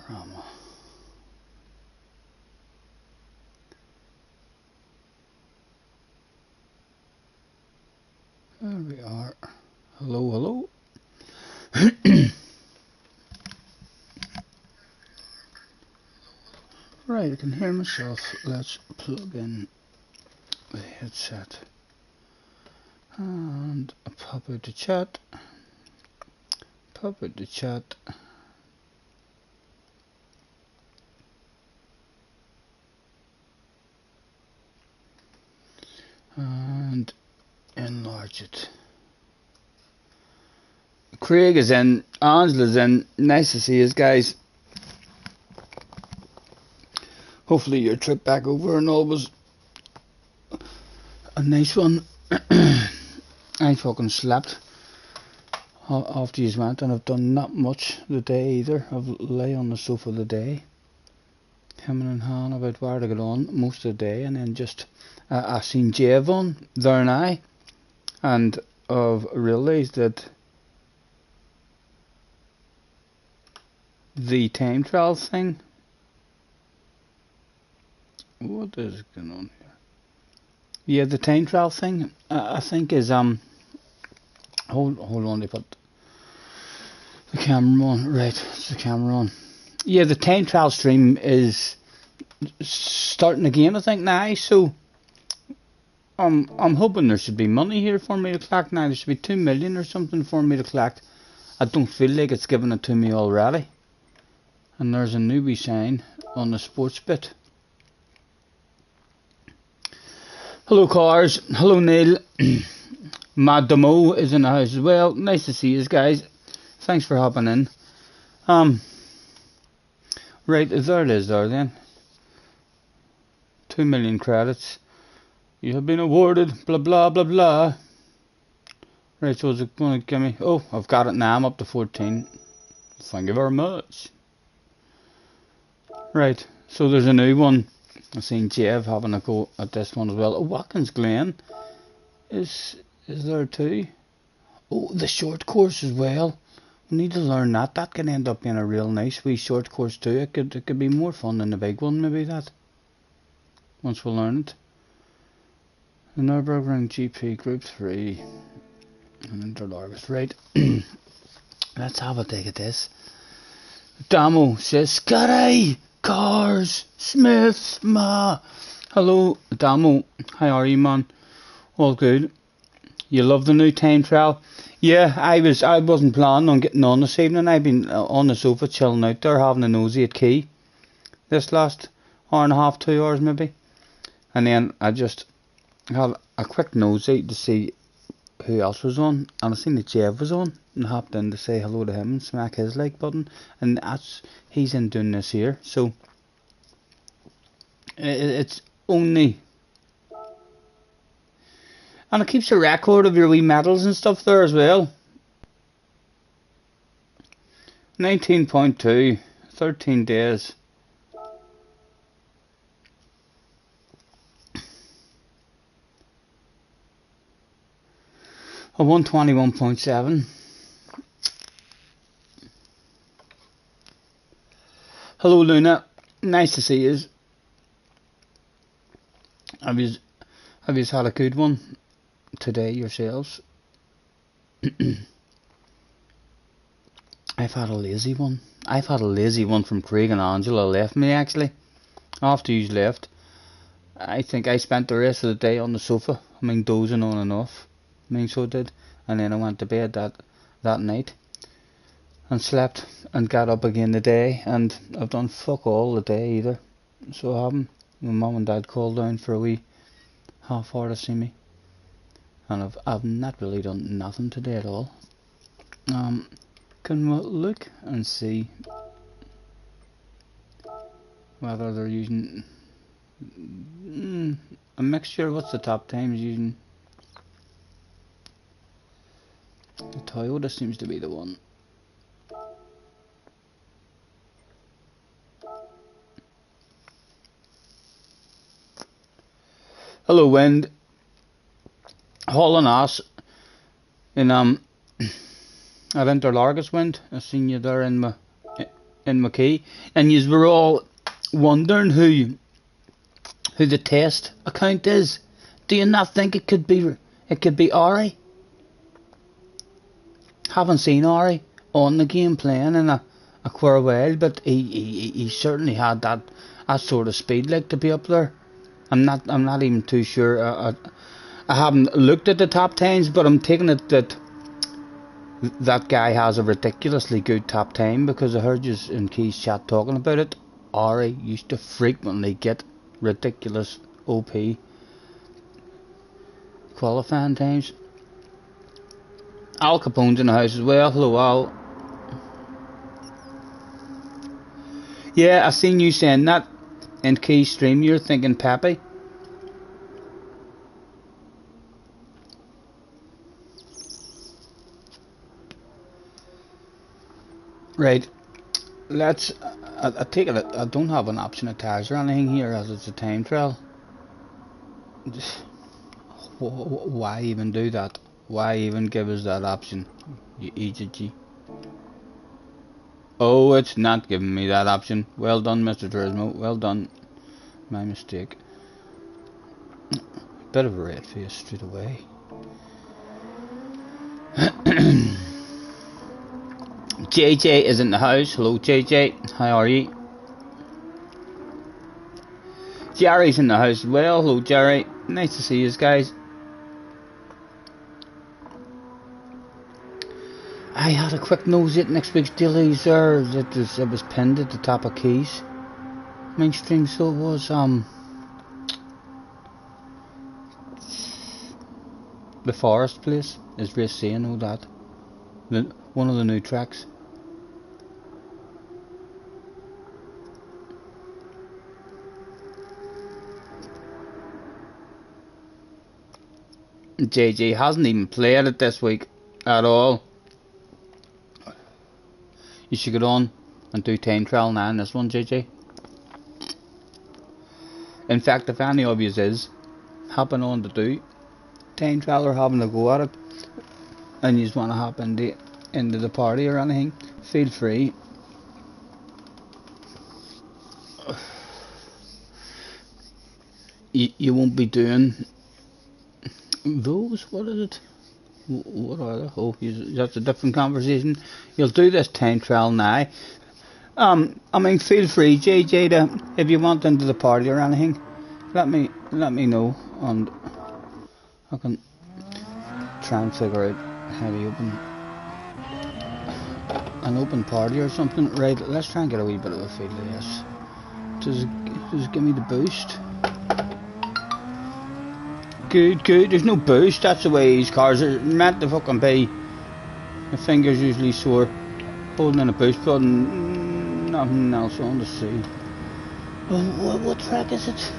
panorama. There we are. Hello, hello. Right, I can hear myself. Let's plug in the headset and pop out the chat. Pop out the chat. And enlarge it. Craig is in, Angela's in. Nice to see you guys. Hopefully your trip back over and all was a nice one. I fucking slept after you went, and I've done not much the day either. I've lay on the sofa the day, hemming and hawing about where to get on most of the day, and then just I seen Javon there now, and I've realised that the time trial thing. What is going on here? Yeah, the time trial thing. I think is Hold on, they put the camera on. Right, it's the camera on. Yeah, the time trial stream is starting again, I think now. So I'm hoping there should be money here for me to collect now. There should be 2 million or something for me to collect. I don't feel like it's given it to me already. And there's a newbie sign on the sports bit. Hello cars, hello Neil. Mad Demo is in the house as well. Nice to see you guys. Thanks for hopping in. Right, there it is there then. 2 million credits. You have been awarded blah blah blah blah. Right, so is it going to give me... Oh, I've got it now. I'm up to 14. Thank you very much. Right, so there's a new one. I've seen Jeff having a go at this one as well. Oh, Watkins Glen is there too. Oh, the short course as well. We need to learn that. That can end up being a real nice wee short course too. It could be more fun than the big one, maybe that. Once we learn it. The Nürburgring GP Group 3 and Interlargus. Right. Let's have a dig at this. Damo says, Scotty! Cars! Smith! Ma! Hello, Damo. How are you, man? All good. You love the new time trial? Yeah, I wasn't planning on getting on this evening. I've been on the sofa chilling out there, having a nosy at Key. This last hour and a half, 2 hours maybe. And then I just had a quick nosy to see who else was on. And I seen that Jeff was on. And hopped in to say hello to him and smack his like button, and he's in doing this here. So it's only, and it keeps a record of your wee medals and stuff there as well. 19.2, 13 days. A 121.7. Hello Luna, nice to see you. Have you had a good one today yourselves? I've had a lazy one. I've had a lazy one from Craig and Angela left me actually. After you left, I think I spent the rest of the day on the sofa. I mean, dozing on and off. I mean, so did. And then I went to bed that night. And slept and got up again today, and I've done fuck all the day either. So I haven't. My mum and dad called down for a wee half hour to see me, and I've not really done nothing today at all. Can we look and see whether they're using a mixture? What's the top times using? The Toyota seems to be the one. Hello Wind. Hauling ass in at Interlargus Wind. I seen you there in in McKee, and you were all wondering who the test account is. Do you not think it could be Ari? Haven't seen Ari on the game playing in a quite a while, but he certainly had that sort of speed, like, to be up there. I'm not even too sure. I haven't looked at the top 10s, but I'm taking it that guy has a ridiculously good top 10, because I heard you in Key's chat talking about it. Ari used to frequently get ridiculous OP qualifying times. Al Capone's in the house as well. Hello, Al. Yeah, I seen you saying that in Key's stream. You're thinking Pepe. Right. Let's. I take it. I don't have an option of tires or anything here, as it's a time trial. Why even do that? Why even give us that option? You EGG. Oh, it's not giving me that option. Well done, Mr. Turismo. Well done. My mistake. Bit of a red face straight away. JJ is in the house. Hello, JJ. How are you? Jerry's in the house as well. Hello, Jerry. Nice to see you guys. I had a quick nose at next week's dailies there. It was pinned at the top of Keys mainstream, so it was the Forest place is Race C, I know that. One of the new tracks. JJ hasn't even played it this week at all. You should get on and do time trial now in this one, JJ. In fact, if any of you is hopping on to do time trial or having a go at it, and you just want to hop into the party or anything, feel free. You won't be doing those. What is it? What are they? Oh, that's a different conversation. You'll do this time trial now. I mean, feel free, JJ, to, if you want into the party or anything, let me know, and I can try and figure out how to open an open party or something. Right, let's try and get a wee bit of a feel of this. Does it give me the boost? Good. There's no boost. That's the way these cars are meant to fucking be. My fingers usually sore holding in a boost button. Nothing else on to see. What track is it?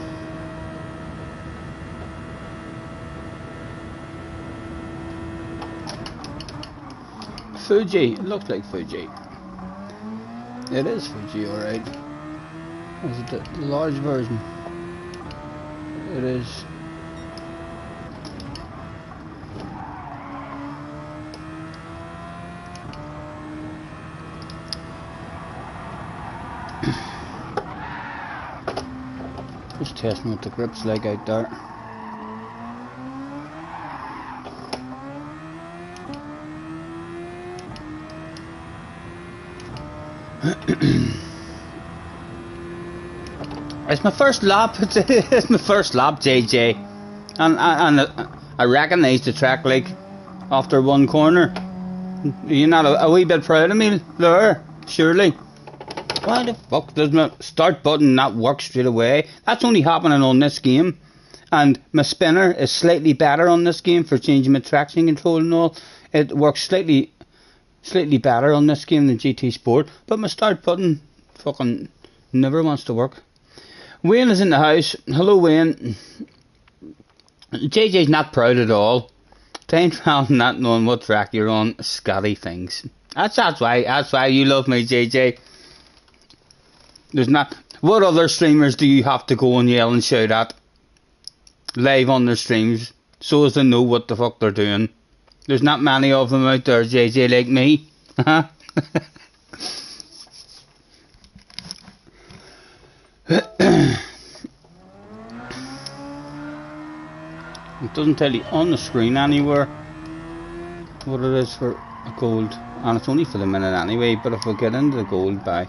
Fuji. It looks like Fuji. It is Fuji, alright. Is it the large version? It is. Just testing what the grip's like out there. It's my first lap. It's my first lap, JJ, and I recognise the track like after one corner. You're not a wee bit proud of me there, surely? Why the fuck does my start button not work straight away? That's only happening on this game, and my spinner is slightly better on this game for changing my traction control and all. It works slightly better on this game than GT Sport, but my start button fucking never wants to work. Wayne is in the house. Hello, Wayne. JJ's not proud at all. Time trial not knowing what track you're on. Scotty things. That's why you love me, JJ. There's not. What other streamers do you have to go and yell and shout at live on their streams so as to know what the fuck they're doing? There's not many of them out there, JJ, like me. doesn't tell you on the screen anywhere what it is for a gold, and it's only for the minute anyway. But if we get into the gold by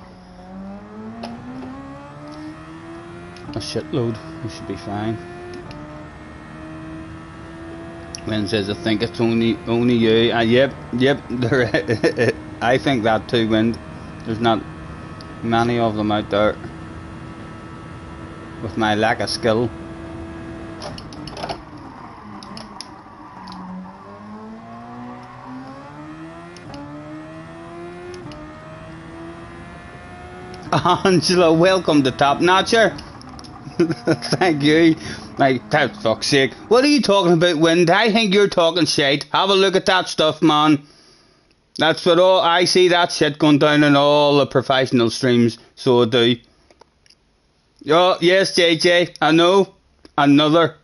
a shitload, we should be fine. Win says, I think it's only you. Yep, there. I think that too, Wind. There's not many of them out there with my lack of skill. Angela, welcome to Top Notcher. Thank you. Like, that fuck's sake. What are you talking about, Wind? I think you're talking shit. Have a look at that stuff, man. That's what all I see, that shit going down in all the professional streams, so I do. Oh, yes, JJ, I know. Another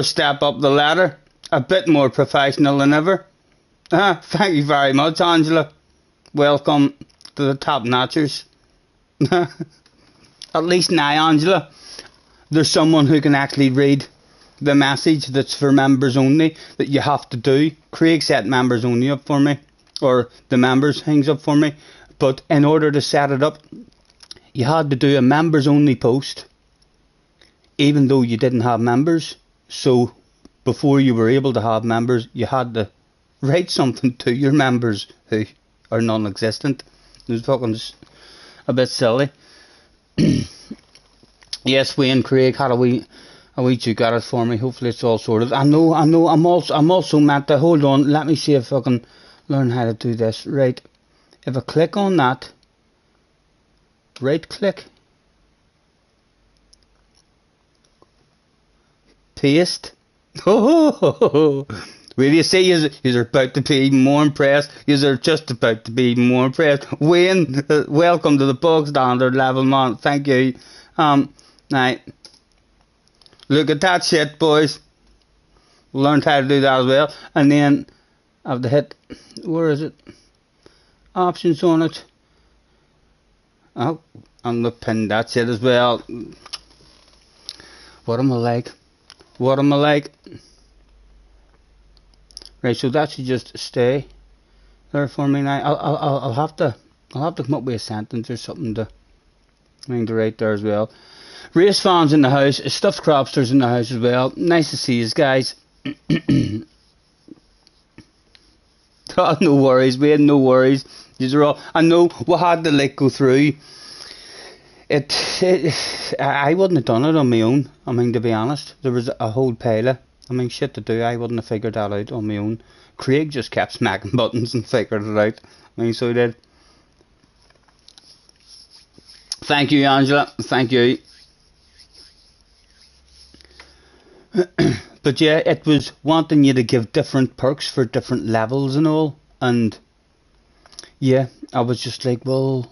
step up the ladder. A bit more professional than ever. Thank you very much, Angela. Welcome to the Top Notchers. At least now, Angela, there's someone who can actually read the message that's for members only that you have to do. Craig set members only up for me, or the members things up for me, but in order to set it up, you had to do a members only post, even though you didn't have members. So before you were able to have members, you had to write something to your members who are non-existent. It was fucking a bit silly. Yes, Wayne, Craig had a wee juke at it for me. Hopefully it's all sorted. I know. I'm also meant to, hold on, let me see if I can learn how to do this. Right, if I click on that, right click, paste. Oh, will you see? You're about to be more impressed. You're just about to be more impressed. Wayne, welcome to the bog standard level, man. Thank you. Right. Look at that shit, boys. Learned how to do that as well. And then I have to hit, where is it? Options on it. Oh, I'm gonna pin that shit as well. What am I like? What am I like? Right, so that should just stay there for me now. I'll have to come up with a sentence or something to write there as well. Race fans in the house, stuffed cropsters in the house as well. Nice to see you guys. Oh, no worries, we had no worries. These are all. I know we had to go through. I wouldn't have done it on my own. I mean, to be honest, there was a whole pile of, shit to do. I wouldn't have figured that out on my own. Craig just kept smacking buttons and figured it out. So he did. Thank you, Angela. Thank you. But yeah, it was wanting you to give different perks for different levels and all. And yeah, I was just like, well,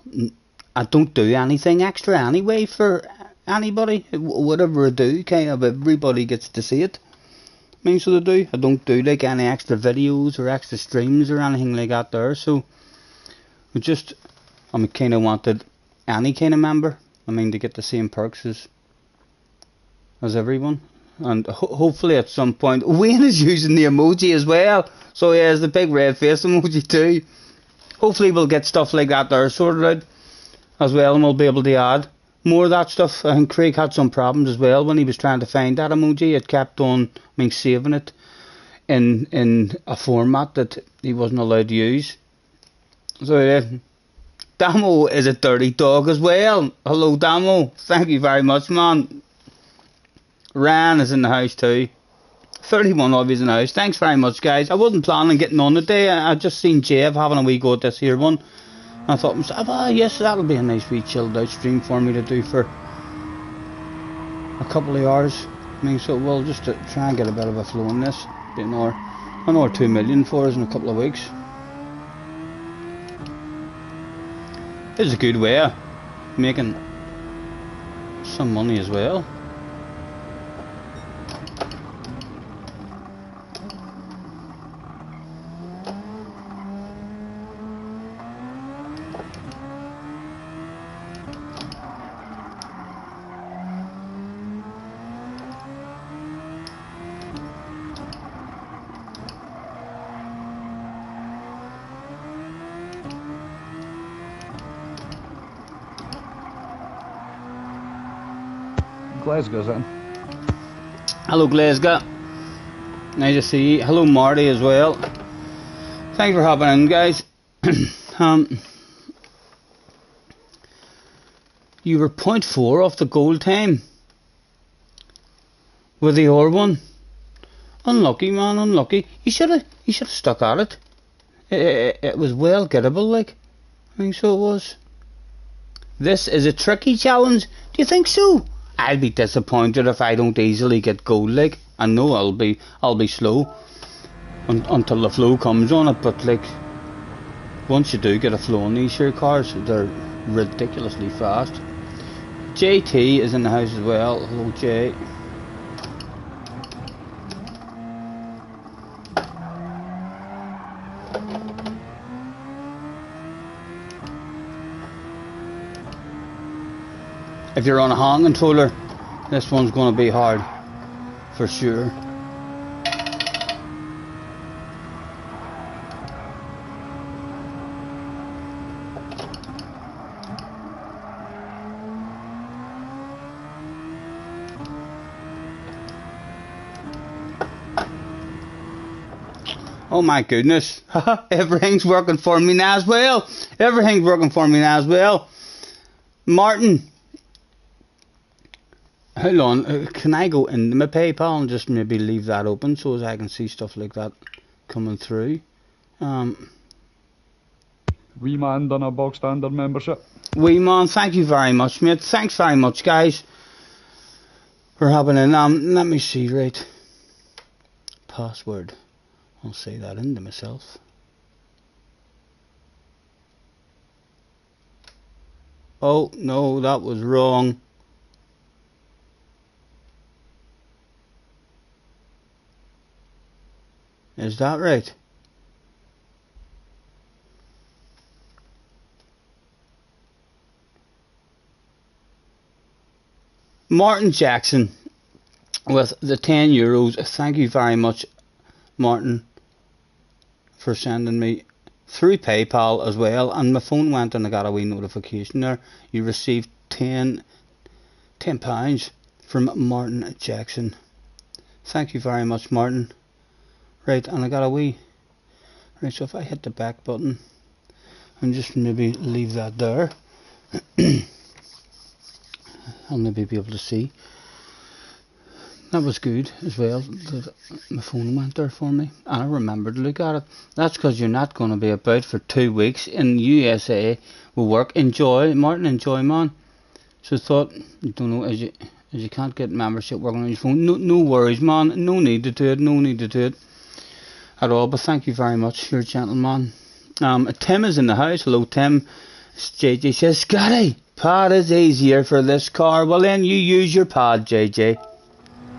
I don't do anything extra anyway for anybody. Whatever I do, kind of everybody gets to see it. So they do. I don't do like any extra videos or extra streams or anything like that there. So we just, kind of wanted any kind of member, to get the same perks as everyone. And hopefully at some point, Wayne is using the emoji as well. So he has the big red face emoji too. Hopefully we'll get stuff like that there sorted out as well, and we'll be able to add more of that stuff. I think Craig had some problems as well when he was trying to find that emoji. It kept on saving it in a format that he wasn't allowed to use. So yeah. Damo is a dirty dog as well. Hello, Damo. Thank you very much, man. Ran is in the house too. 31 of you in the house. Thanks very much, guys. I wasn't planning on getting on today. I just seen Jeff having a wee go at this here one. I thought to myself, yes, that'll be a nice wee chilled out stream for me to do for a couple of hours. So we'll just try and get a bit of a flow in this. Be another 2 million for us in a couple of weeks. It's a good way of making some money as well. Glasgow's in. Hello Glasgow. Nice to see you. Hello Marty as well. Thanks for hopping in, guys. You were 0.4 off the goal time with the R1. Unlucky, man, unlucky. You should have stuck at it. It was well gettable, like. I think so it was. This is a tricky challenge. Do you think so? I'll be disappointed if I don't easily get gold, like. I know I'll be slow until the flow comes on it, but like once you do get a flow on these here cars, they're ridiculously fast. JT is in the house as well. Hello Jay. If you're on a hand controller, this one's going to be hard, for sure. Oh my goodness, everything's working for me now as well. Everything's working for me now as well. Martin. Hold on, can I go into my PayPal and just maybe leave that open so as I can see stuff like that coming through? Wee man done a bog standard membership. Wee man, thank you very much, mate. Thanks very much, guys, for having in. Let me see, right. Password. I'll say that into myself. Oh, no, that was wrong. Is that right? Martin Jackson with the €10. Thank you very much, Martin, for sending me through PayPal as well. And my phone went and I got a wee notification there. You received £10 from Martin Jackson. Thank you very much, Martin. Right, and I got a wee. Right, so if I hit the back button and just maybe leave that there, I'll maybe be able to see. That was good as well. My phone went there for me, and I remembered to look at it. That's because you're not going to be about for 2 weeks in USA with work. Enjoy, Martin, enjoy, man. So I thought, I don't know, as you can't get membership working on your phone, no worries, man. No need to do it. No need to do it at all. But thank you very much, you're a gentleman. Tim is in the house. Hello, Tim. JJ says, Scotty, pad is easier for this car. Well, then you use your pad, JJ.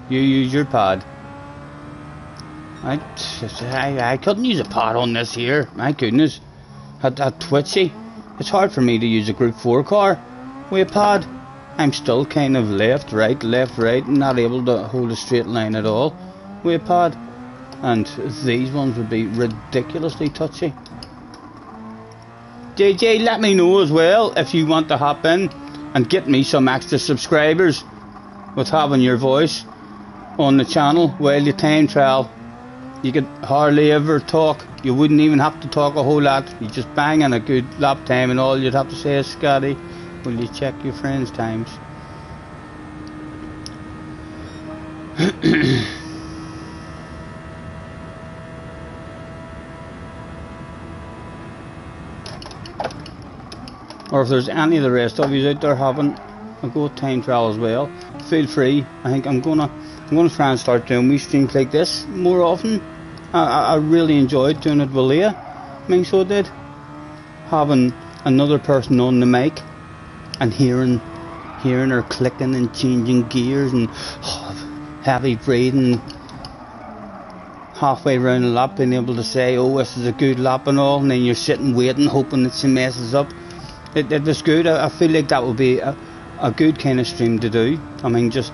You use your pad. I couldn't use a pad on this here. My goodness. That twitchy. It's hard for me to use a Group 4 car with a pad. I'm still kind of left, right, not able to hold a straight line at all with a pad. And these ones would be ridiculously touchy. JJ, let me know as well if you want to hop in and get me some extra subscribers with having your voice on the channel while you time trial. You could hardly ever talk. You wouldn't even have to talk a whole lot. You just bang in a good lap time and all you'd have to say is, Scotty, will you check your friends' times? Or if there's any of the rest of you out there having a go at time trial as well, feel free. I think I'm gonna try and start doing wee streams like this more often. I really enjoyed doing it with Leah. I mean, so I did. Having another person on the mic and hearing her clicking and changing gears and heavy breathing halfway around the lap, being able to say, oh, this is a good lap and all, and then you're sitting waiting hoping that she messes up. It was good. I feel like that would be a good kind of stream to do. I mean, just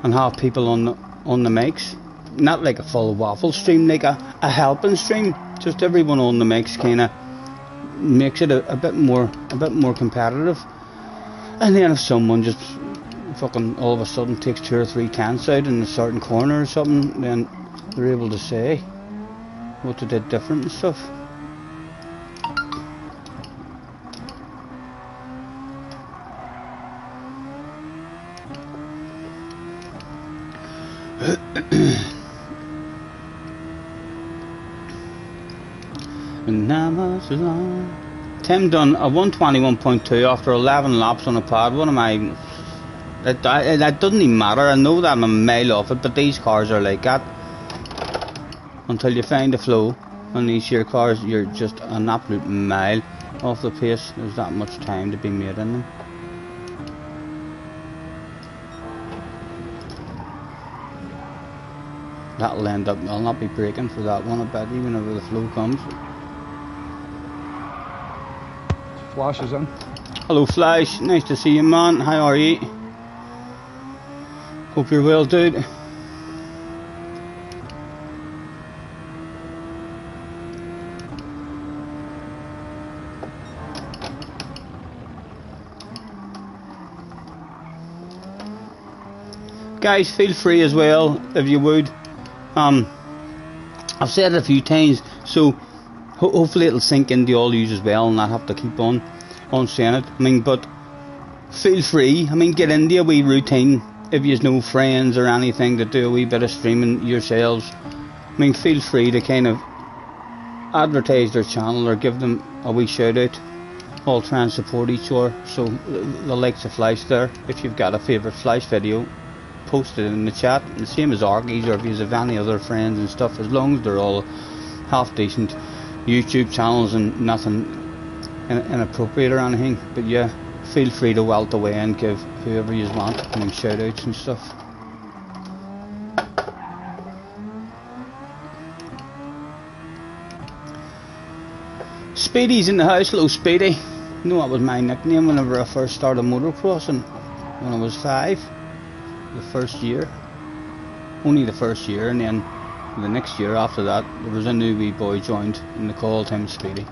and have people on the mics, not like a full waffle stream, like a helping stream. Just everyone on the mics kind of makes it a bit more competitive. And then if someone just fucking all of a sudden takes 2 or 3 cans out in a certain corner or something, then they're able to say what they did different and stuff. Tim done a 121.2 after 11 laps on a pad. What am I? That doesn't even matter. I know that I'm a mile off it, but these cars are like that. Until you find the flow on these sheer cars, you're just an absolute mile off the pace. There's that much time to be made in them. That'll end up, I'll not be braking for that one, I bet you, whenever the flow comes. Flash is in. Hello Flash, nice to see you man, how are you? Hope you're well dude. Guys, feel free as well, if you would. I've said it a few times, so hopefully it'll sink into all yous as well and not have to keep on saying it. I mean, but feel free. I mean, get into a wee routine if you've no friends or anything to do a wee bit of streaming yourselves. I mean, feel free to kind of advertise their channel or give them a wee shout out. All try and support each other. So the likes of Flash there, if you've got a favourite Flash video, post it in the chat, the same as Arky's, or if you have any other friends and stuff, as long as they're all half decent YouTube channels and nothing inappropriate or anything. But yeah, feel free to welt away and give whoever you want shout outs and stuff. Speedy's in the house. Hello Speedy. You know that was my nickname whenever I first started motocrossing when I was 5. The first year, only the first year, and then the next year after that there was a new wee boy joined and they called him Speedy.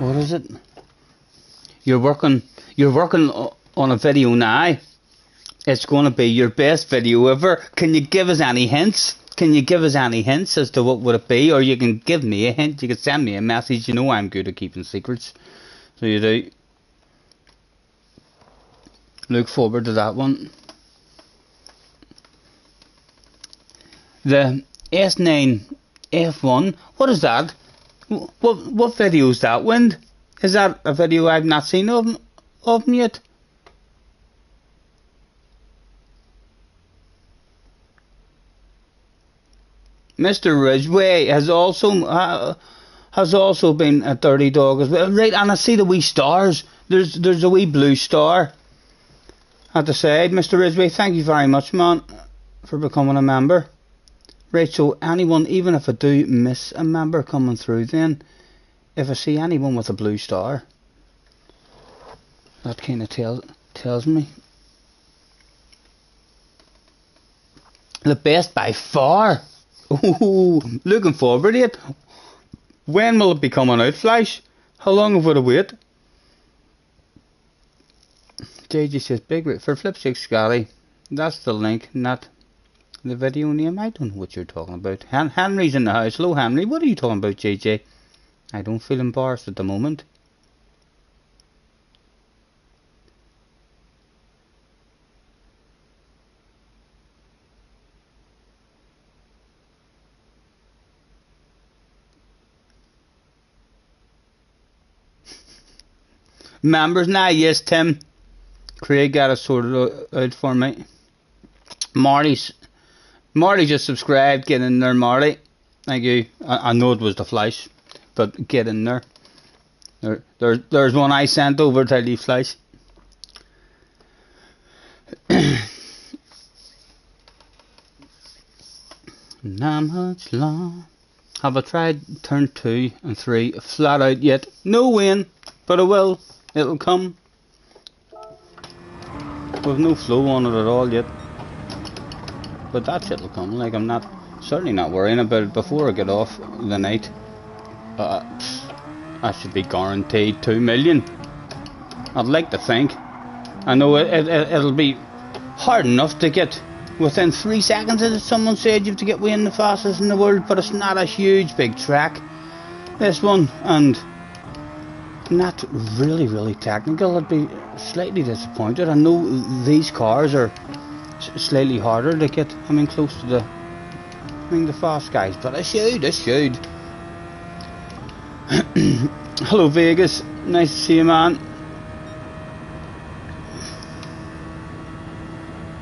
What is it? You're working on a video now. It's going to be your best video ever. Can you give us any hints? Can you give us any hints as to what would it be? Or you can give me a hint. You can send me a message. You know I'm good at keeping secrets. So you do. Look forward to that one. The S9 F1. What is that? What video is that, Wind? Is that a video I've not seen of him yet? Mr. Ridgway has also been a dirty dog as well. Right, and I see the wee stars. There's a wee blue star at the side. Mr. Ridgway, thank you very much, man, for becoming a member. Right, so anyone, even if I do miss a member coming through, then if I see anyone with a blue star, that kind of tells me. The best by far. Ooh, looking forward to it. When will it be coming out, Flash? How long have we to wait? JJ says, big for flipstick Scotty. That's the link, not the video name. I don't know what you're talking about. Henry's in the house. Hello, Henry. What are you talking about, JJ? I don't feel embarrassed at the moment. Members now, yes, Tim. Craig got it sorted out for me. Marty just subscribed. Get in there, Marty. Thank you. I know it was the Flash, but get in there. There's one I sent over to the Flash. Not much long. Have I tried turn 2 and 3 flat out yet? No win, but I will. It'll come. With no flow on it at all yet. But that shit'll come. Like, I'm not certainly not worrying about it before I get off the night. I should be guaranteed 2 million. I'd like to think. I know it'll be hard enough to get within 3 seconds, as someone said, you have to get within the fastest in the world, but it's not a huge big track, this one, and not really technical. I'd be slightly disappointed. I know these cars are slightly harder to get, close to the fast guys, but I should. Hello Vegas, nice to see you, man.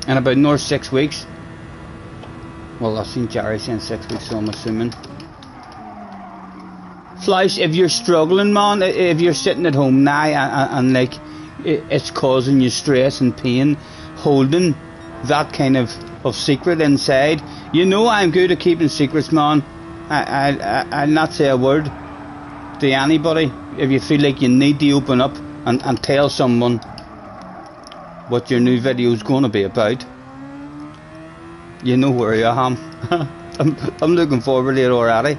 And about another 6 weeks. Well, I've seen Jerry saying 6 weeks, so I'm assuming. Flash, if you're struggling, man, if you're sitting at home now and like it's causing you stress and pain, holding that kind of secret inside, you know I'm good at keeping secrets, man. I'll not say a word to anybody. If you feel like you need to open up and tell someone what your new video is going to be about, you know where I am. I'm looking forward to it already.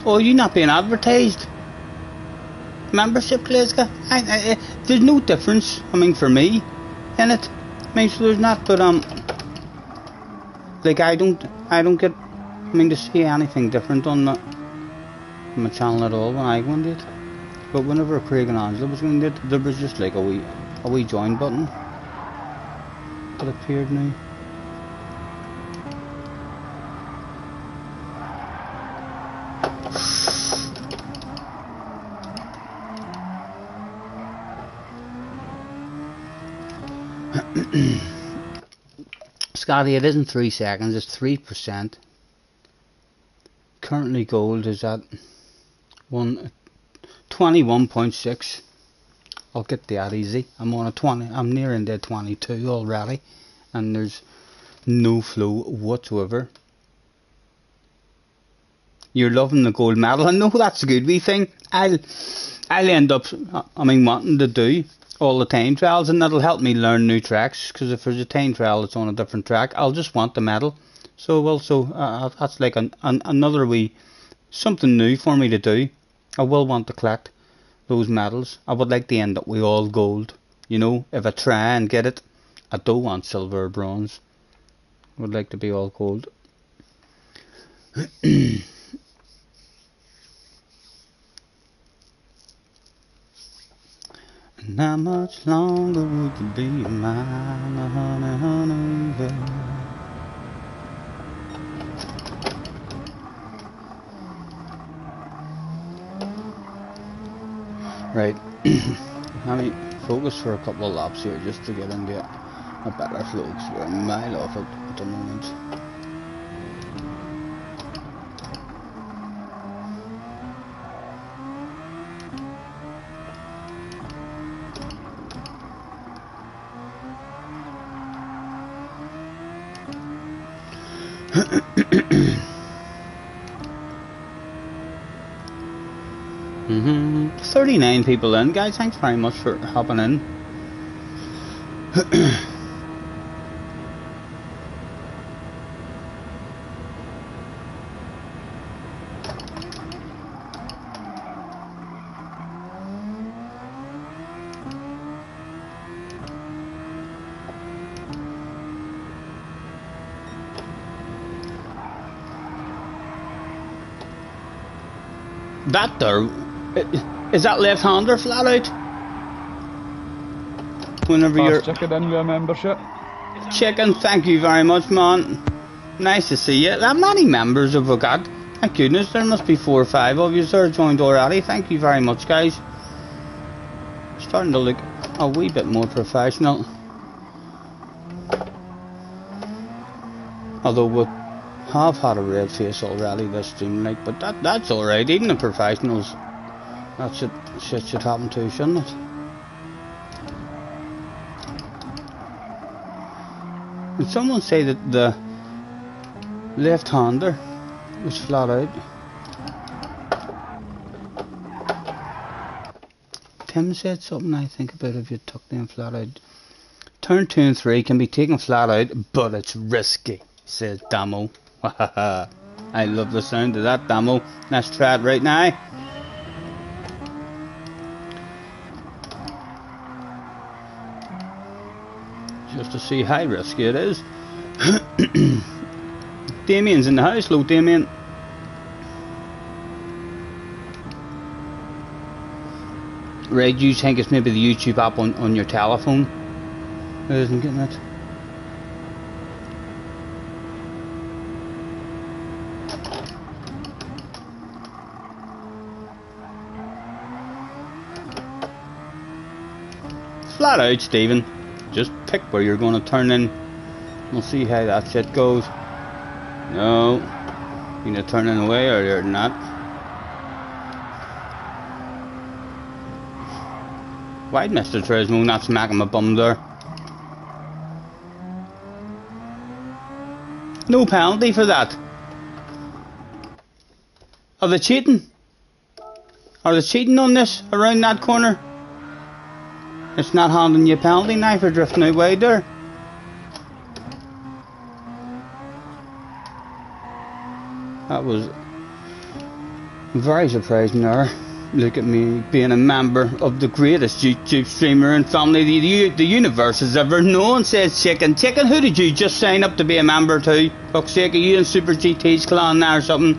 Oh, you're not being advertised. Membership, Glasgow. There's no difference. For me, in it. So there's not. But like I don't get. To see anything different on my channel at all when I go into it. But whenever Craig and Angela was going to it, there was just like a wee join button that appeared now. Scotty, it isn't 3 seconds, it's 3%. Currently gold is at 21.6. I'll get that easy. I'm on a 20. I'm nearing the 22 already, and there's no flow whatsoever. You're loving the gold medal. I know that's a good wee thing. I'll end up wanting to do all the time trials, and that'll help me learn new tracks, because if there's a time trial that's on a different track, I'll just want the medal. So also that's like another wee something new for me to do. I will want to collect those medals. I would like to end up with all gold. If I try and get it, I don't want silver or bronze. I would like to be all gold. And how much longer would you be mine, honey, honey, baby? Right, let me focus for a couple of laps here just to get into a better flow, because we're a mile off it at the moment. Mm-hmm. 39 people in, guys. Thanks very much for hopping in. That there, is that left-hander flat out? Whenever you're chicken in your membership. Chicken, thank you very much, man. Nice to see you. How many members have we got? Thank goodness, there must be 4 or 5 of you there joined already. Thank you very much, guys. Starting to look a wee bit more professional. Although we have had a red face already this stream, like, but that's alright. Even the professionals, that should happen too, shouldn't it? Did someone say that the left-hander was flat out? Tim said something, I think, about if you took them flat out. Turn 2 and 3 can be taken flat out, but it's risky, says Damo. I love the sound of that, Damo. Let's try it right now. Just to see how risky it is. Damien's in the house. Hello, Damien. Right, you think it's maybe the YouTube app on your telephone? I isn't getting it. Flat out, Stephen. Just pick where you're going to turn in. We'll see how that shit goes. No. You need to turn in away earlier than that. Why'd Mr. Turismo not smacking my bum there? No penalty for that. Are they cheating? Are they cheating on this around that corner? It's not handing you a penalty now for drifting out wide there. That was very surprising there. Look at me being a member of the greatest YouTube streamer and family the universe has ever known, says Chicken. Chicken, who did you just sign up to be a member to? Fuck's sake, are you in Super GT's clan now or something?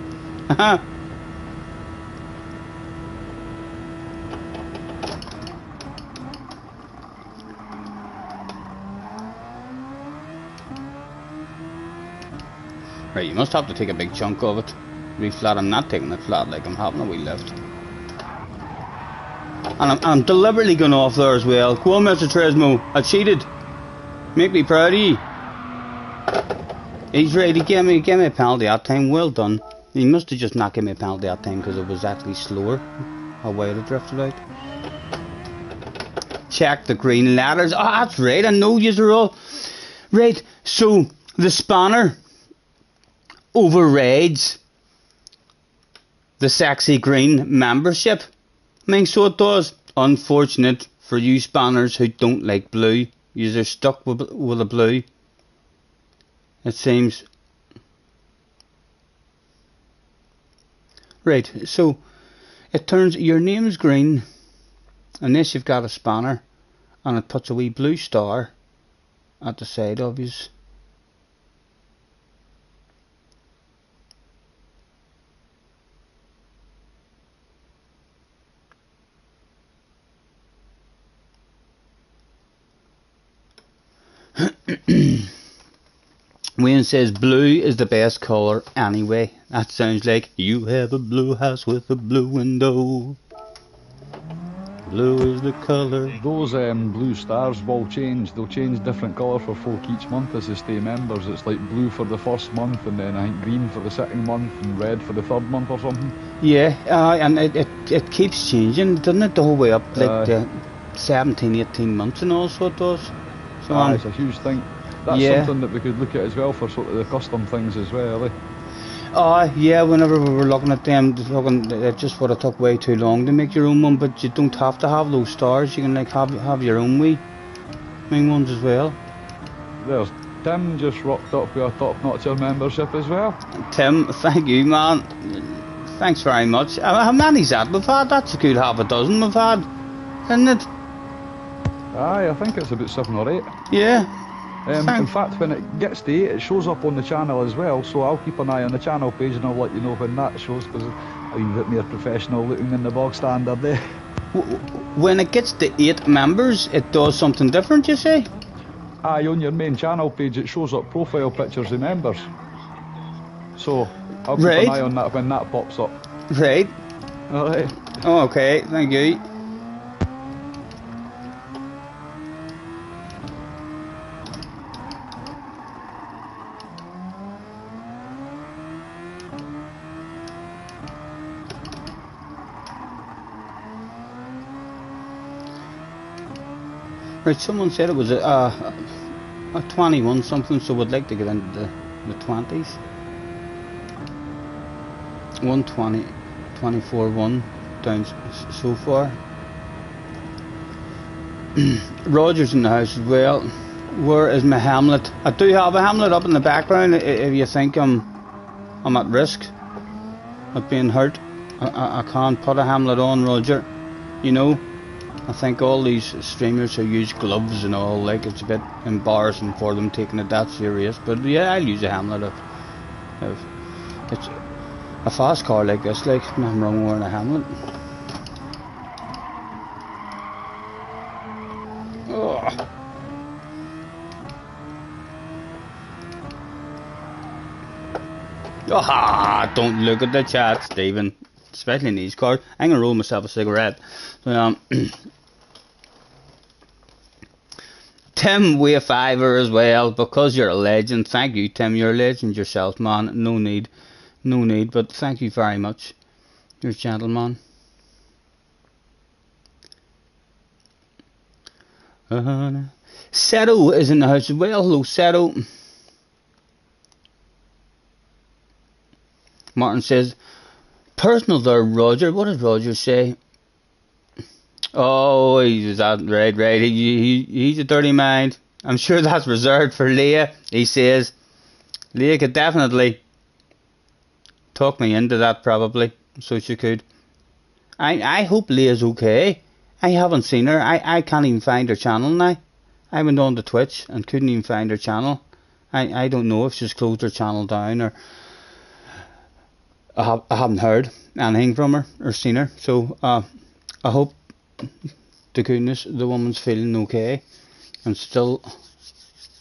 Right, you must have to take a big chunk of it. Be flat. I'm not taking it flat, like I'm having a wee lift. And I'm deliberately going off there as well. Go on, Mr. Turismo. I cheated. Make me proud of you. He's ready to give me a penalty that time. Well done. He must have just not given me a penalty that time because it was actually slower. How wide it drifted out. Check the green letters. Oh, that's right. I know you're all right. So the spanner overrides the sexy green membership. I mean, so it does. Unfortunate for you spanners who don't like blue. You're stuck with a blue. It seems. Right, so it turns your name's green unless you've got a spanner, and it puts a wee blue star at the side of you. Wayne says blue is the best colour anyway. That sounds like you have a blue house with a blue window. Blue is the colour. Those blue stars will change. They'll change different colour for folk each month as they stay members. It's like blue for the first month, and then I think green for the second month, and red for the third month or something. Yeah, and it keeps changing, doesn't it, the whole way up, like the 17, 18 months and all, so it does. So it's a huge thing. That's something that we could look at as well for sort of the custom things as well, eh? Yeah, whenever we were looking at them, it just would have took way too long to make your own one, but you don't have to have those stars. You can like have your own wee main ones as well. There's Tim just rocked up with a top-notch membership as well. Tim, thank you, man. Thanks very much. How many's that we've had? That's a good half a dozen we've had, isn't it? Aye, I think it's about 7 or 8. Yeah. In fact, when it gets to 8, it shows up on the channel as well, so I'll keep an eye on the channel page and I'll let you know when that shows, because a wee bit more professional looking than the bog standard there. When it gets to 8 members, it does something different, you say? Aye, on your main channel page it shows up profile pictures of members. So I'll keep Right. an eye on that when that pops up. Right. Alright. Oh, okay, thank you. Right, someone said it was a 21 something, so would like to get into the 20s. 120, 24-1 down so far. Roger's in the house as well. Where is my Hamlet? I do have a Hamlet up in the background if you think I'm at risk of being hurt. I can't put a Hamlet on, Roger. You know, I think all these streamers who use gloves and all, like, it's a bit embarrassing for them taking it that serious. But yeah, I'll use a Hamlet if it's a fast car like this, like, nothing wrong with wearing a Hamlet. Oh. Ah, don't look at the chat, Stephen. Especially in these cars. I'm gonna roll myself a cigarette. Tim Wayfiver as well, because you're a legend. Thank you, Tim. You're a legend yourself, man. No need, but thank you very much. You're a gentleman. Seto is in the house as well. Hello, Seto. Martin says, personal there, Roger. What did Roger say? Oh, he's that right. He's a dirty mind. I'm sure that's reserved for Leah. He says, Leah could definitely talk me into that, probably. So she could. I hope Leah's okay. I haven't seen her. I can't even find her channel now. I went on to Twitch and couldn't even find her channel. I don't know if she's closed her channel down or I haven't heard anything from her or seen her. So I hope to goodness the woman's feeling okay and still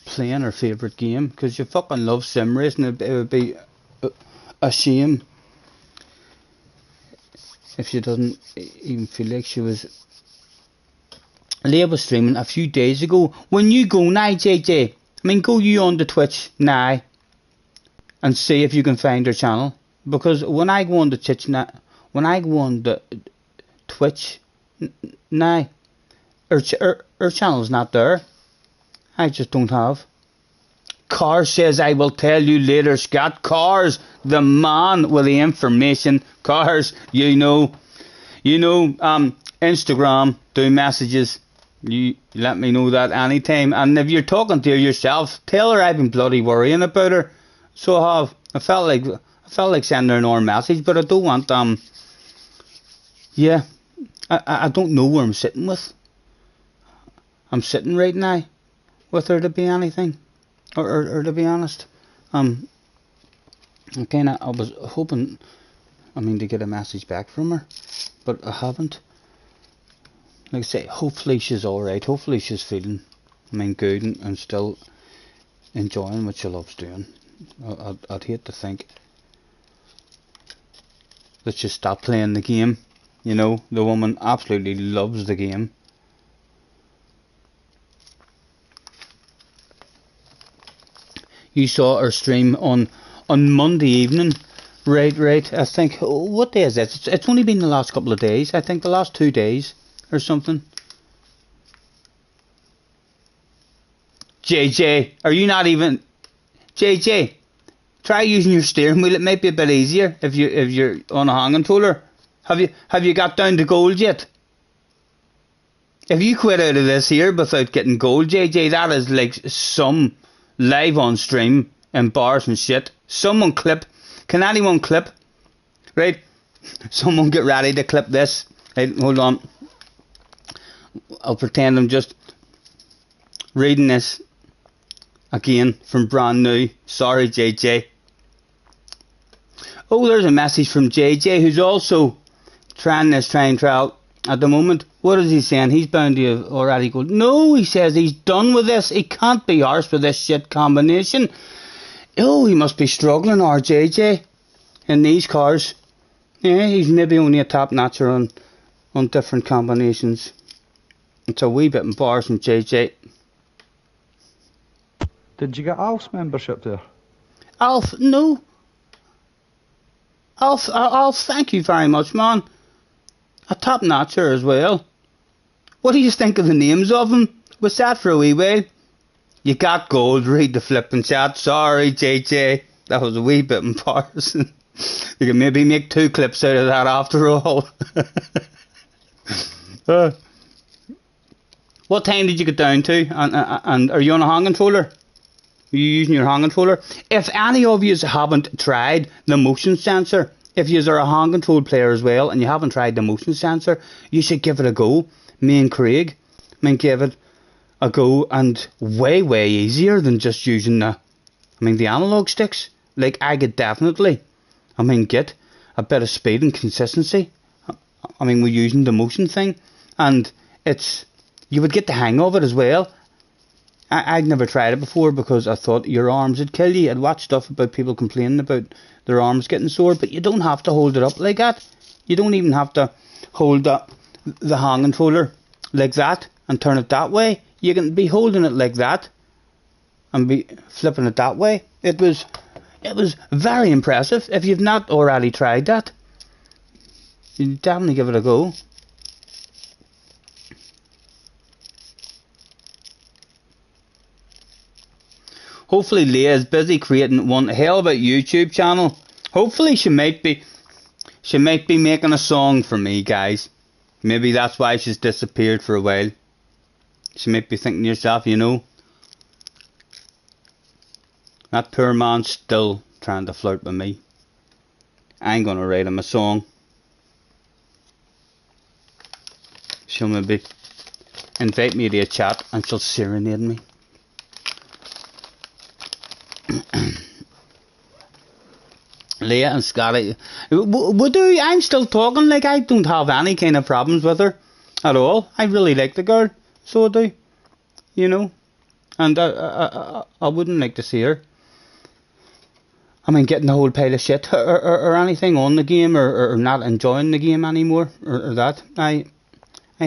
playing her favourite game, because you fucking love sim racing. It would be a shame if she doesn't even feel like she was. Leah was streaming a few days ago. When you go now, JJ, I mean, go you on the Twitch now and see if you can find her channel, because when I go on the Twitch now, her channel's not there. I just don't have. Cars says, I will tell you later, Scott. Cars, the man with the information. Cars, you know, Instagram, do messages. You let me know that anytime. And if you're talking to her yourself, tell her I've been bloody worrying about her. So I felt like sending her another message, but I don't want yeah. I don't know where I'm sitting with. I'm sitting right now with her, to be anything, or to be honest, I was hoping, to get a message back from her, but I haven't. Like I say, hopefully she's alright. Hopefully she's feeling, good and still enjoying what she loves doing. I'd hate to think that she stopped playing the game. You know, the woman absolutely loves the game. You saw her stream on Monday evening. Right. I think, what day is it? It's only been the last couple of days. I think the last 2 days or something. JJ, are you not even... JJ, try using your steering wheel. It might be a bit easier if you're on a hanging toller. Have you got down to gold yet? If you quit out of this here without getting gold, JJ, that is like some live on stream embarrassing shit. Someone clip. Can anyone clip? Right? Someone get ready to clip this. Right, hold on. I'll pretend I'm just reading this again from brand new. Sorry, JJ. Oh, there's a message from JJ, who's also trying this time trial at the moment. What is he saying? He's bound to have already gone. No, he says he's done with this. He can't be arsed with this shit combination. Oh, he must be struggling, RJJ, in these cars. Yeah, he's maybe only a top notcher on different combinations. It's a wee bit embarrassing, JJ. Did you get Alf's membership there? Alf, no. Alf, thank you very much, man. A top notcher as well. What do you think of the names of them? Was that for a wee while? You got gold, read the flipping chat. Sorry, JJ. That was a wee bit embarrassing. You can maybe make 2 clips out of that after all. What time did you get down to? And are you on a hand controller? Are you using your hand controller? If any of you haven't tried the motion sensor, if you are a hand control player as well and you haven't tried the motion sensor, you should give it a go. Me and Craig, give it a go, and way easier than just using the analog sticks. Like, I could definitely get a bit of speed and consistency. We're using the motion thing, and you would get the hang of it as well. I'd never tried it before because I thought your arms would kill you. I'd watched stuff about people complaining about their arms getting sore, but you don't have to hold it up like that. You don't even have to hold the hand controller like that and turn it that way. You can be holding it like that and be flipping it that way. It was very impressive. If you've not already tried that, you definitely give it a go. Hopefully Leah is busy creating one hell of a YouTube channel. Hopefully she might be making a song for me, guys. Maybe that's why she's disappeared for a while. She might be thinking to herself, that poor man's still trying to flirt with me. I ain't gonna write him a song. She'll maybe invite me to a chat and she'll serenade me. Leah and Scotty, I'm still talking like I don't have any kind of problems with her at all. I really like the girl, so I do, and I wouldn't like to see her getting a whole pile of shit or anything on the game, or not enjoying the game anymore, or that. I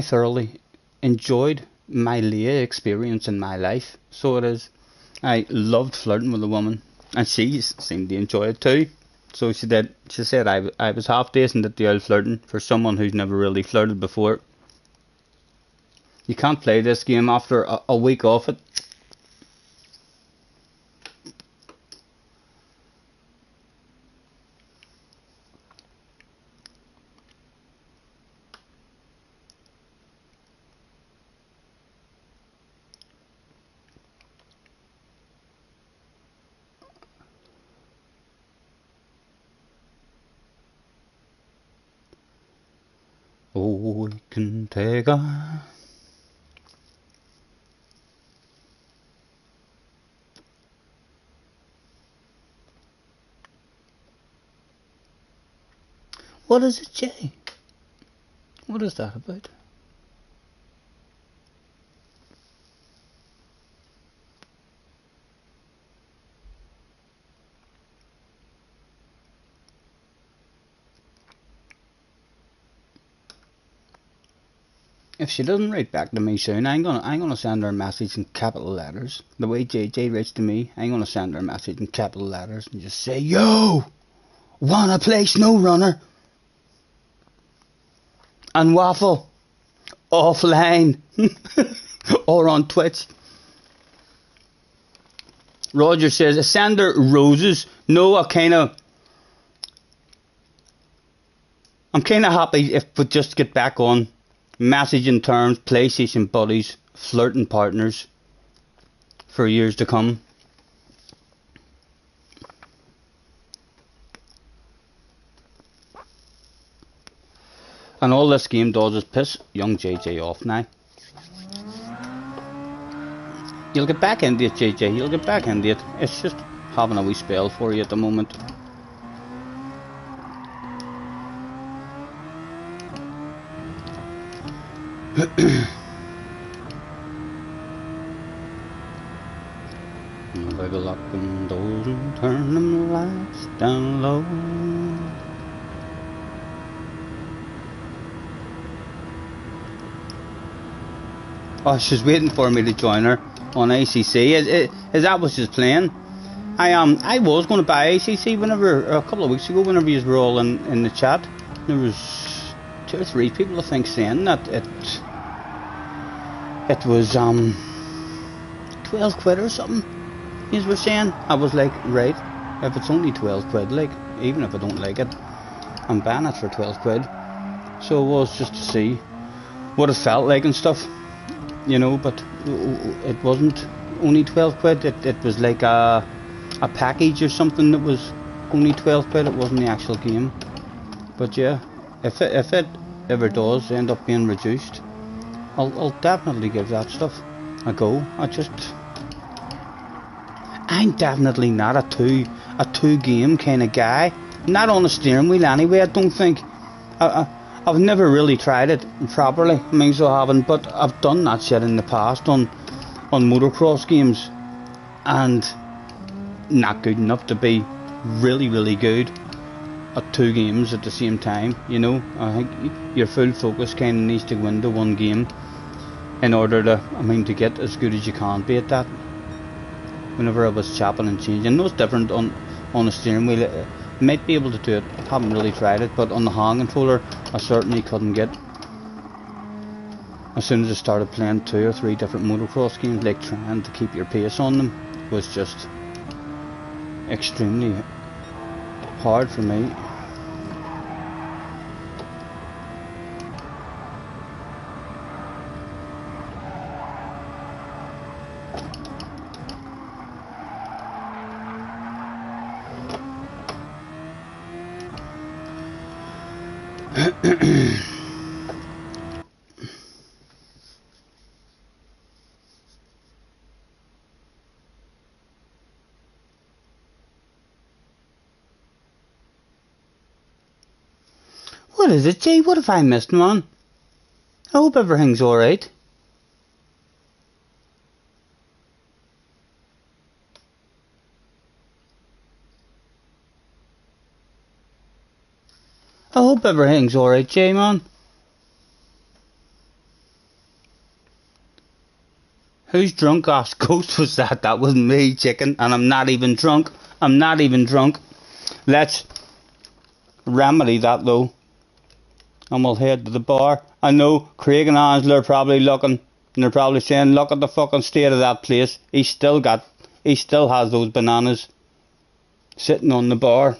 thoroughly enjoyed my Leah experience in my life, so it is. I loved flirting with a woman, and she seemed to enjoy it too. So she did. She said I was half decent at the old flirting for someone who's never really flirted before. You can't play this game after a week off it. Oh, we can take a... What is it, Jay? What is that about? If she doesn't write back to me soon, I'm gonna send her a message in capital letters. The way JJ writes to me, I'm gonna send her a message in capital letters and just say, "Yo, wanna play SnowRunner and Waffle offline or on Twitch?" Roger says, "Send her roses." No, I'm kind of happy if we just get back on messaging terms, PlayStation buddies, flirting partners for years to come. And all this game does is piss young JJ off now. You'll get back into it, JJ, you'll get back into it. It's just having a wee spell for you at the moment. Try to lock them doors and turn them lights down low. Oh, she's waiting for me to join her on ACC. Is that what she's playing? I was going to buy ACC whenever, a couple of weeks ago, whenever you were all in the chat. There was 2 or 3 people, I think, saying that it was 12 quid or something. You were saying. I was like, right, if it's only 12 quid, like, even if I don't like it, I'm buying it for 12 quid. So it was just to see what it felt like and stuff, you know. But it wasn't only 12 quid. It was like a package or something that was only 12 quid. It wasn't the actual game. But yeah, if it ever does end up being reduced, I'll definitely give that stuff a go. I'm definitely not a two game kind of guy. Not on a steering wheel anyway. I don't think. I've never really tried it properly. I mean, so I haven't. But I've done that shit in the past on motocross games, and not good enough to be really, really good at 2 games at the same time. You know, I think your full focus kind of needs to go into one game in order to get as good as you can be at that. Whenever I was chopping and changing, no, it's different on a steering wheel. I might be able to do it. I haven't really tried it, but on the hand controller, I certainly couldn't get. As soon as I started playing 2 or 3 different motocross games, like trying to keep your pace on them, was just extremely hard for me. What is it, Jay? What have I missed, man? I hope everything's alright. I hope everything's alright, Jay, man. Who's drunk ass ghost was that? That was me, chicken, and I'm not even drunk. I'm not even drunk. Let's remedy that though, and we'll head to the bar. I know Craig and Angela are probably looking, and they're probably saying, look at the fucking state of that place. He still has those bananas sitting on the bar.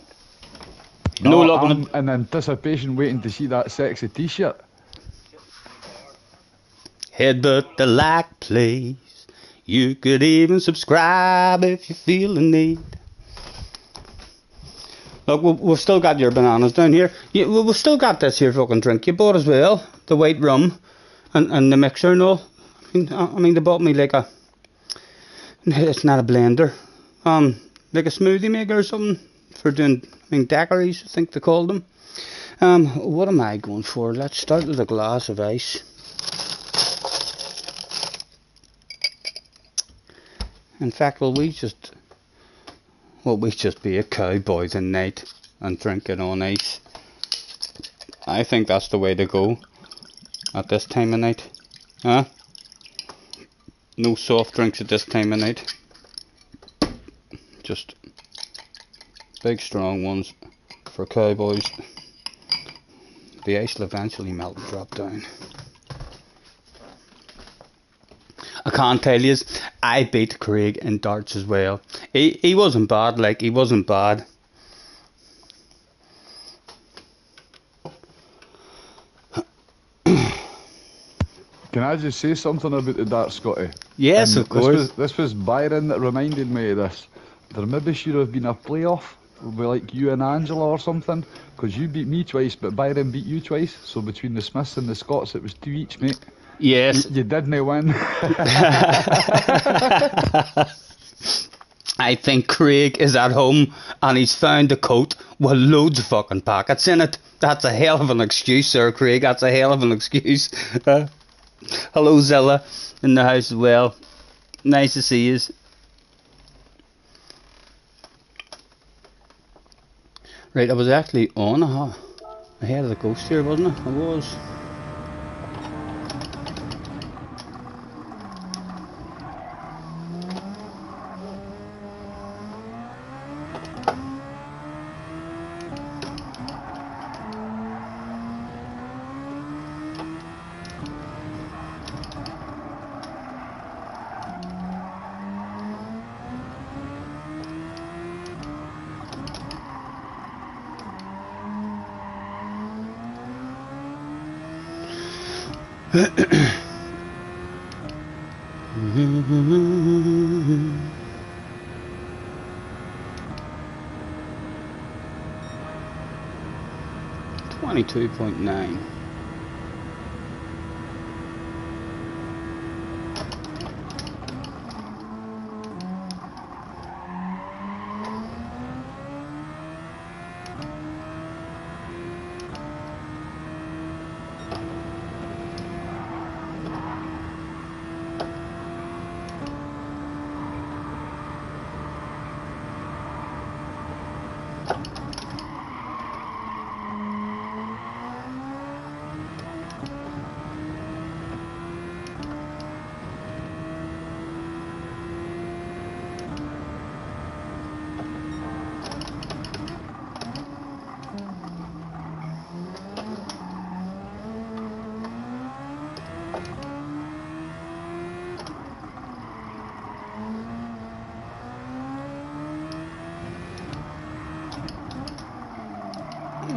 No, I'm in anticipation waiting to see that sexy t-shirt. Headbutt the like, please. You could even subscribe if you feel the need. Look, we've still got your bananas down here. We've still got this here fucking drink you bought as well. The white rum and the mixer and all. I mean, they bought me like a... It's not a blender. Like a smoothie maker or something. For doing, daiquiris, I think they called them. What am I going for? Let's start with a glass of ice. In fact, will we just be a cowboy tonight and drink it on ice? I think that's the way to go at this time of night. Huh? No soft drinks at this time of night. Just big strong ones for cowboys. The ice will eventually melt and drop down. I can't tell you, I beat Craig in darts as well. He wasn't bad, like, he wasn't bad. Can I just say something about the darts, Scotty? Yes, of course. This was Byron that reminded me of this. There maybe should have been a playoff with like you and Angela or something, because you beat me twice, but Byron beat you twice. So between the Smiths and the Scots, it was 2 each, mate. Yes. You didn't win. I think Craig is at home and he's found a coat with loads of fucking pockets in it. That's a hell of an excuse, sir, Craig. That's a hell of an excuse. Hello, Zilla, in the house as well. Nice to see you. Right, I was actually on ahead of the ghost here, wasn't I? I was. $22.9.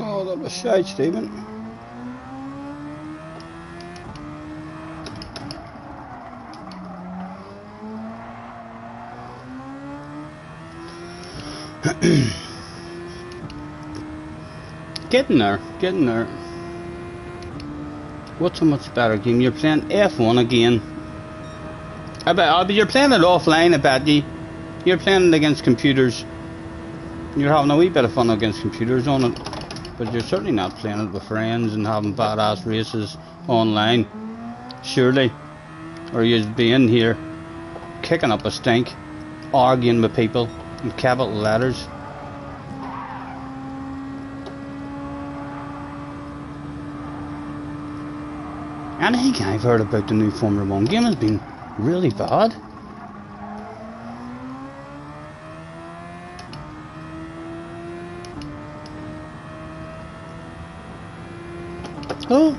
Oh, that was shite, Stephen. Getting there, getting there. What's a much better game? You're playing F1 again. You're playing it offline, I bet you. You're playing it against computers. You're having a wee bit of fun against computers on it. But you're certainly not playing it with friends and having badass races online. Surely. Or you'd be in here kicking up a stink, arguing with people in capital letters. Anything I've heard about the new Formula 1 game has been really bad. Oh.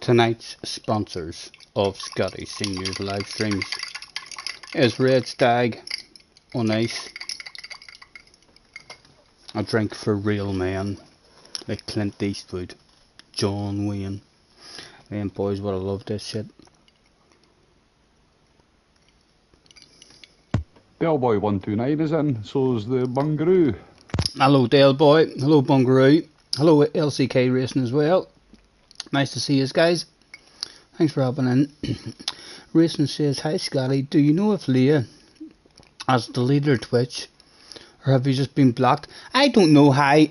Tonight's sponsors of Scotty Senior's live streams is Red Stag on ice, a drink for real men like Clint Eastwood, John Wayne. Them boys would have loved this shit. Bellboy 129 is in, so's the Bungaroo. Hello Dale Boy, hello Bungaroo, hello LCK Racing as well. Nice to see you guys. Thanks for hopping in. Racing says, hi Scotty, do you know if Leah has deleted Twitch or have you just been blocked? I don't know how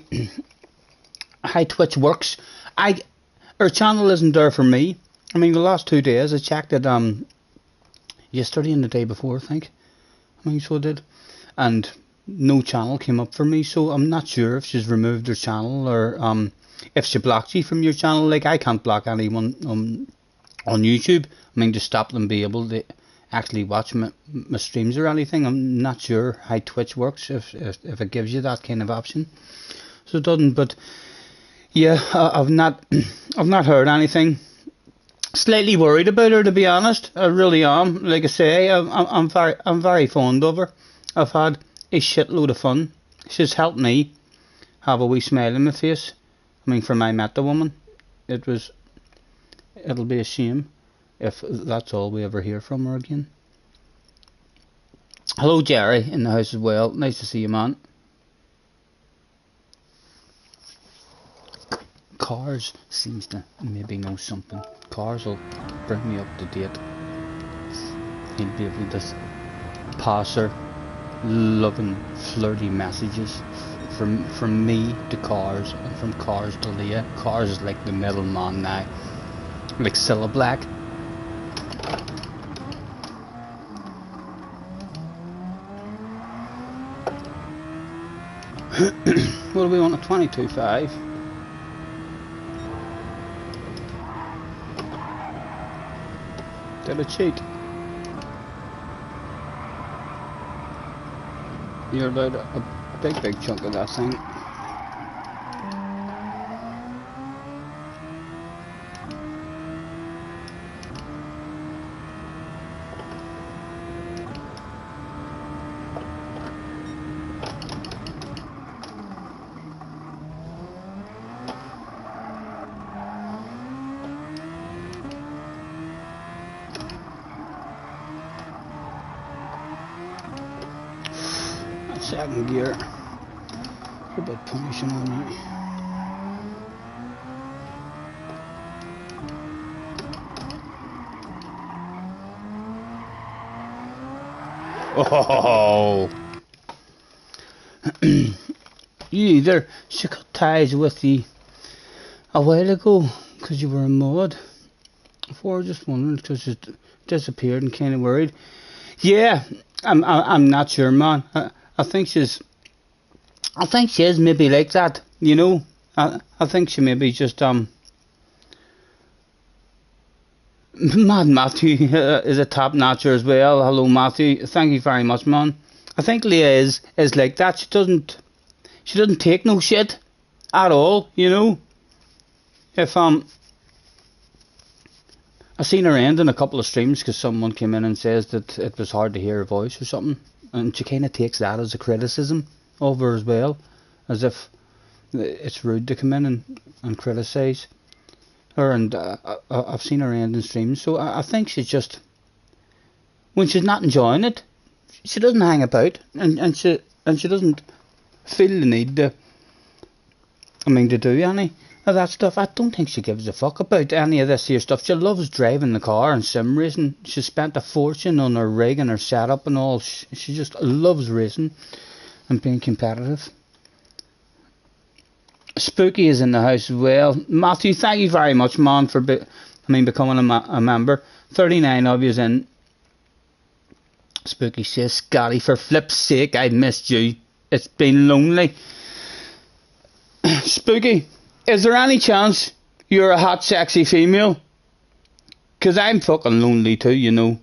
Twitch works. Her channel isn't there for me. I mean, the last 2 days I checked it yesterday and the day before, I think. I mean, so I did. And no channel came up for me, so I'm not sure if she's removed her channel or if she blocked you from your channel. Like, I can't block anyone on YouTube. I mean, to stop them being able to actually watch my streams or anything. I'm not sure how Twitch works, if it gives you that kind of option. So it doesn't, but yeah, I've not heard anything. Slightly worried about her, to be honest. I really am. Like I say, I'm very fond of her. I've had a shitload of fun. She's helped me have a wee smile on my face. I mean, from I met the woman, it'll be a shame if that's all we ever hear from her again. Hello, Jerry, in the house as well. Nice to see you, man. Cars seems to maybe know something. Cars will bring me up to date. He'll be able to pass her loving flirty messages from me to Cars and from Cars to Leah. Cars is like the middleman now, like Cilla Black. What do we want? A 22.5. Did it cheat? You're allowed a big chunk of that thing. Second gear. A bit punishing on me. Oh! You either should cut ties with you a while ago because you were in mud. Before, just wondering because you disappeared and kind of worried. Yeah, I'm not sure, man. I think she is maybe like that, you know. I think she maybe just Mad Matthew is a top notcher as well. Hello, Matthew. Thank you very much, man. I think Leah is like that. She doesn't take no shit at all, you know. If I seen her end in a couple of streams because someone came in and says that it was hard to hear her voice or something. And she kind of takes that as a criticism of her as well, as if it's rude to come in and criticise her. And I've seen her end in streams, so I think she's just, when she's not enjoying it, she doesn't hang about, and she doesn't feel the need to do any of that stuff. I don't think she gives a fuck about any of this here stuff. She loves driving the car and sim racing. She spent a fortune on her rig and her setup and all. She just loves racing and being competitive. Spooky is in the house as well. Matthew, thank you very much, man, for becoming a member. 39 of you's in. Spooky says, Scotty, for flip's sake, I missed you. It's been lonely. Spooky, is there any chance you're a hot, sexy female? 'Cause I'm fucking lonely too, you know.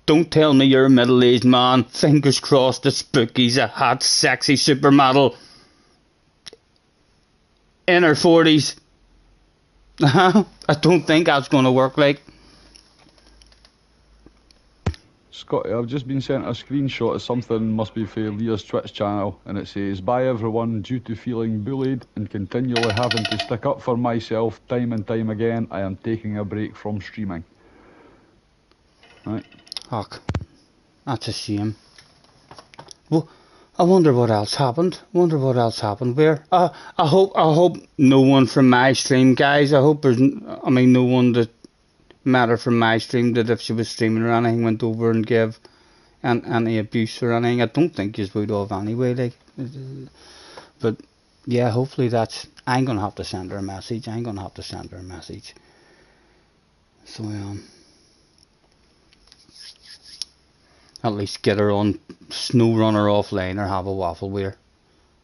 Don't tell me you're a middle-aged man. Fingers crossed that Spooky's a hot, sexy supermodel. In her 40s. I don't think that's going to work, like. Scotty, I've just been sent a screenshot of something, must be for Leah's Twitch channel, and it says, "Bye everyone, due to feeling bullied and continually having to stick up for myself time and time again, I am taking a break from streaming." Right. Fuck. That's a shame. Well, I wonder what else happened. Where? I hope no one from my stream, guys. I hope there's, no one that matter from my stream, that if she was streaming or anything went over and gave any abuse or anything. I don't think you would have anyway, like. But yeah, hopefully that's. I'm gonna have to send her a message. So at least get her on Snow Runner offline or have a waffle with her.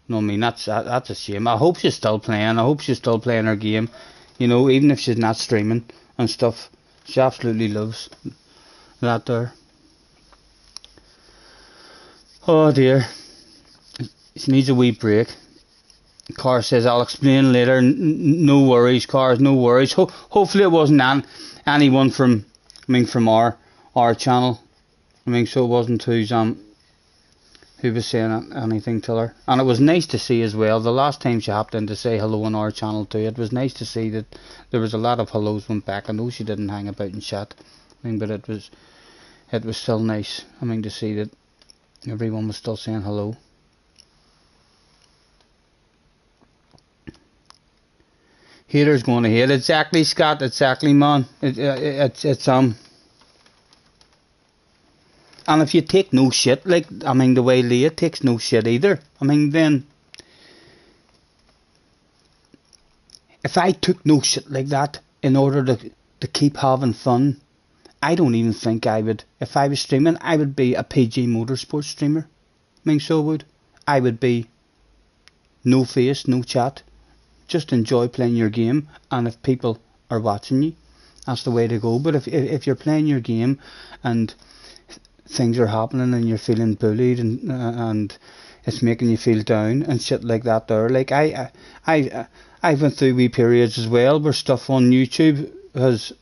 No, I mean that's a shame. I hope she's still playing. Her game. You know, even if she's not streaming and stuff. She absolutely loves that there. Oh dear. She needs a wee break. Car says, I'll explain later. No worries, Cars, no worries. Hopefully it wasn't anyone from our channel. So it wasn't who was saying anything to her. And it was nice to see as well, the last time she hopped in to say hello on our channel too, it was nice to see that there was a lot of hellos went back. I know she didn't hang about and chat, but it it was still nice. I mean, to see that everyone was still saying hello. Haters going to hate. Exactly, Scott. Exactly, man. It's And if you take no shit, like, I mean, the way Leah takes no shit either. I mean, then, if I took no shit like that in order to keep having fun, I don't even think I would. If I was streaming, I would be a PG Motorsports streamer. I mean, so would. I would be no face, no chat. Just enjoy playing your game, and if people are watching you, that's the way to go. But if you're playing your game and things are happening and you're feeling bullied and it's making you feel down and shit like that, there, like I went through wee periods as well where stuff on YouTube has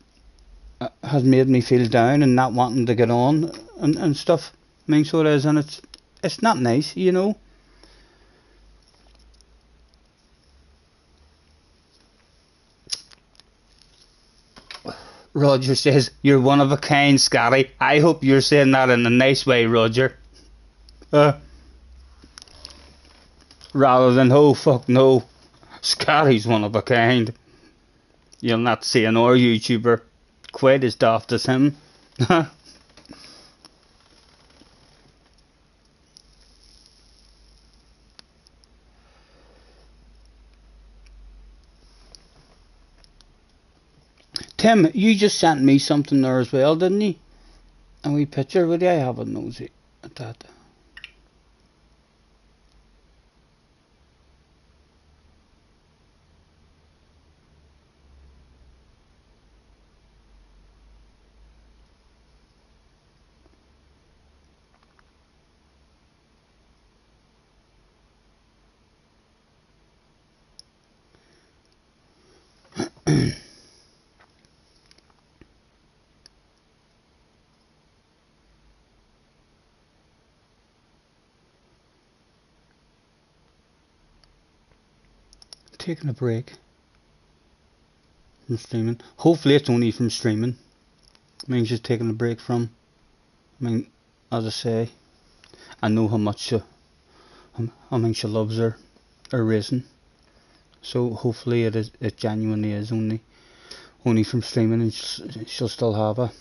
made me feel down and not wanting to get on and stuff. I mean, so it is, and it's not nice, you know. Roger says, you're one of a kind, Scotty. I hope you're saying that in a nice way, Roger. Rather than, oh fuck no, Scotty's one of a kind. You'll not see an or YouTuber quite as daft as him. Tim, you just sent me something there as well, didn't you? A wee picture. Would I have a nosy at that? Taking a break from streaming. Hopefully it's only from streaming. I mean, just taking a break from. I mean, as I say, I know how much she loves her racing. So hopefully it genuinely is only from streaming, and she'll still have a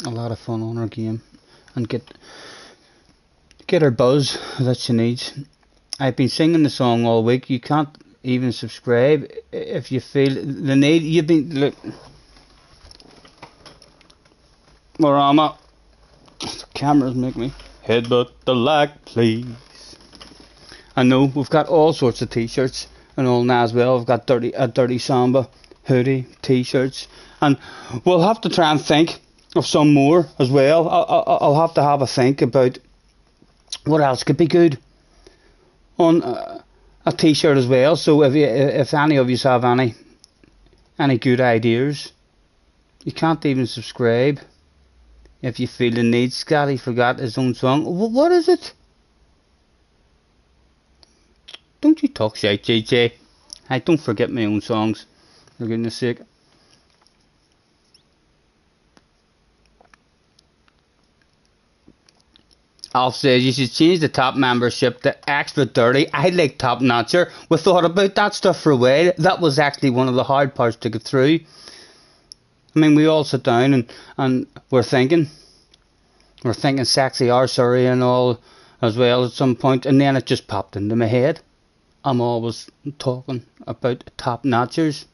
lot of fun on her game and get her buzz that she needs. I've been singing the song all week. You can't even subscribe if you feel the need. You've been, look, where am I? The cameras make me headbutt the like, please. I know we've got all sorts of t-shirts and all now as well. We've got a dirty samba hoodie, t-shirts, and we'll have to try and think of some more as well. I'll have to have a think about what else could be good on a t-shirt as well. So if any of you have any good ideas, you can't even subscribe if you feel the need. Scotty forgot his own song. What is it? Don't you talk shit, JJ. I don't forget my own songs, for goodness sake. Alf says you should change the top membership to extra dirty. I like Top Notcher. We thought about that stuff for a while. That was actually one of the hard parts to get through. I mean, we all sit down and we're thinking sexy arsery and all as well at some point, and then it just popped into my head. I'm always talking about top notchers,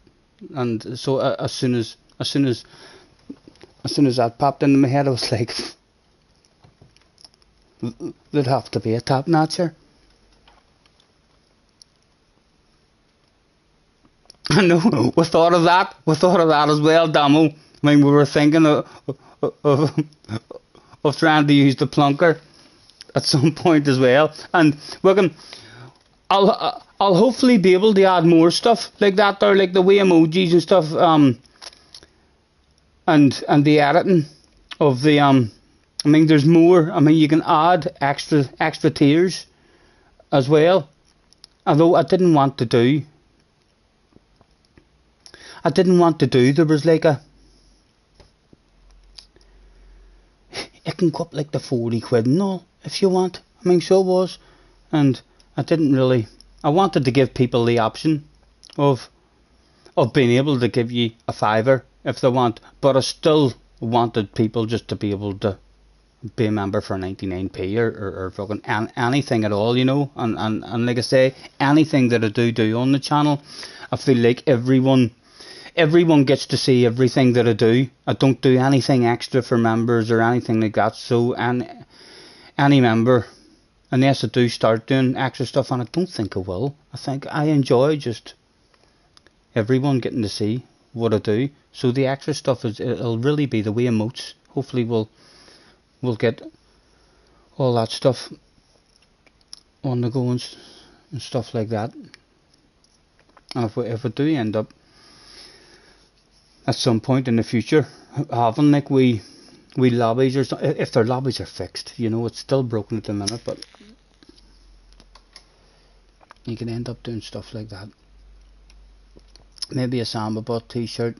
and so as soon as that popped into my head, I was like, there'd have to be a top notcher. I know, we thought of that as well, Damo. I mean, we were thinking of trying to use the plunker at some point as well, and I'll hopefully be able to add more stuff like that there, like the way emojis and stuff, and the editing of the I mean, there's more. I mean, you can add extra tiers as well. Although I didn't want to do. There was like can go up like the 40 quid and all, if you want. I mean, so it was. And I didn't really, I wanted to give people the option of being able to give you a fiver if they want, but I still wanted people just to be able to be a member for 99p or fucking anything at all, you know. And like I say, anything that I do on the channel, I feel like everyone gets to see everything that I do. I don't do anything extra for members or anything like that. So any member, unless I do start doing extra stuff, and I don't think I will, I think I enjoy just everyone getting to see what I do. So the extra stuff it'll really be the way emotes. Hopefully we'll get all that stuff on the go and stuff like that. And if we do end up at some point in the future having like we lobbies or something, if their lobbies are fixed, you know, it's still broken at the minute, but you can end up doing stuff like that. Maybe a Samba Bus t-shirt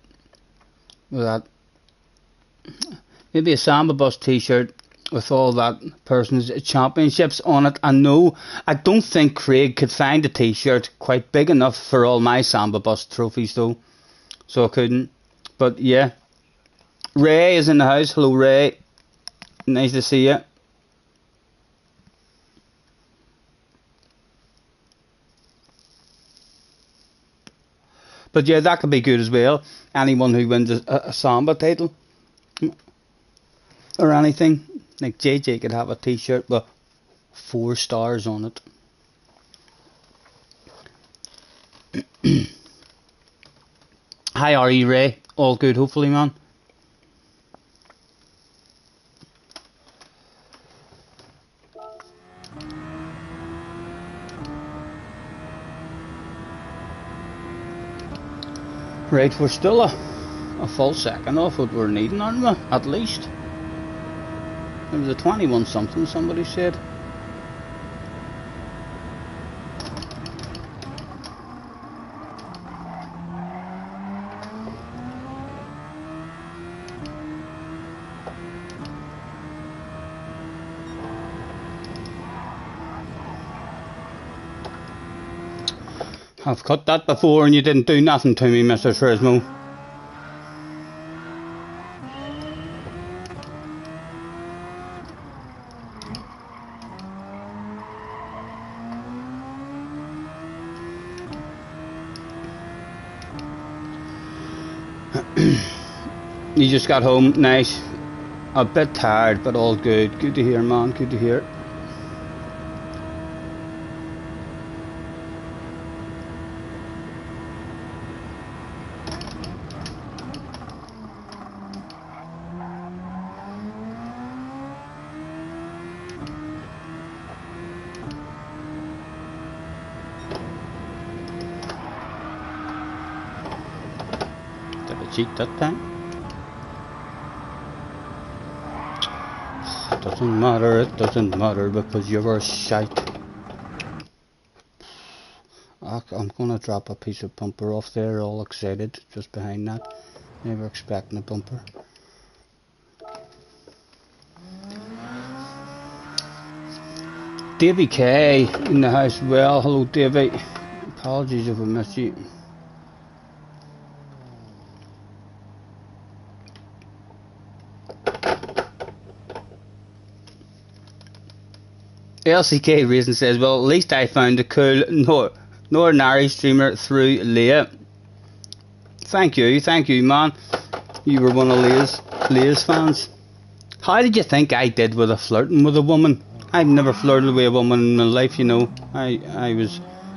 with that. Maybe a Samba Bus t-shirt with all that person's championships on it. I don't think Craig could find a t-shirt quite big enough for all my Samba Bus trophies though, so I couldn't. But yeah, Ray is in the house. Hello Ray, nice to see you. But yeah, that could be good as well. Anyone who wins a Samba title or anything, like JJ could have a t-shirt with 4 stars on it. How are you, Ray? All good, hopefully, man. Right, we're still a full second off what we're needing, aren't we? At least. It was a 21 something, somebody said. I've cut that before and you didn't do nothing to me, Mr. Frismo. You just got home, nice. A bit tired, but all good. Good to hear, man, good to hear. Cheat that time. It doesn't matter because you were shite. I'm gonna drop a piece of bumper off there, all excited, just behind that. Never expecting a bumper. Davy K in the house. Well, hello Davy. Apologies if I missed you. LCK Reason says, well, at least I found a cool Northern Irish streamer through Leah. Thank you, man. You were one of Leah's fans. How did you think I did with flirting with a woman? I've never flirted with a woman in my life, you know.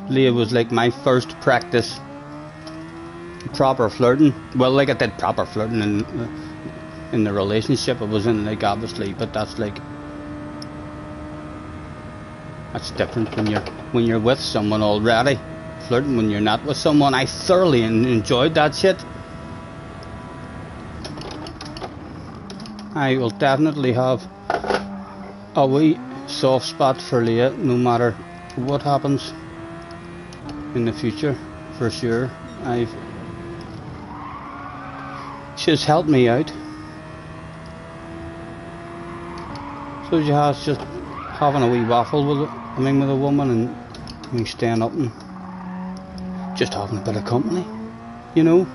Leah was like my first practice. Proper flirting. Well, like I did proper flirting in the relationship I was in, like, obviously, but that's like... That's different when you're with someone already. Flirting when you're not with someone. I thoroughly enjoyed that shit. I will definitely have a wee soft spot for Leah no matter what happens in the future, for sure. She's helped me out. So you have just having a wee waffle with with a woman and staying up and just having a bit of company, you know.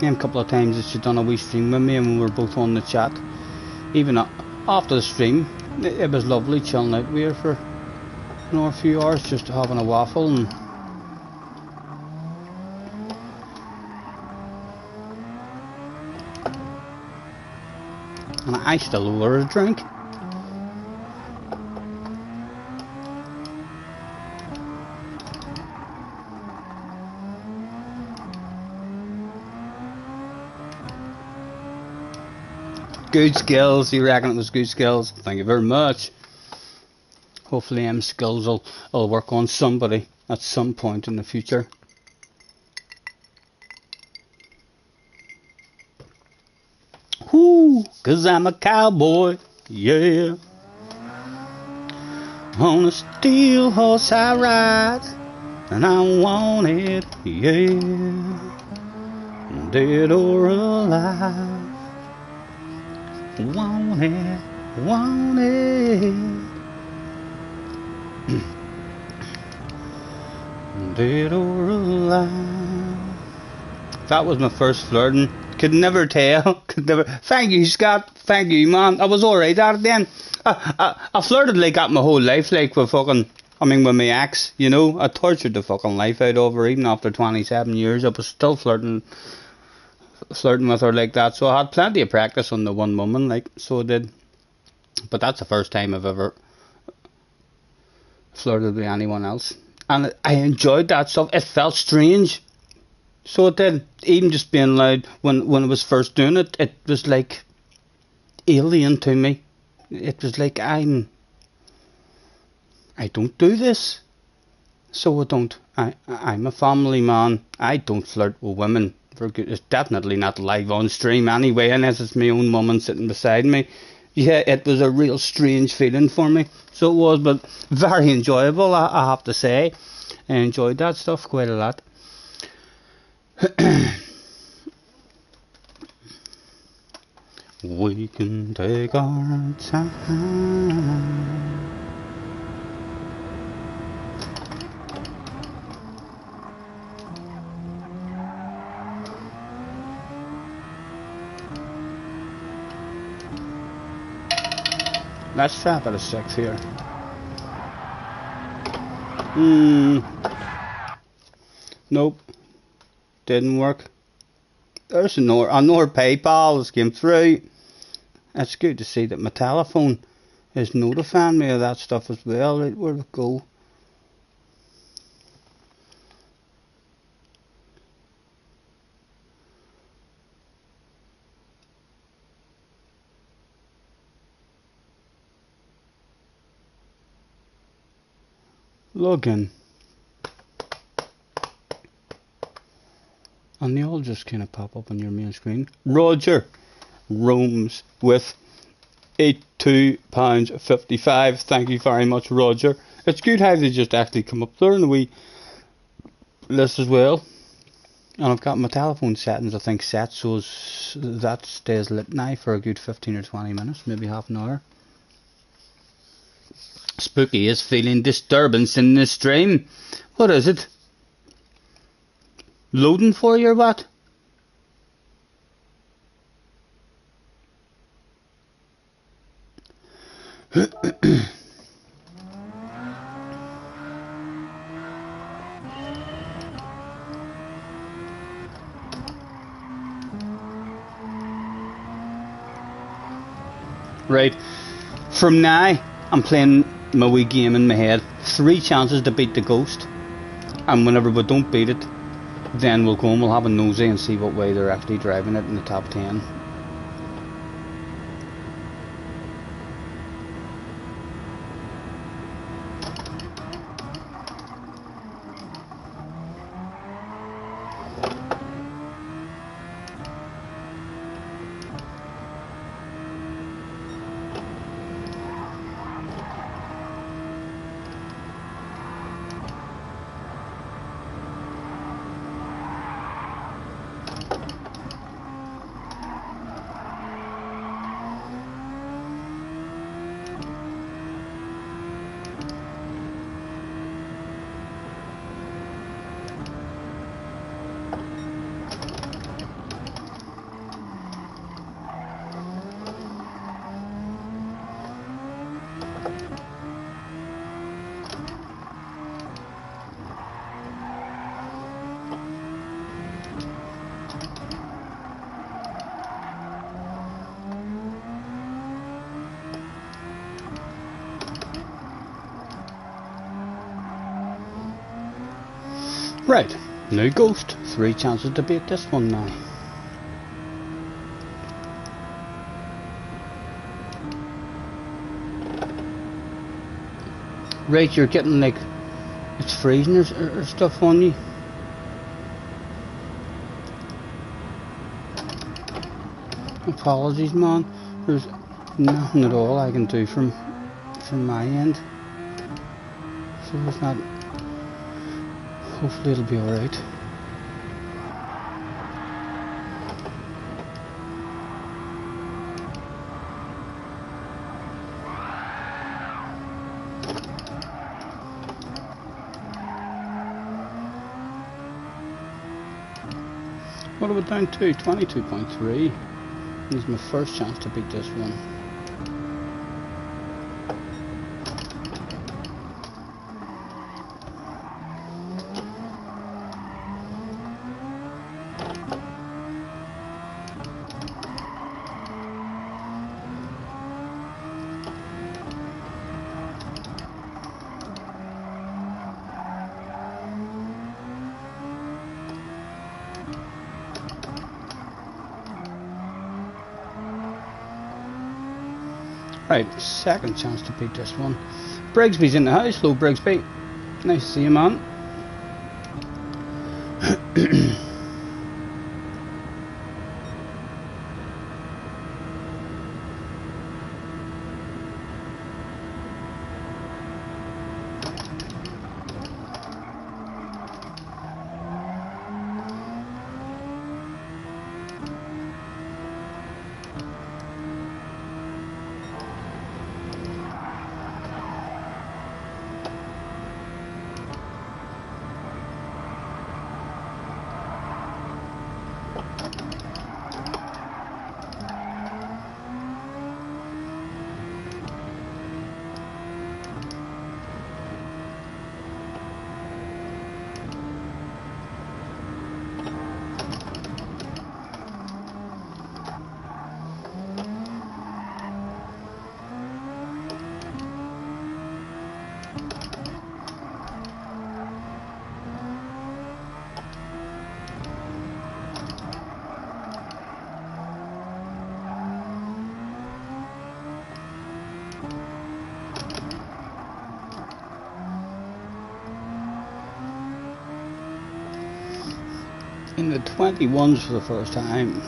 And a couple of times that she done a wee stream with me and we were both on the chat. Even after the stream, it was lovely chilling out with her for a few hours, just having a waffle and I still owe her a drink. Good skills, you reckon it was good skills? Thank you very much. Hopefully them skills will work on somebody at some point in the future. Whoo, 'cause I'm a cowboy, yeah. On a steel horse I ride, and I want it, yeah. Dead or alive. Want it, want it. Dead or alive. That was my first flirting. Could never tell. Could never. Thank you, Scott. Thank you, man. I was alright at it then. I flirted like that my whole life, like with fucking. With my ex, you know. I tortured the fucking life out of her. Even after 27 years, I was still flirting with her like that. So I had plenty of practice on the one woman, like, so I did. But that's the first time I've ever flirted with anyone else. And I enjoyed that stuff. It felt strange. So it did. Even just being loud when I was first doing it, it was like alien to me. It was like I don't do this. So I don't. I'm a family man. I don't flirt with women. It's definitely not live on stream anyway, unless it's my own woman sitting beside me. Yeah, it was a real strange feeling for me. So it was, but very enjoyable, I have to say. I enjoyed that stuff quite a lot. We can take our time. Let's try a bit of 6 here. Nope. Didn't work. There's another PayPal that's came through. It's good to see that my telephone is notifying me of that stuff as well. Right, where'd it go? Login. And they all just kind of pop up on your main screen. Roger roams with £82.55. Thank you very much, Roger. It's good how they just actually come up there in the wee list as well. And I've got my telephone settings, I think, set so that stays lit now for a good 15 or 20 minutes, maybe half an hour. Spooky is feeling disturbance in the stream. What is it? Loading for you or what? Right, from now I'm playing my wee game in my head. 3 chances to beat the ghost, and whenever we don't beat it, then we'll go and we'll have a nosy and see what way they're actually driving it in the top 10. Right, new ghost. 3 chances to beat this one now. Right, you're getting like it's freezing or stuff on you. Apologies, man. There's nothing at all I can do from my end. So it's not. Hopefully it'll be alright. What are we down to? 22.3. This is my first chance to beat this one. Right, second chance to beat this one. Brigsby's in the house. Hello, Brigsby. Nice to see you, man. In the 21s for the first time.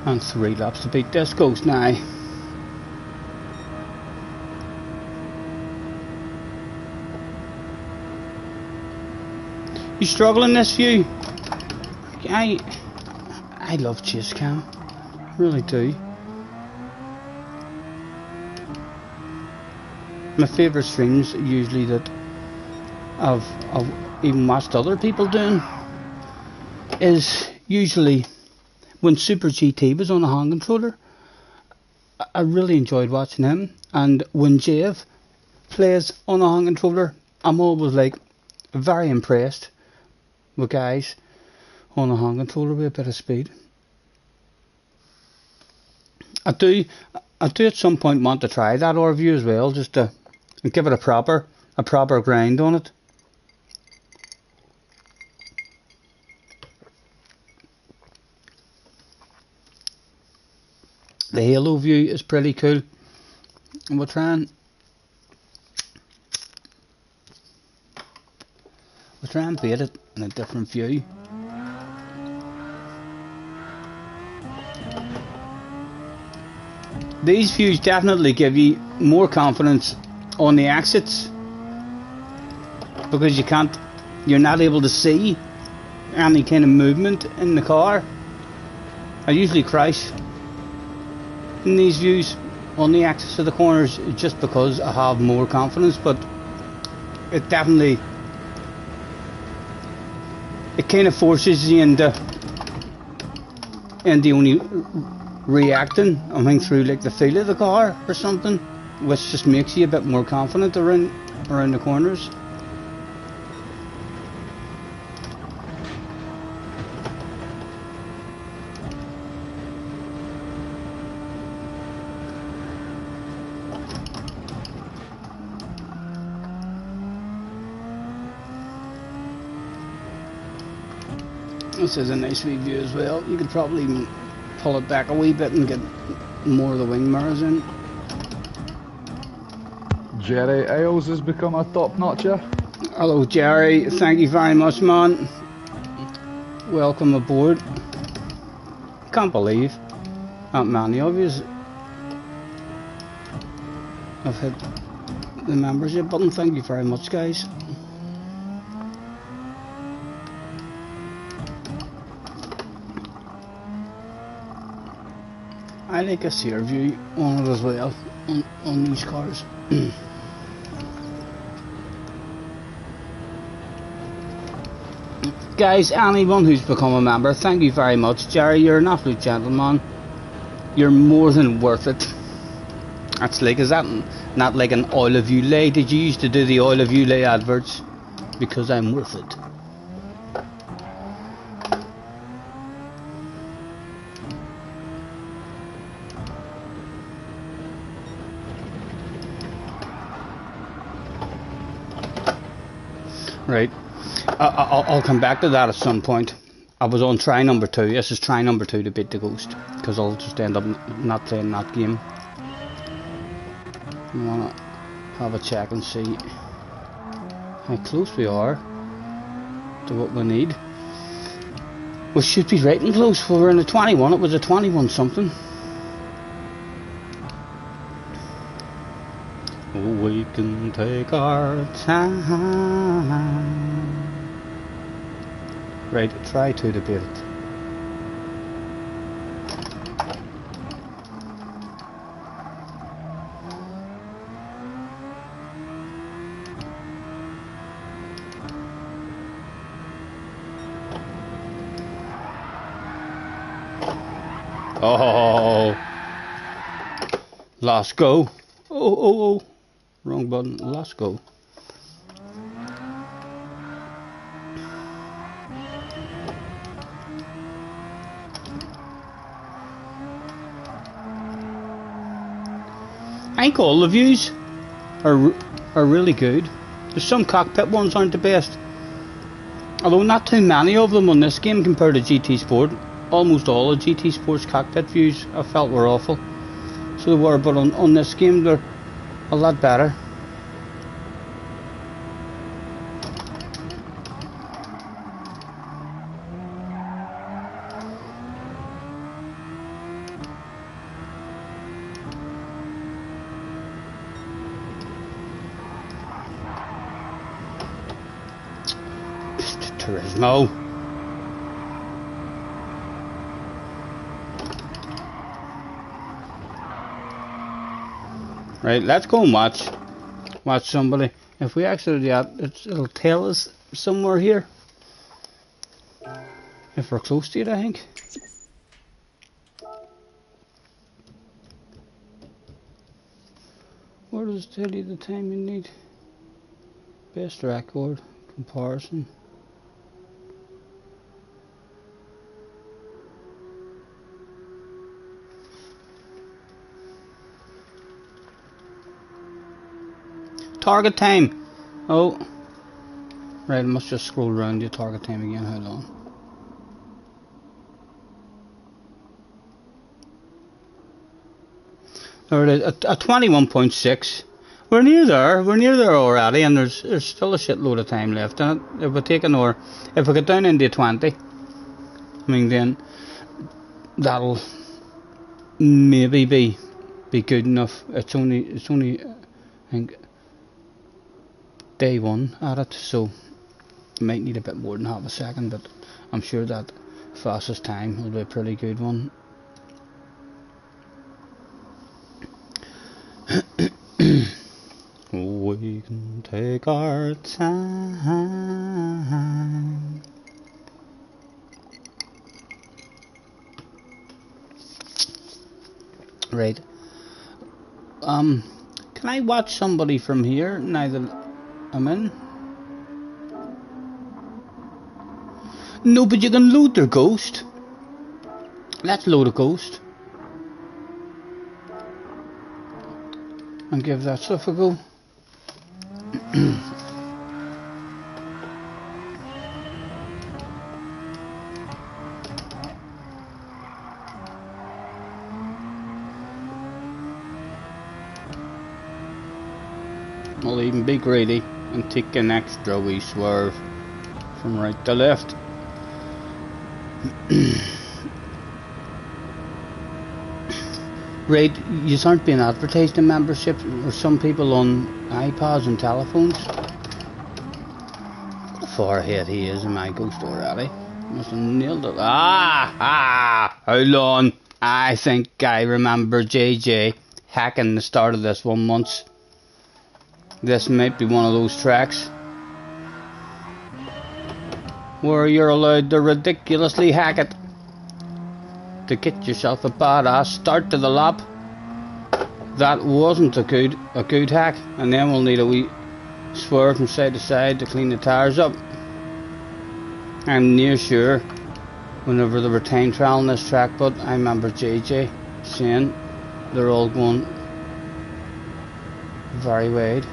And 3 laps to beat this ghost now. You struggling this view? I love chase cam. I really do. My favourite streams usually that I've even watched other people doing is usually when Super GT was on a hand controller. I really enjoyed watching him, and when Jeff plays on a hand controller, I'm always like very impressed with guys on a hand controller with a bit of speed. I do at some point want to try that R-View as well, just to give it a proper grind on it. The Halo view is pretty cool, and we'll try and beat it in a different view. These views definitely give you more confidence on the exits because you're not able to see any kind of movement in the car. I usually crash in these views on the axis of the corners just because I have more confidence, but it definitely kind of forces you into only reacting, I think, through like the feel of the car or something, which just makes you a bit more confident around the corners. This is a nice wee view as well. You could probably pull it back a wee bit and get more of the wing mirrors in. Jerry Isles has become a top notcher. Hello Jerry, thank you very much man. Welcome aboard. Can't believe that many of you have hit the membership button. Thank you very much guys. I like a sear view on it as well, on these cars. Guys, anyone who's become a member, thank you very much. Jerry, you're an absolute gentleman. You're more than worth it. That's like, is that not like an Oil of Ulay? Did you used to do the Oil of Ulay adverts? Because I'm worth it. Right. I'll come back to that at some point. I was on try number 2. This is try number 2 to beat the ghost, because I'll just end up not playing that game. I wanna have a check and see how close we are to what we need. We should be right and close. We were in a 21. It was a 21 something. We can take our time. Right, try to debate it. Oh, last go. Oh. Wrong button, last go. I think all the views are really good. There's some cockpit ones aren't the best. Although not too many of them on this game compared to GT Sport. Almost all of GT Sport's cockpit views I felt were awful. So they were, but on this game they're a lot better. Turismo. Right, let's go and watch somebody. If we actually do that, it'll tell us somewhere here. If we're close to it, I think. Where does it tell you the time you need? Best record, comparison. Target time. Oh, right. I must just scroll around the target time again. Hold on. There it is. At 21.6. We're near there. We're near there already, and there's still a shitload of time left in it. If we take another, if we get down into 20, I mean, then that'll maybe be good enough. It's only I think day 1 at it, so you might need a bit more than half a second, but I'm sure that fastest time will be a pretty good one. We can take our time. Right. Can I watch somebody from here now that I'm in? No, but you can load their ghost. Let's load a ghost and give that stuff a go. I'll even be greedy and take an extra wee swerve from right to left. Right, you aren't being advertised in memberships, or some people on iPads and telephones. What a forehead he is in my ghost already. Must have nailed it. Hold on. I think I remember JJ hacking the start of this one once. This might be one of those tracks where you're allowed to ridiculously hack it to get yourself a badass start to the lap. That wasn't a good hack, and then we'll need a wee swerve from side to side to clean the tyres up. I'm near sure whenever they were time trialing this track, but I remember JJ saying they're all going very wide.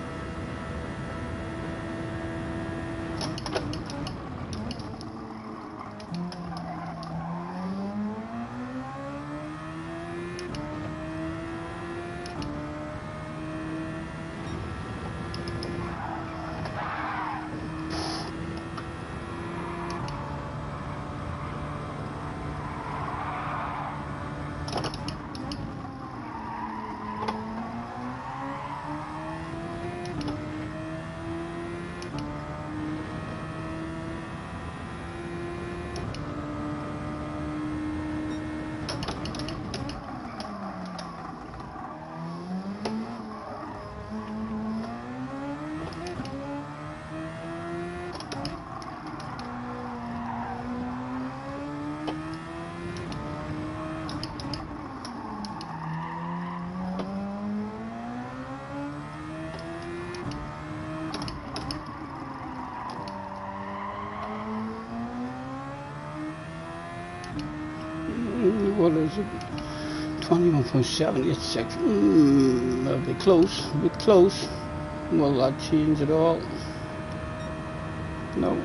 What is it? 21.786. That'll be close. A bit close. Will that change at all? No.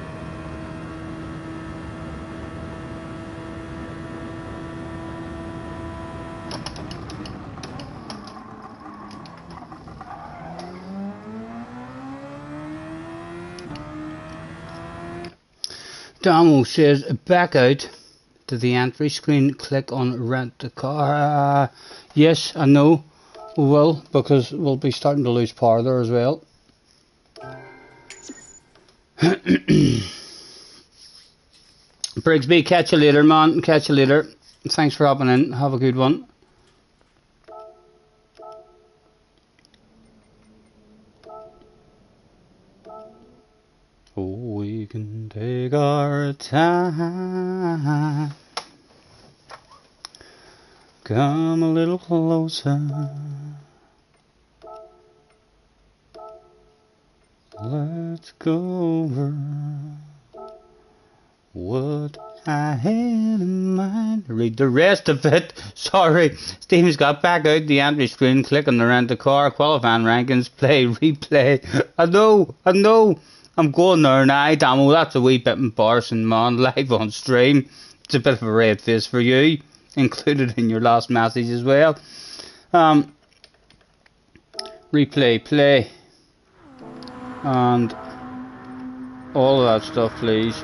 Damo says back out to the entry screen, click on rent a car. Yes, I know we will, because we'll be starting to lose power there as well. Brigsby, catch you later, man. Catch you later. Thanks for hopping in. Have a good one. Oh, we can take our time. Come a little closer. Let's go over what I had in mind. Read the rest of it. Sorry. Stephen's got back out the entry screen. Click on the rent a car. Qualifying rankings. Play. Replay. I know. I'm going there now, Damo. That's a wee bit embarrassing, man. Live on stream. It's a bit of a red face for you. Included in your last message as well. Replay, play. And all of that stuff, please.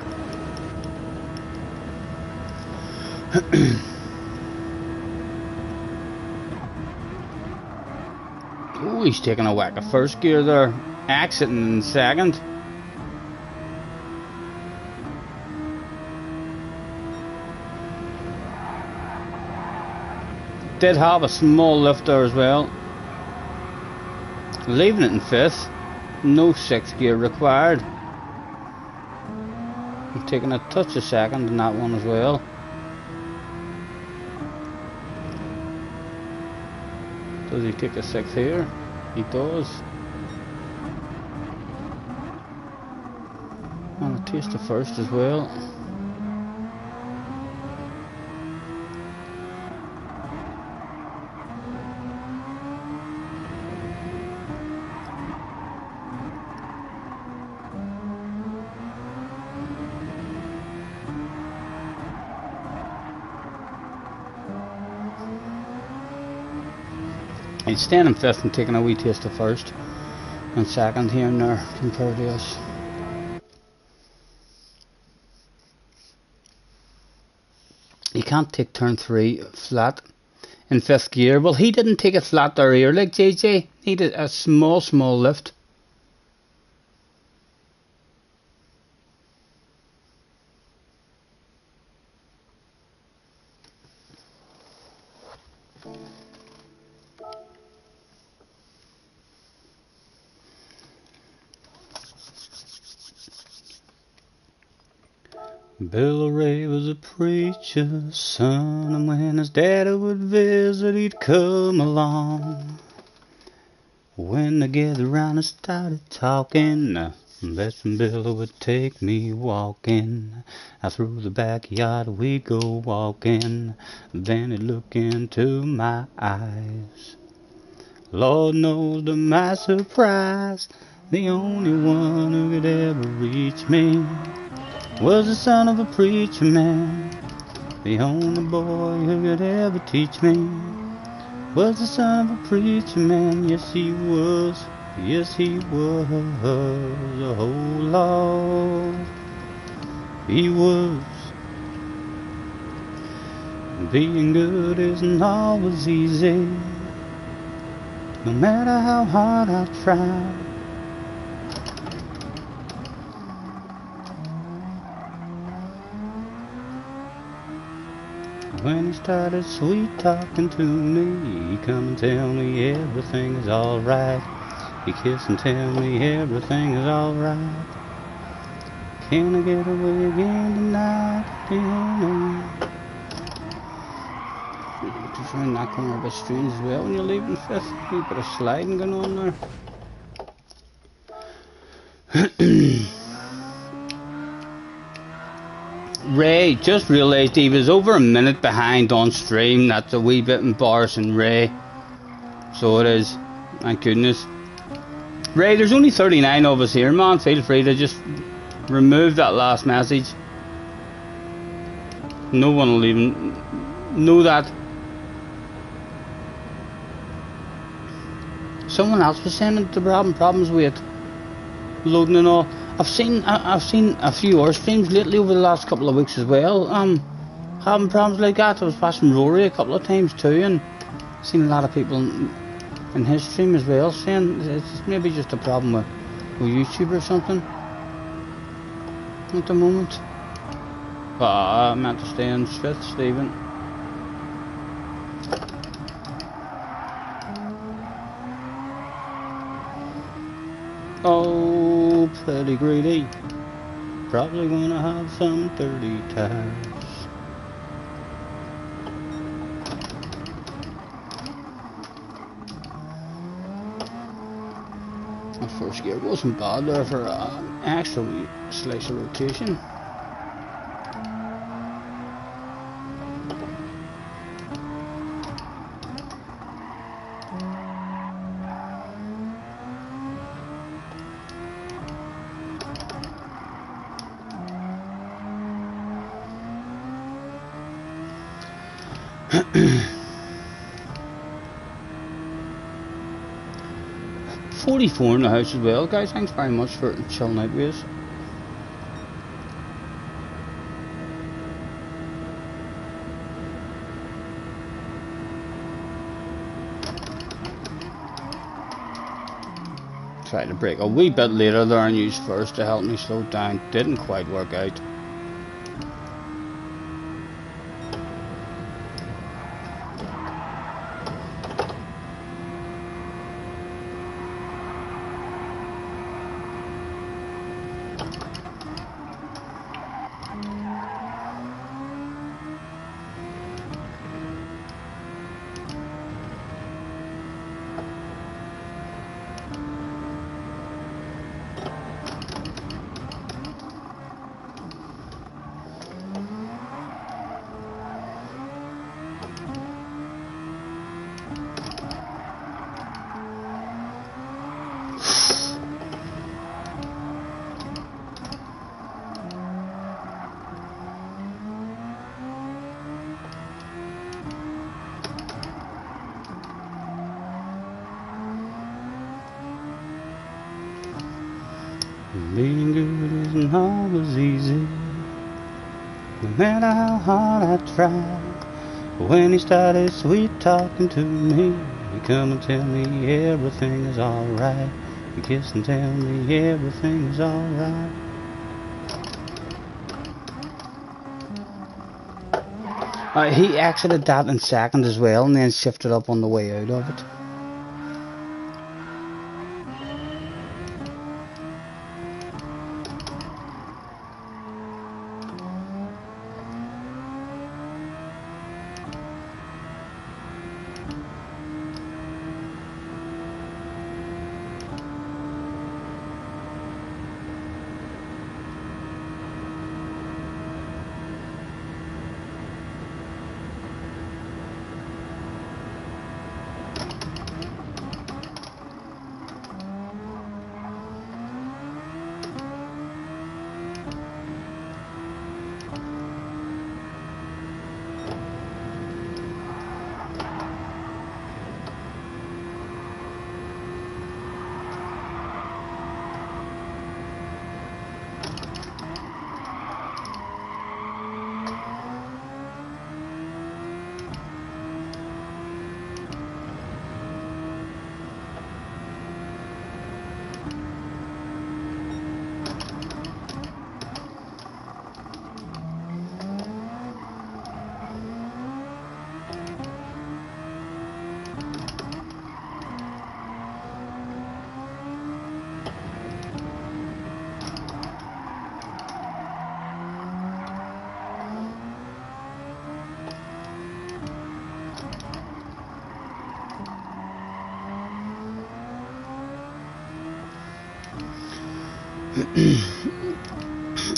Oh, he's taking a whack of first gear there. Exiting in second. Did have a small lift there as well. Leaving it in fifth. No sixth gear required. I'm taking a touch of second in that one as well. Does he take a sixth here? He does. And a taste of first as well. He's standing fifth and taking a wee taste of first. and second here and there compared to us. You can't take turn 3 flat in 5th gear. Well, he didn't take it flat there here like JJ. He did a small lift. Bill Ray was a preacher's son, and when his daddy would visit, he'd come along. When they gathered round and started talking, Betsy Bill would take me walking. Through the backyard we'd go walking, then he'd look into my eyes. Lord knows to my surprise, the only one who could ever reach me was the son of a preacher man. The only boy who could ever teach me was the son of a preacher man. Yes, he was. Yes, he was. Oh, Lord, he was. Being good isn't always easy, no matter how hard I try. When he started sweet talking to me, he come and tell me everything is alright. He kiss and tell me everything is alright. Can I get away again tonight? Just around that corner a bit strange as well when you're leaving 5th. A wee bit of sliding going on there. Ray just realised he was over a minute behind on stream. That's a wee bit embarrassing, Ray. So it is. Thank goodness. Ray, there's only 39 of us here, man. Feel free to just remove that last message. No one will even know that. Someone else was saying that they were having problems with loading and all. I've seen a few other streams lately over the last couple of weeks as well. Having problems like that. I was watching Rory a couple of times too, and seen a lot of people in his stream as well saying it's maybe just a problem with YouTube or something at the moment. But I meant to stay in 5th, Stephen. Oh, pretty greedy. Probably gonna have some dirty tires. My first gear wasn't bad there for an extra slice of rotation. $44 in the house as well, guys. Thanks very much for chilling out with us. Tried to break a wee bit later there and used first to help me slow down. Didn't quite work out. Being good isn't always easy, no matter how hard I try. When he started sweet talking to me, he come and tell me everything is alright. He kiss and tell me everything is alright. He exited that in second as well, and then shifted up on the way out of it.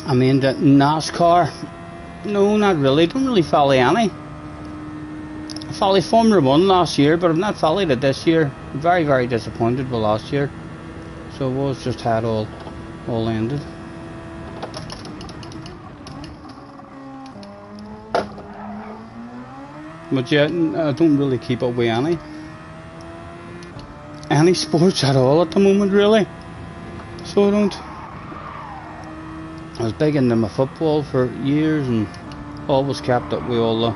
I mean, the NASCAR, no, not really. Don't really follow any. I followed Formula 1 last year, but I've not followed it this year. Very, very disappointed with last year. So it was just how it all ended. But yeah, I don't really keep up with any sports at all at the moment, really. So I don't. I was big into my football for years and always kept up with all the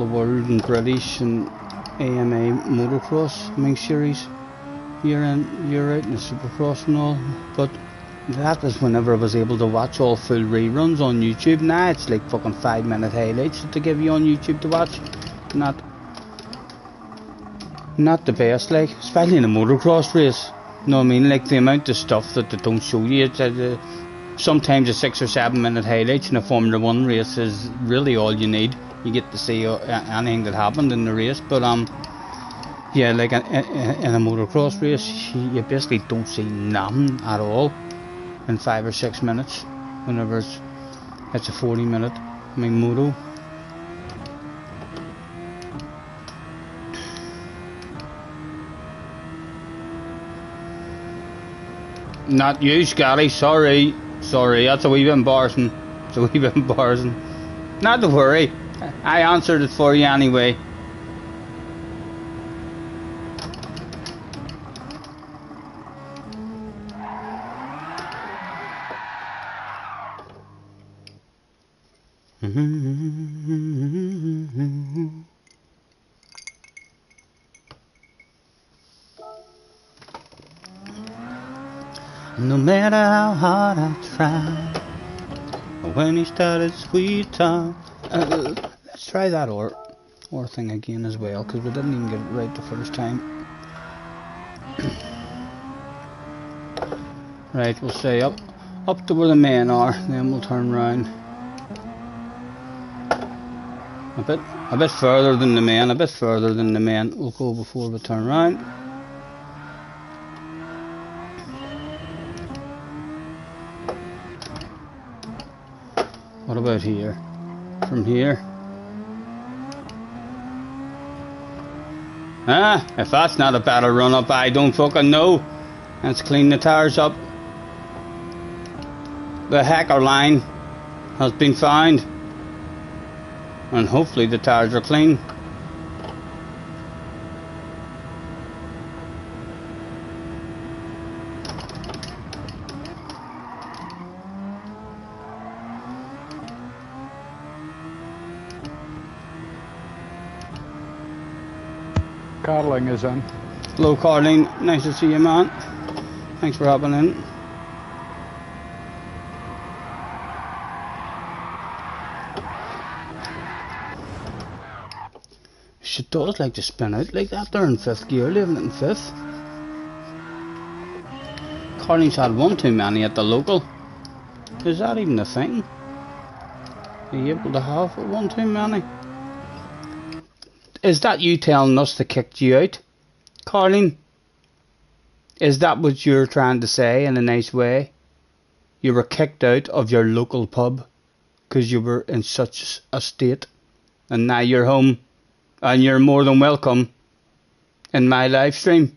world and British and AMA motocross series year in year out, and the Supercross and all. But that was whenever I was able to watch all full reruns on YouTube. Now it's like fucking 5-minute highlights that they give you on YouTube to watch. Not the best, like, especially in a motocross race. You know what I mean? Like the amount of stuff that they don't show you. Sometimes a 6 or 7 minute highlights in a Formula 1 race is really all you need. You get to see anything that happened in the race. But yeah, like in a motocross race, you basically don't see nothing at all in 5 or 6 minutes. Whenever it's a 40-minute, moto. Not you, Scotty. Sorry, that's a wee bit embarrassing. Not to worry, I answered it for you anyway. No matter how hard I try, when he started sweet talk. Let's try that or thing again as well, because we didn't even get it right the first time. Right, we'll say up to where the men are, then we'll turn round. A bit further than the men. We'll go before we turn round. What about here? From here? If that's not a better run up, I don't fucking know. Let's clean the tires up. The hacker line has been found. And hopefully the tires are clean. Carling is in. Hello, Carleen. Nice to see you, man. Thanks for hopping in. She does like to spin out like that. They're in 5th gear, living it in 5th. Carleen's had one too many at the local. Is that even a thing? Are you able to have one too many? Is that you telling us they kicked you out, Carleen? Is that what you're trying to say in a nice way? You were kicked out of your local pub because you were in such a state, and now you're home and you're more than welcome in my live stream.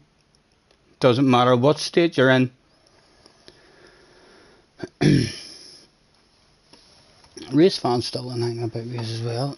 Doesn't matter what state you're in. Race fans still in hanging about race as well.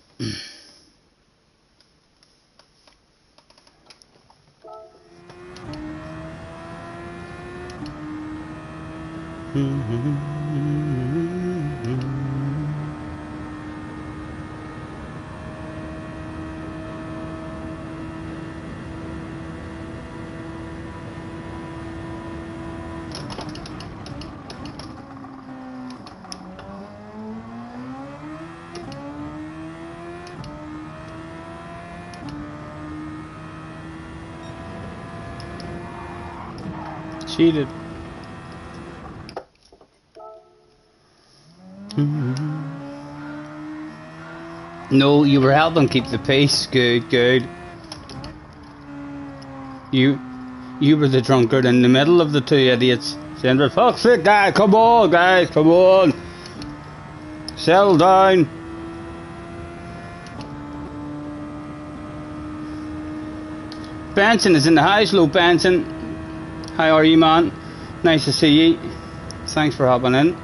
Cheated. No, you were helping keep the pace. Good, good. You were the drunkard in the middle of the two idiots. Saying, for fuck's sake, guys, come on, guys, come on. Settle down. Benson is in the house. Hello, Benson. How are you, man? Nice to see you. Thanks for hopping in.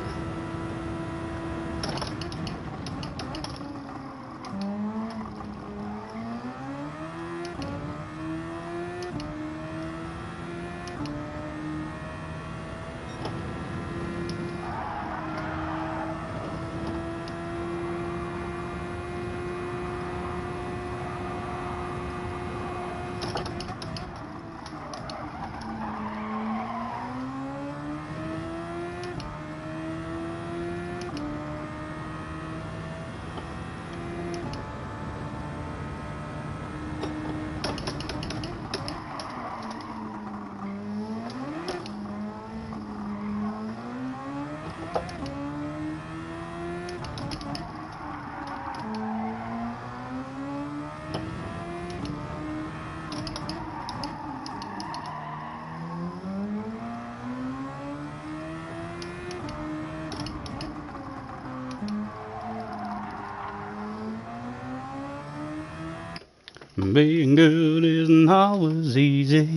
Being good isn't always easy.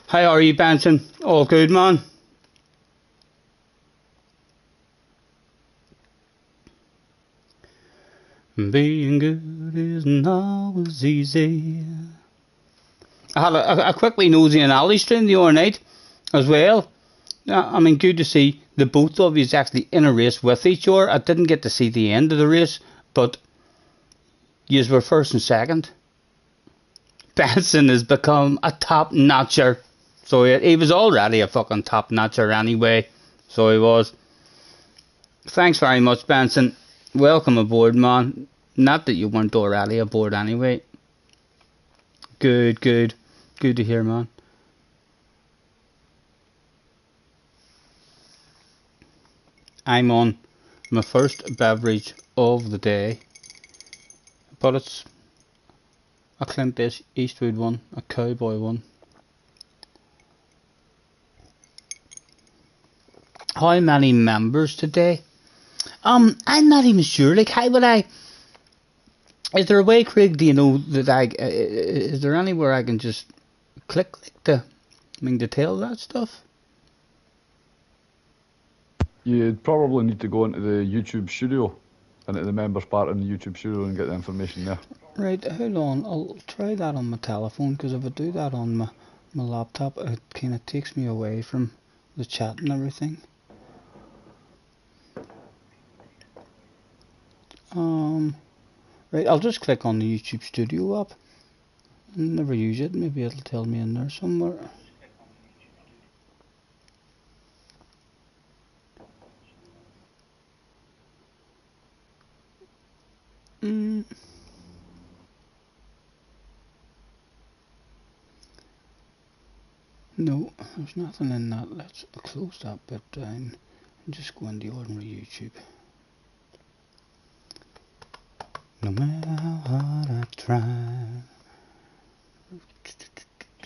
How are you, Benson? All good, man? Being good isn't always easy. I had a quickly nosy and Ali stream the other night as well. I mean, good to see the both of you actually in a race with each other. I didn't get to see the end of the race, but yous were first and second. Benson has become a top-notcher. So he was already a fucking top-notcher anyway. So he was. Thanks very much, Benson. Welcome aboard, man. Not that you weren't already aboard anyway. Good, good. Good to hear, man. I'm on my first beverage of the day. But it's a Clint Eastwood one, a cowboy one. How many members today? I'm not even sure. Like, how would I? Is there a way, Craig? Do you know that is there anywhere I can just click to tell that stuff? You'd probably need to go into the YouTube studio, into the members part in the YouTube studio and get the information there. Right, hold on. I'll try that on my telephone, because if I do that on my laptop, it kind of takes me away from the chat and everything. Right, I'll just click on the YouTube Studio app. I never use it. Maybe it'll tell me in there somewhere. Mm. No, there's nothing in that. Let's close that bit down and just go into ordinary YouTube. No matter how hard I try.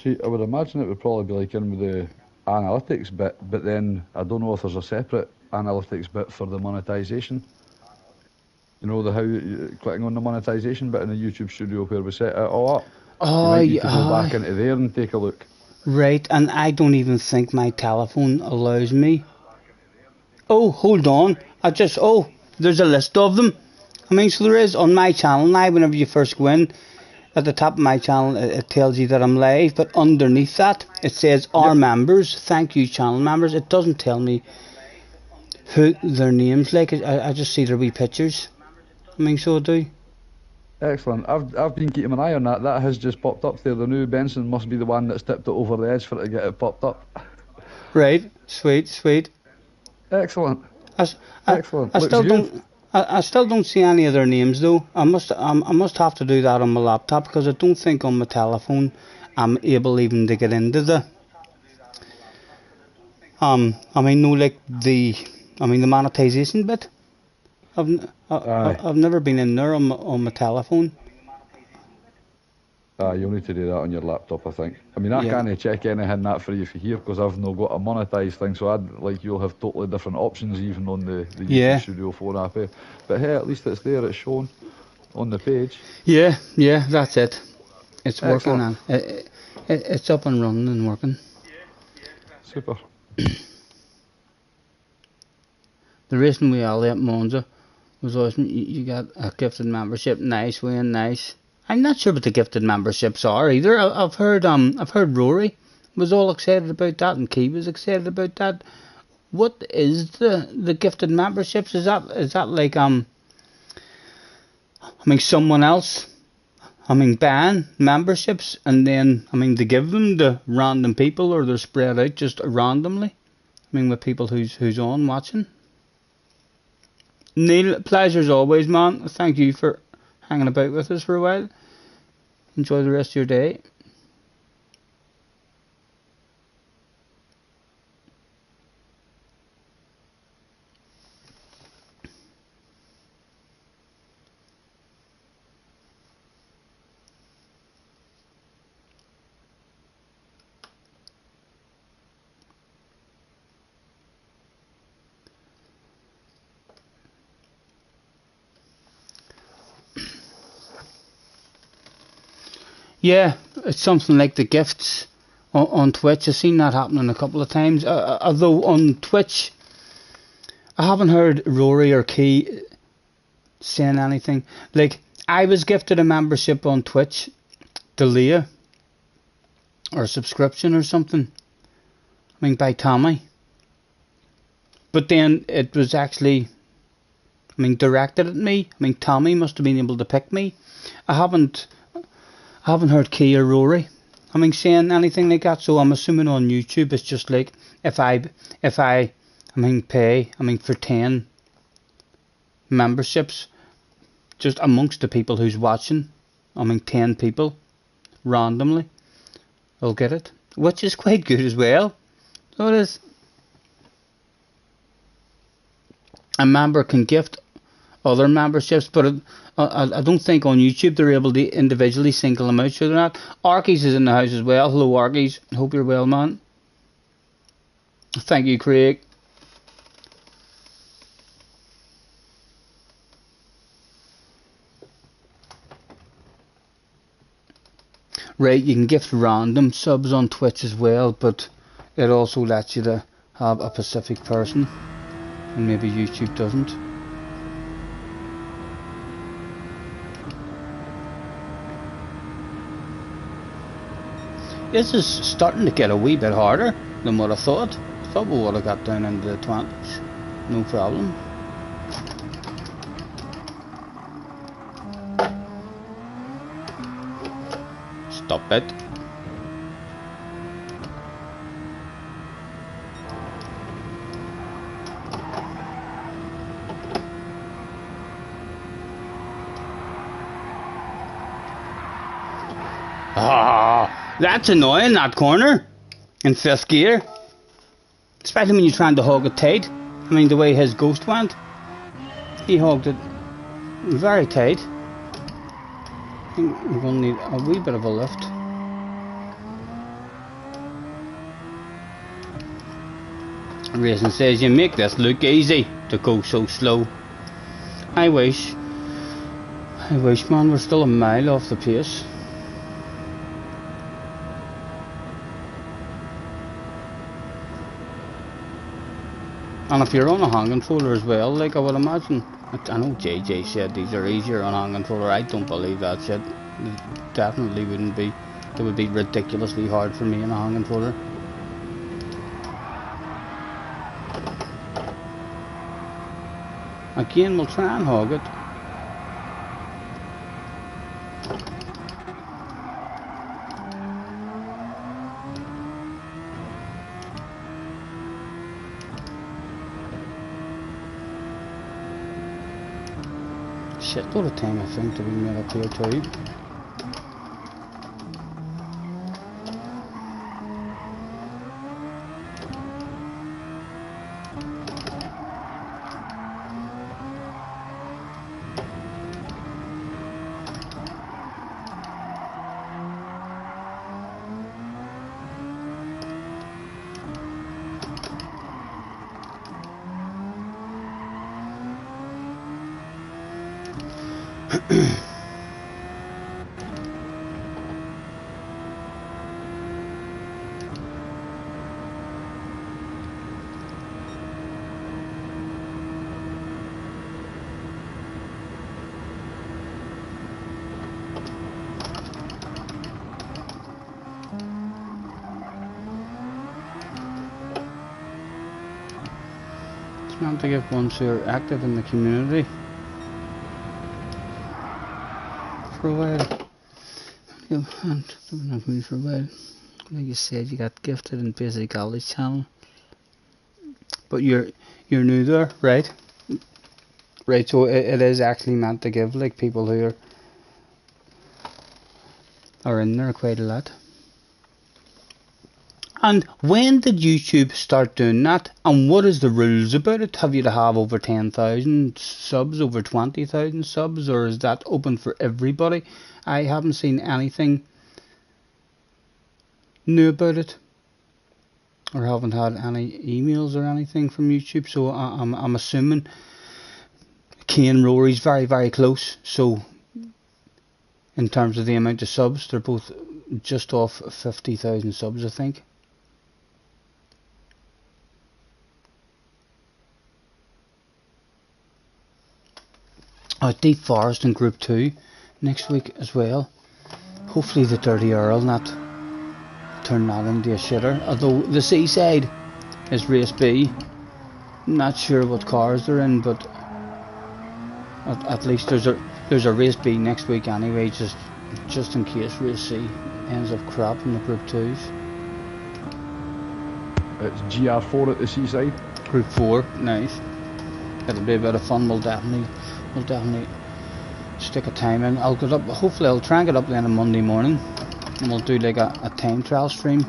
See, I would imagine it would probably be like in with the analytics bit, but then I don't know if there's a separate analytics bit for the monetization. You know, clicking on the monetization bit in the YouTube studio where we set it all up. You might need to go back into there and take a look. Right, and I don't even think my telephone allows me. Oh, hold on. There's a list of them. I mean, so there is on my channel now, whenever you first go in, at the top of my channel, it tells you that I'm live, but underneath that, it says our members, thank you channel members. It doesn't tell me who their names like. I just see their wee pictures. I mean, so I do. Excellent. I've been keeping an eye on that. That has just popped up there. The new Benson must be the one that's tipped it over the edge for it to get it popped up. Right. Sweet. Excellent. Excellent. I still don't see any of their names though. I must have to do that on my laptop because I don't think on my telephone I'm able even to get into the the monetization bit. I've never been in there on my telephone. You'll need to do that on your laptop, I think. I mean, I can't check anything that for you for here because I've not got a monetized thing, so you'll have totally different options even on the YouTube Studio 4 app. But hey, at least it's there, it's shown on the page. Yeah, that's it. It's working now. It's up and running and working. Super. The reason we all at Monza was awesome. You got a gifted membership. Nice, Wayne, nice. I'm not sure what the gifted memberships are either. I've heard Rory was all excited about that and Key was excited about that. What is the gifted memberships? Is that like someone else ban memberships and then they give them to random people or they're spread out just randomly? With people who's on watching. Neil, pleasure's always, man. Thank you for hanging about with us for a while. Enjoy the rest of your day. Yeah, it's something like the gifts on Twitch. I've seen that happening a couple of times. Although on Twitch, I haven't heard Rory or Key saying anything. Like, I was gifted a membership on Twitch to Leah, or a subscription or something. By Tommy. But then it was actually, directed at me. Tommy must have been able to pick me. I haven't heard Key or Rory saying anything like that, so I'm assuming on YouTube it's just like if I pay for 10 memberships just amongst the people who's watching, 10 people randomly will get it, which is quite good as well. So it is. A member can gift other memberships, but I don't think on YouTube they're able to individually single them out, so they're not. Arkies is in the house as well. Hello Arkies, hope you're well, man. Thank you, Craig. Right, you can gift random subs on Twitch as well, but it also lets you to have a specific person, and maybe YouTube doesn't. This is starting to get a wee bit harder than what I thought. I thought we would have got down into the 20s. No problem. Stop Right. Ah, that's annoying, that corner in 5th gear. Especially when you're trying to hog it tight. I mean, the way his Ghost went, he hogged it very tight. I think we're going to need a wee bit of a lift. Racing says you make this look easy to go so slow. I wish, man, we're still a mile off the pace. And if you're on a hand controller as well, like I would imagine, I know JJ said these are easier on hand controller. I don't believe that shit. It definitely wouldn't be. It would be ridiculously hard for me on a hand controller. Again, we'll try and hog it. Shitload of time, I think, to be made up here too. It's meant to give ones who are active in the community for a while. For a while. Like you said, you got gifted in Basic College channel, but you're new there, right? Right. So it is actually meant to give like people who are in there quite a lot. And when did YouTube start doing that? And what is the rules about it? Have you to have over 10,000 subs, over 20,000 subs, or is that open for everybody? I haven't seen anything new about it, or haven't had any emails or anything from YouTube. So I'm assuming Kay and Rory's very, very close. So in terms of the amount of subs, they're both just off 50,000 subs, I think. Deep Forest in Group 2 next week as well. Hopefully the Dirty Earl not turn that into a shitter. Although the Seaside is Race B. Not sure what cars they're in, but at least there's a Race B next week anyway, just in case Race C ends up crap in the Group 2s. It's GR4 at the Seaside. Group 4, nice. It'll be a bit of fun. We'll definitely stick a time in. Hopefully I'll try and get up then on Monday morning, and we'll do like a time trial stream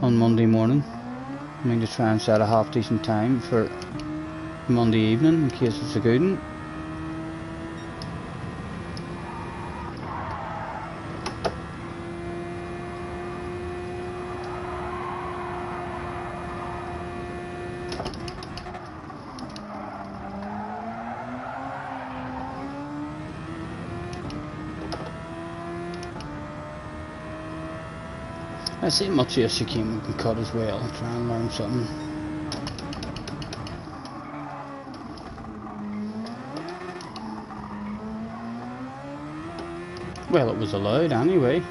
on Monday morning. I mean, to try and set a half decent time for Monday evening in case it's a good one. I see much as you can cut as well, try and learn something. Well, it was allowed anyway.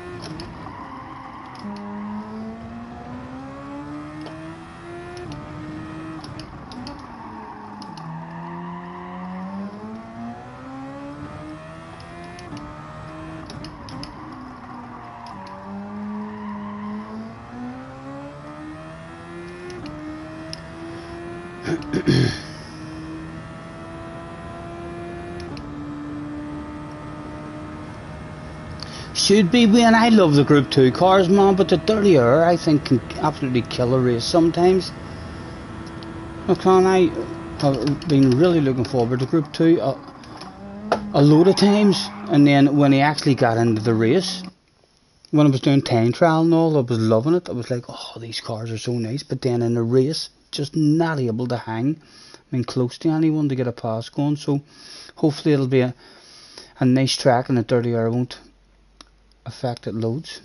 Should be when I love the Group 2 cars, man, but the Dirty Hour I think can absolutely kill a race sometimes. Look, man, I have been really looking forward to Group 2 a load of times, and then when he actually got into the race, when I was doing time trial and all, I was loving it. I was like, oh, these cars are so nice, but then in the race, just not able to hang. I mean, close to anyone to get a pass going, so hopefully it'll be a nice track and the Dirty Hour won't affect it loads.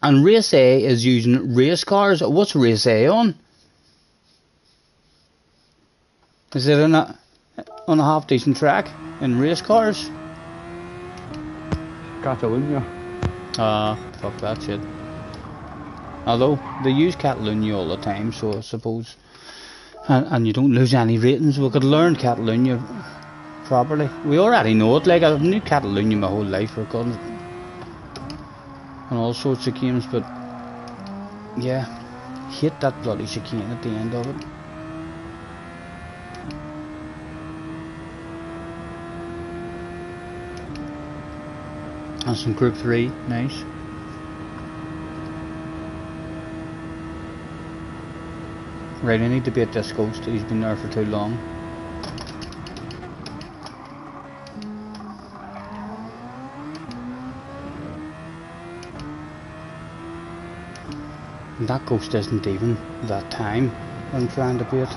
And race A is using race cars. What's race A on? Is it on a half decent track in race cars? Catalonia. Fuck that shit. Although they use Catalonia all the time, so I suppose, and you don't lose any ratings. We could learn Catalonia properly. We already know it. Like, I've knew Catalonia my whole life, for God, and all sorts of games. But yeah, hate that bloody chicane at the end of it. And some Group 3, nice. Right, I need to be at this ghost. He's been there for too long. And that ghost isn't even that time I'm trying to beat.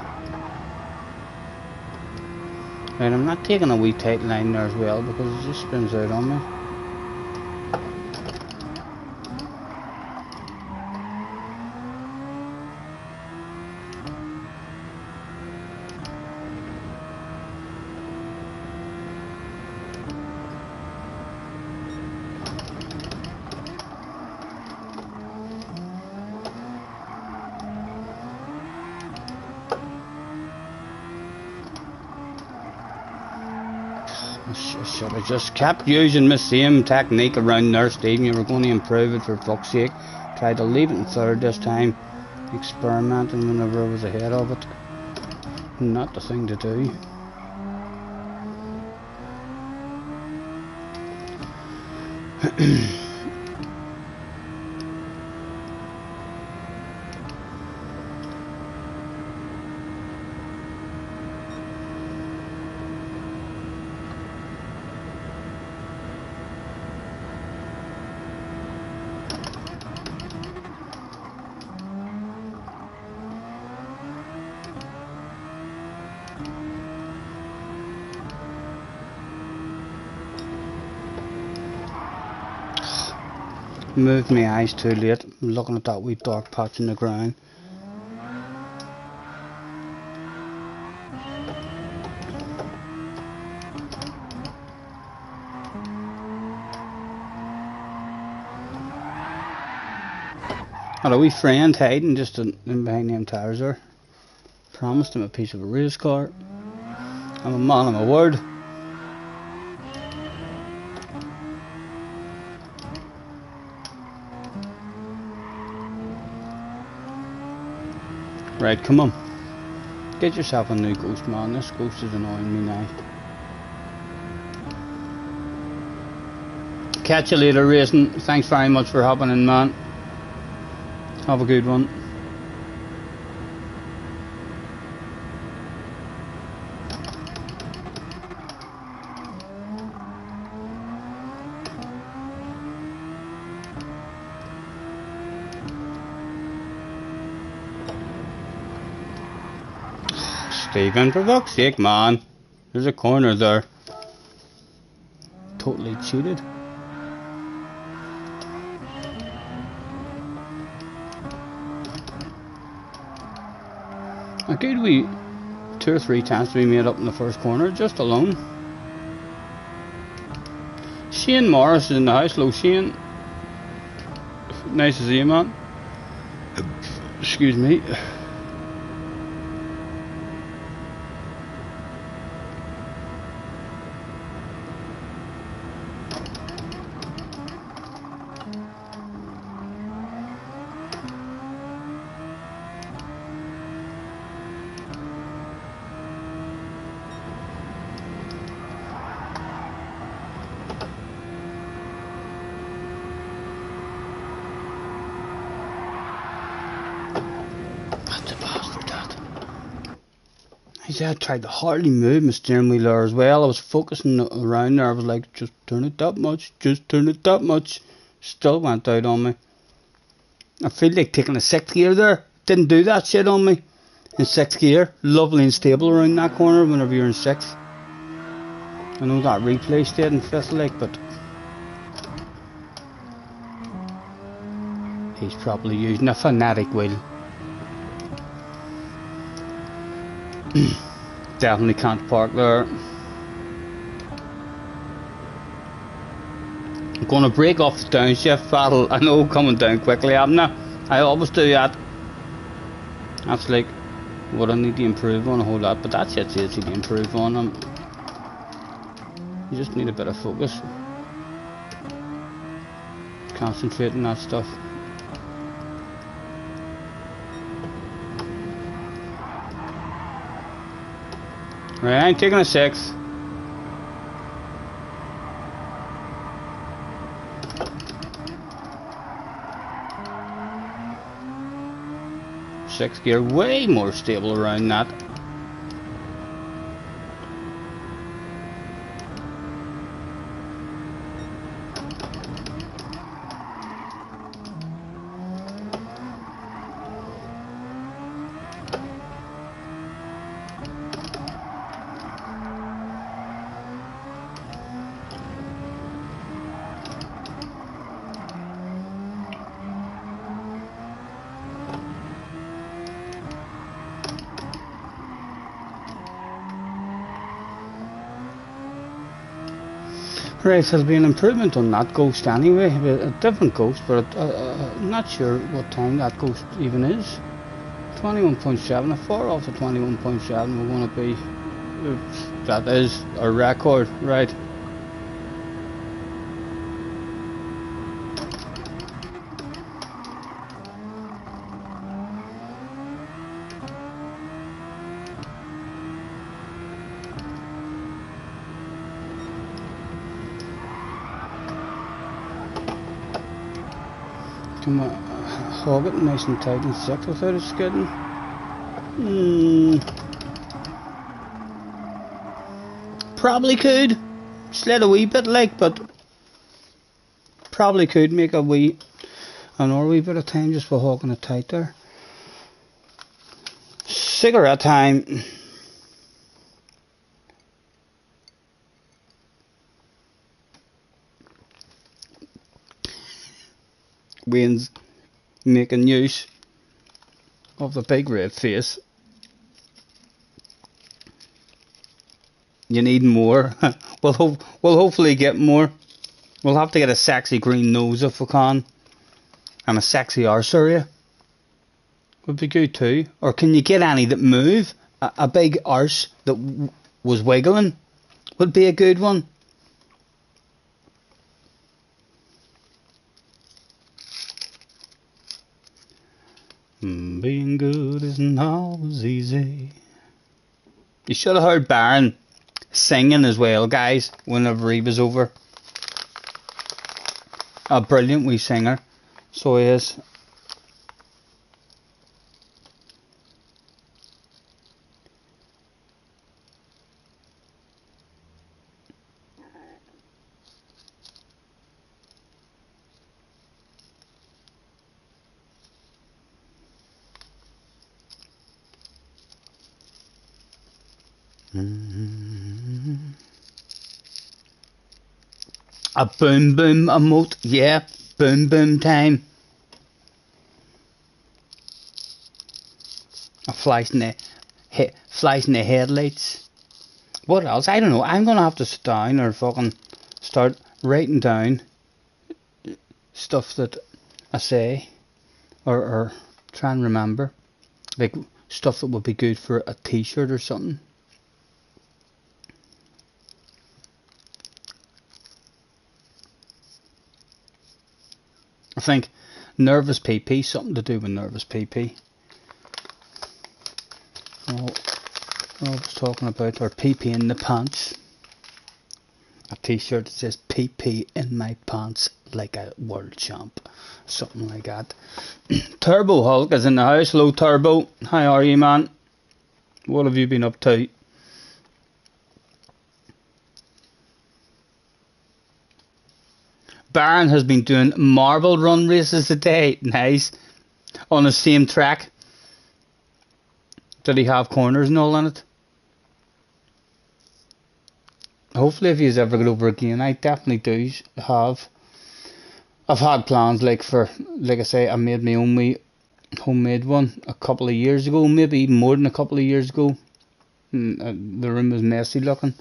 Right, I'm not taking a wee tight line there as well because it just spins out on me. I should have just kept using the same technique around there, Stephen. You were going to improve it, for fuck's sake. Tried to leave it in third this time. Experimenting whenever I was ahead of it. Not the thing to do. Moved my eyes too late. I'm looking at that wee dark patch in the ground. Had a wee friend hiding just in behind them tires there. Promised him a piece of a race car. I'm a man of my word. Right, come on. Get yourself a new ghost, man. This ghost is annoying me now. Catch you later, racing. Thanks very much for hopping in, man. Have a good one. Stephen, for fuck's sake, man. There's a corner there. Totally cheated. A good wee 2 or 3 times to be made up in the first corner, just alone. Shane Morris is in the house. Hello, Shane. Nice to see you, man. Excuse me. that. I said I tried to hardly move my steering wheel there as well. I was focusing around there. I was like, just turn it that much, just turn it that much. Still went out on me. I feel like taking a 6th gear there. Didn't do that shit on me. In 6th gear. Lovely and stable around that corner whenever you're in 6th. I know that replay stayed in 5th like, but he's probably using a fanatic wheel. Definitely can't park there. I'm going to break off the downshift battle. I know coming down quickly, haven't I? I always do that. That's like what I need to improve on a whole lot, but that shit's easy to improve on. You just need a bit of focus. Concentrate on that stuff. Right, I'm taking a 6th. Sixth gear, way more stable around that. Right, so there'll be an improvement on that ghost anyway, a different ghost, but I'm not sure what time that ghost even is. 21.7, a far off the 21.7 we're going to be. That is a record, right. Come on, hog it nice and tight and 6 without it skidding. Probably could. Slid a wee bit like, but probably could make another wee bit of time just for hogging it tight there. Cigarette time. Wayne's making use of the big red face. You need more. we'll hopefully get more. We'll have to get a sexy green nose if we can, and a sexy arse area would be good too. Or can you get any that move? A big arse that was wiggling would be a good one. Being good isn't always easy. You should have heard Baron singing as well, guys, whenever he was over. A brilliant wee singer, so he is. A boom boom emote, yeah, boom boom time. A flash in the headlights. What else? I don't know. I'm gonna have to sit down or fucking start writing down stuff that I say, or try and remember, like stuff that would be good for a t-shirt or something. I think nervous PP, something to do with nervous PP. I was talking about our PP in the pants. a t-shirt that says PP in my pants like a world champ, something like that. Turbo Hulk is in the house. Hello Turbo, how are you, man? What have you been up to? Baron has been doing marble run races today. Nice. On the same track. Did he have corners and all in it? Hopefully if he's ever got over again, I definitely do have. I've had plans like I say, I made my own homemade one a couple of years ago, maybe even more than a couple of years ago. The room was messy looking.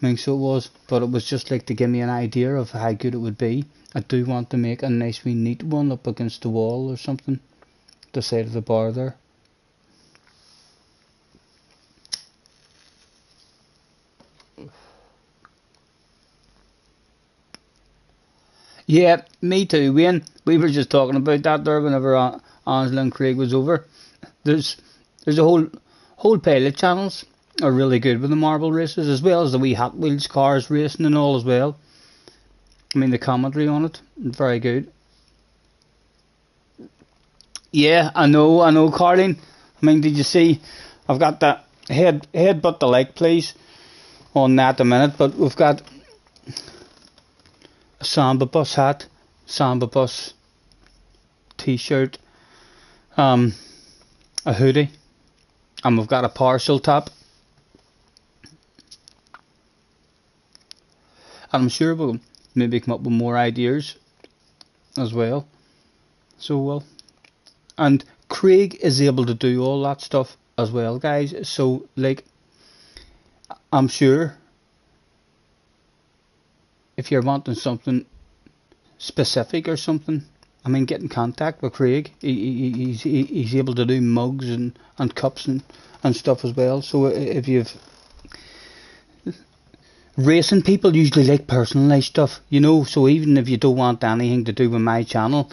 I mean, so it was, but it was just like to give me an idea of how good it would be. I do want to make a nice wee neat one up against the wall or something, the side of the bar there. Yeah, me too, Wayne. We were just talking about that there whenever Angela and Craig was over. There's a whole pile of channels are really good with the marble races, as well as the wee Hot Wheels cars racing and all as well. I mean, the commentary on it, very good. Yeah, I know, Carlene. I mean, did you see? I've got the headbutt the like, please, on that a minute. But we've got a Samba Bus hat, Samba Bus t-shirt, a hoodie, and we've got a parcel top. And I'm sure we'll maybe come up with more ideas as well. So well, and Craig is able to do all that stuff as well, guys. So like, I'm sure if you're wanting something specific or something, I mean, get in contact with Craig. He's able to do mugs and cups and stuff as well. So if you've racing people usually like personalised stuff, you know, so even if you don't want anything to do with my channel,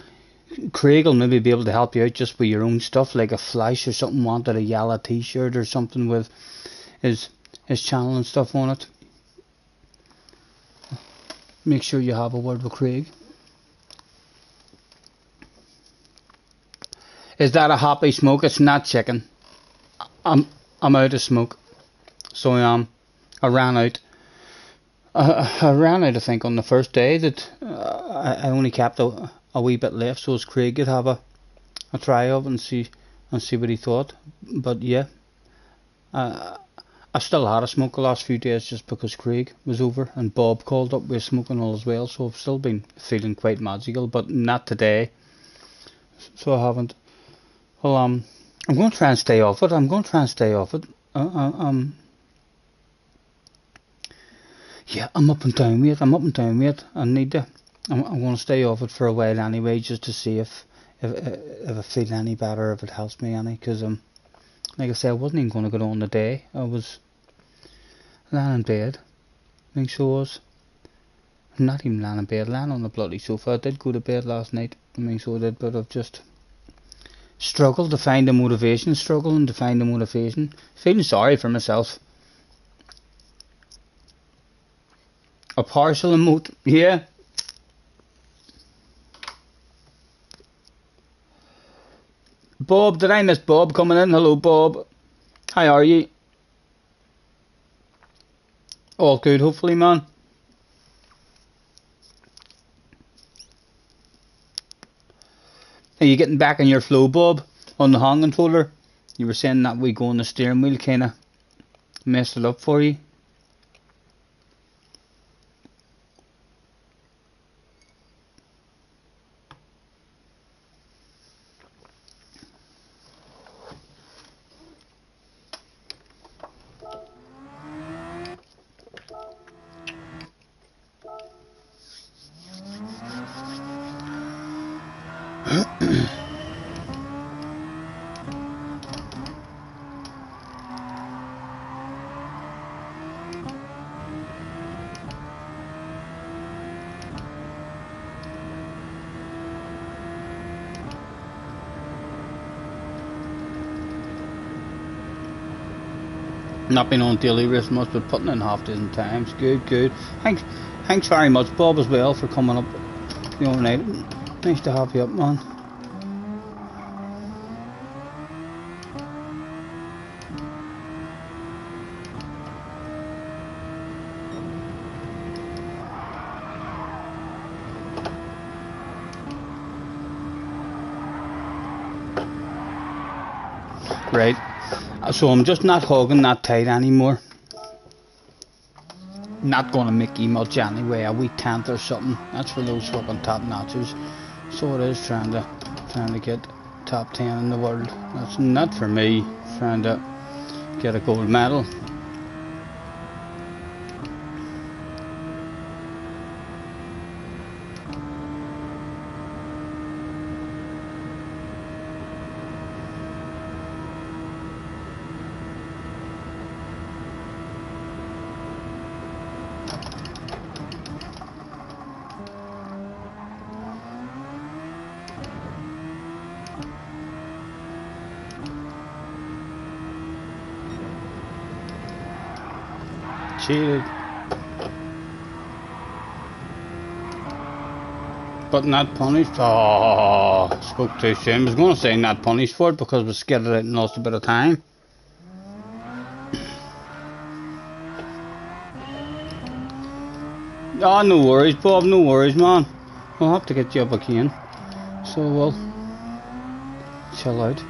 Craig will maybe be able to help you out just with your own stuff, like a Flash or something, wanted a yellow t-shirt or something with his channel and stuff on it. Make sure you have a word with Craig. Is that a happy smoke? It's not chicken. I'm out of smoke, so I am. I ran out. I ran out, I think, on the first day that I only kept a wee bit left, so as Craig could have a try of it and see what he thought. But yeah, I still had a smoke the last few days just because Craig was over and Bob called up with smoking all as well, so I've still been feeling quite magical, but not today. So I haven't. Well, I'm going to try and stay off it. Yeah, I'm up and down weight. I need to. I'm going to stay off it for a while anyway, just to see if I feel any better, if it helps me any. Because like I said, I wasn't even going to go on the day. I was lying in bed. I think so was. I'm not even lying in bed, lying on the bloody sofa. I did go to bed last night. I mean, so I did, but I've just struggling to find the motivation. Feeling sorry for myself. A partial emote, yeah. Bob, did I miss Bob coming in? Hello, Bob. How are you? All good, hopefully, man. Are you getting back in your flow, Bob? On the hand controller? You were saying that we go on the steering wheel kinda messed it up for you. Not been on daily race much, but putting in half dozen times. Good, good. Thanks very much, Bob, as well, for coming up the other night. Nice to have you up, man. Right, so I'm just not hugging that tight anymore. Not gonna make you much anyway, a wee tent or something. That's for those fucking top notches. So it is trying to get top 10 in the world. That's not for me, trying to get a gold medal. Cheated. But not punished. Oh, spoke too soon. I was going to say not punished for it because we skidded it and lost a bit of time. Oh, no worries, Bob. No worries, man. We'll have to get you up again. So we'll chill out.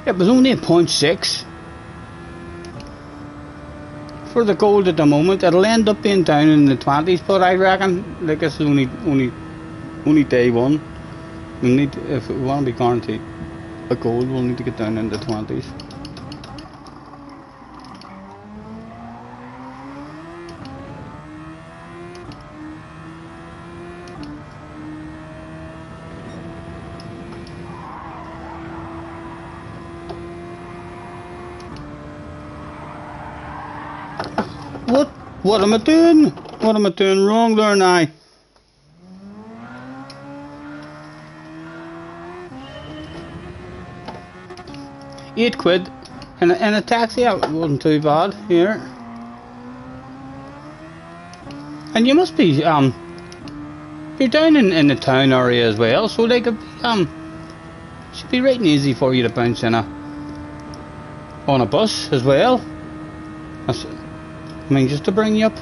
It was only a 0.6 for the gold at the moment. It'll end up being down in the 20s, but I reckon like it's only day one. We need, if we want to be guaranteed a gold, we'll need to get down in the 20s. What am I doing? What am I doing wrong there now? £8 in a taxi, it wasn't too bad here. And you must be you're down in the town area as well, so they could should be right and easy for you to bounce in on a bus as well. I mean, just to bring you up,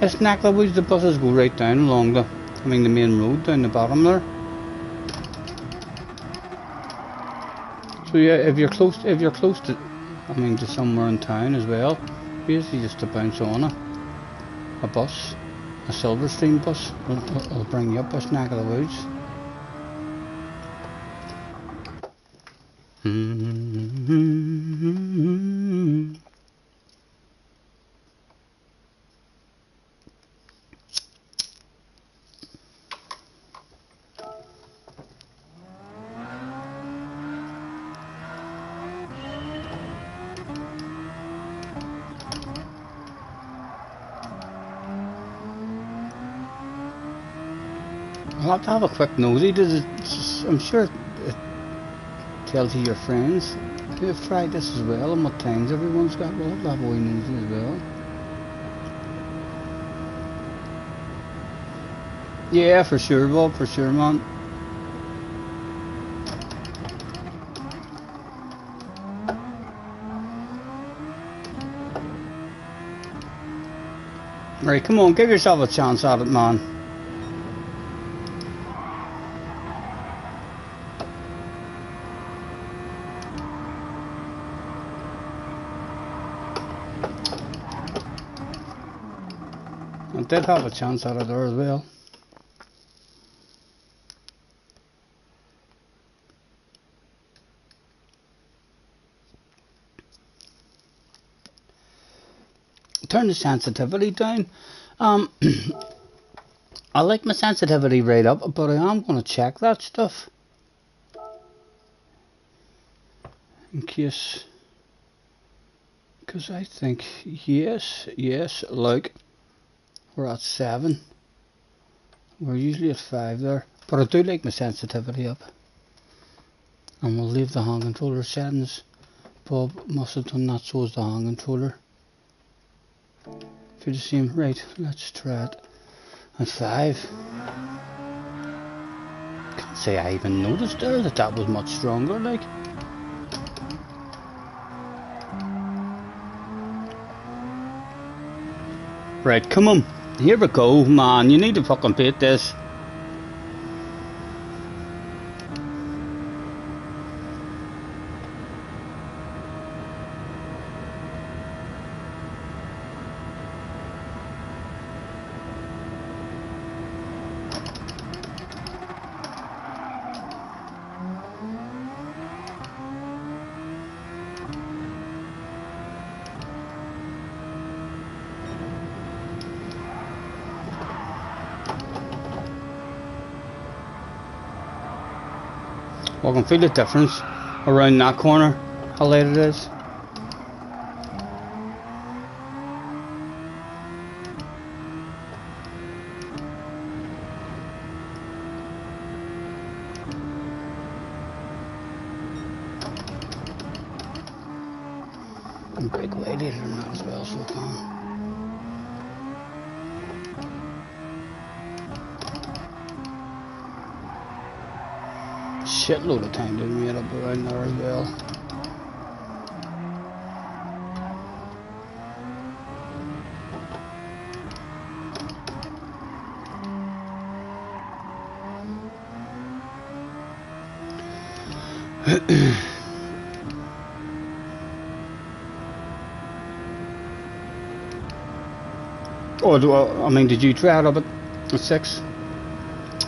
this neck of the woods, the buses go right down along the main road down the bottom there. So yeah, if you're close to, to somewhere in town as well, basically just to bounce on a bus, a Silverstream bus, will bring you up this neck of the woods. I'll have to have a quick nosy. I'm sure it tells you your friends who have tried this as well and what times everyone's got. We'll have to have a wee nosy as well. Yeah, for sure, Bob, for sure, man. Right, come on, give yourself a chance at it, man. I did have a chance at it there as well. Turn the sensitivity down. I like my sensitivity right up, but I am going to check that stuff in case, because I think yes, like we're at 7. We're usually at 5 there, but I do like my sensitivity up. And we'll leave the hand controller settings. Bob must have done that, so is the hand controller. Feel the same. Right, let's try it at 5. Can't say I even noticed there that was much stronger, like. Right, come on. Here we go, man. You need to fucking beat this. I can feel the difference around that corner, how light it is. And brake way later than that as well, so I can. Shitload of time to meet up around there as well. I mean, did you try it up at 6?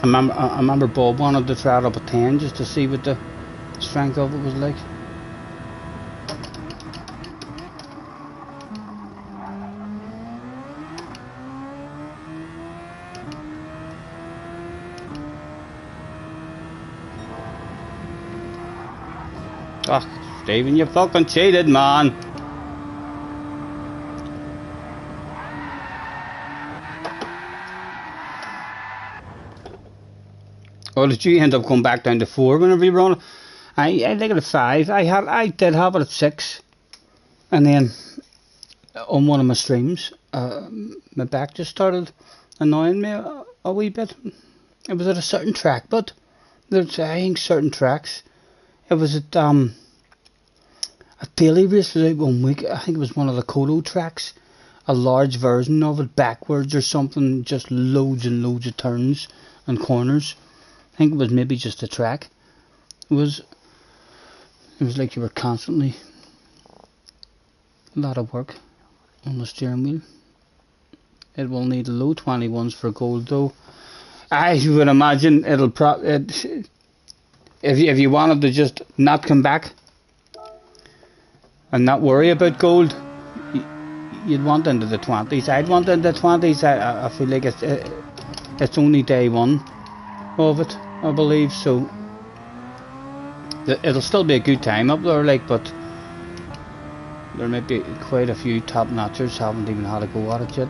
I remember Bob wanted to try it up at 10 just to see what the strength of it was like. Ah, Stephen, you fucking cheated, man. Or did you end up going back down to 4 whenever you run? I think it at 5. I did have it at 6, and then on one of my streams, my back just started annoying me a wee bit. It was at a certain track, but there's I think certain tracks. It was at a daily race was out one week. I think it was one of the Kodo tracks, a large version of it, backwards or something, just loads and loads of turns and corners. I think it was maybe just a track. It was like you were constantly a lot of work on the steering wheel. It will need low 21s for gold though. I would imagine it'll if you wanted to just not come back and not worry about gold, you'd want into the 20s. I'd want into the 20s. I feel like it's only day 1 of it, I believe, so it'll still be a good time up there, like, but there might be quite a few top notchers haven't even had a go at it yet.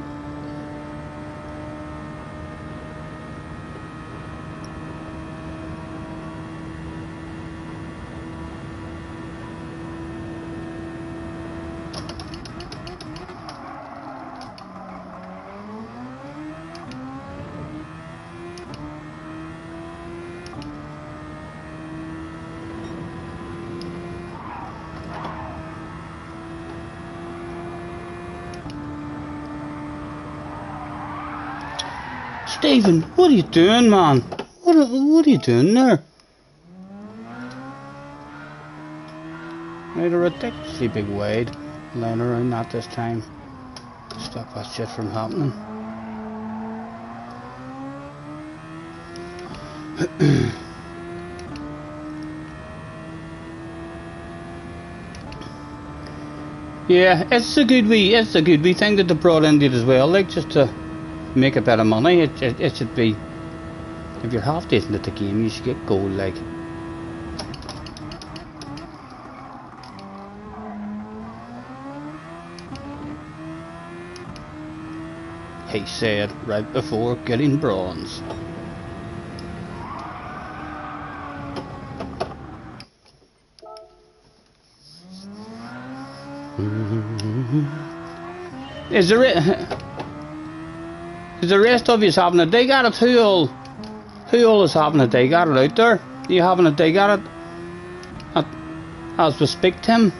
Stephen, what are you doing, man? What are you doing there? Made a ridiculously big wade. Laying around that this time. Stop that shit from happening. Yeah, it's a good wee thing that they brought into it as well, like just to make a bit of money. It should be, if you're half decent at the game, you should get gold, like. He said right before getting bronze. Is the rest of you having a dig at it? Who all is having a dig at it out there? Are you having a dig at it as we speak, Tim?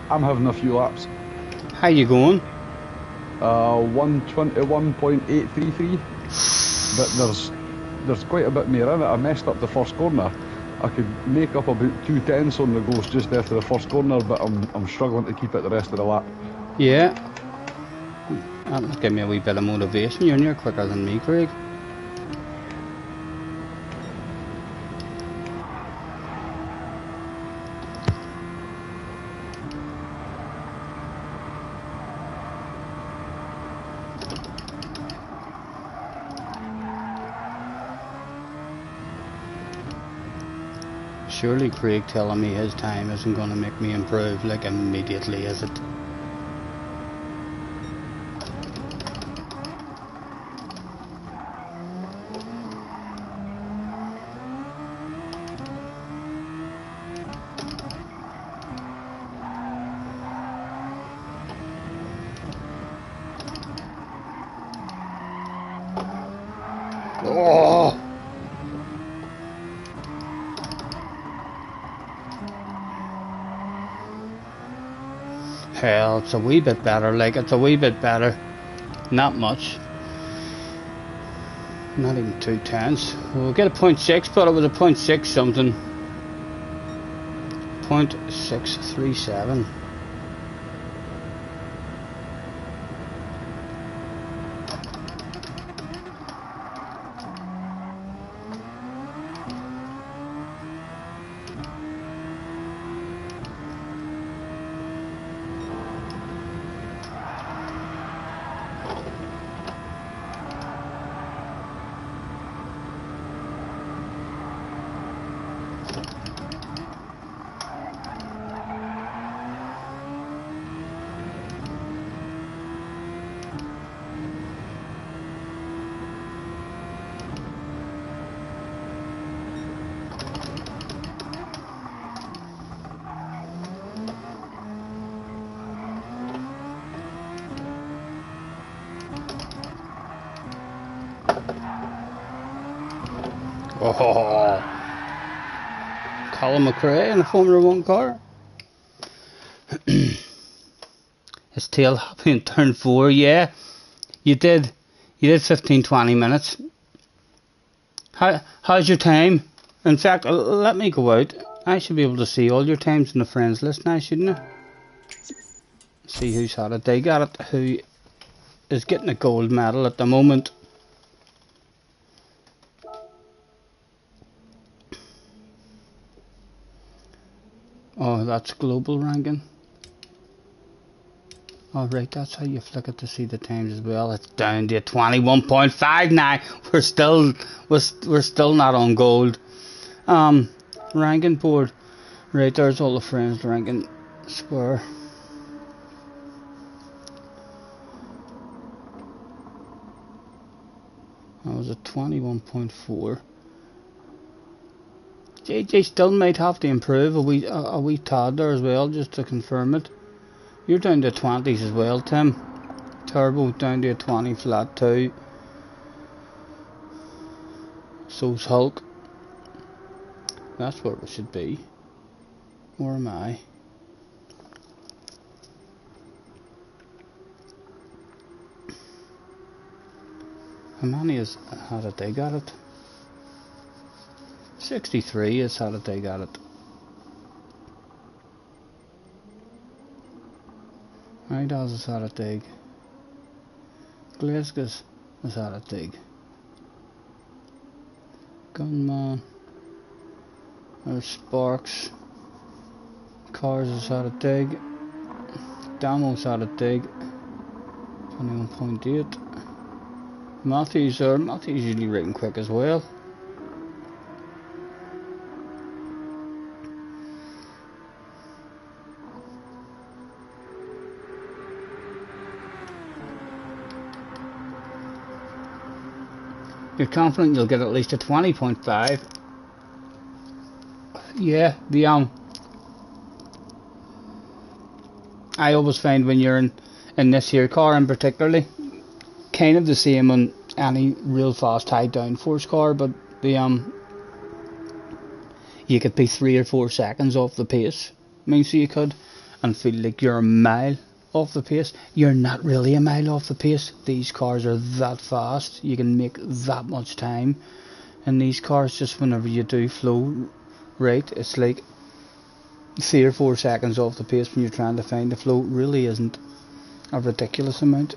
I'm having a few laps. How you going? 121.833. But there's quite a bit more in it. I messed up the first corner. I could make up about 2 tenths on the goals just after the first corner, but I'm struggling to keep it the rest of the lap. Yeah. That'll give me a wee bit of motivation. You're near quicker than me, Craig. Surely Craig telling me his time isn't going to make me improve, like, immediately, is it? Oh! Hell, it's a wee bit better, like, it's a wee bit better. Not much. Not even 2 tenths. We'll get a 0.6, but it was a 0.6 something. 0.637. Oh, Colin McRae in a Formula 1 car. His tail happy in turn 4, yeah. You did 15-20 minutes. How's your time? In fact, let me go out. I should be able to see all your times in the friends list now, shouldn't I? See who's had a dig at it, who is getting a gold medal at the moment. Oh, that's global ranking. Alright, that's how you flick it to see the times as well. It's down to 21.59. We're still not on gold. Ranking board. Right, there's all the friends ranking square. That was at 21.4. JJ still might have to improve a wee tad there as well, just to confirm it. You're down to 20s as well, Tim. Turbo down to a 20 flat too. So's Hulk. That's where we should be. Where am I? How many has had a dig at it? 63 has had a dig at it. Idas has had a dig. Glasgow has had a dig. Gunman. There's Sparks. Cars has had a dig. Damo's had a dig. 21.8. Matthew's there. Matthew's usually writing quick as well. You're confident you'll get at least a 20.5. Yeah, I always find when you're in this here car in particularly, kind of the same on any real fast high downforce car, but you could be 3 or 4 seconds off the pace. I mean, so you could, and feel like you're a mile off the pace. You're not really a mile off the pace. These cars are that fast. You can make that much time in these cars just whenever you do flow right. It's like 3 or 4 seconds off the pace when you're trying to find the flow. It really isn't a ridiculous amount.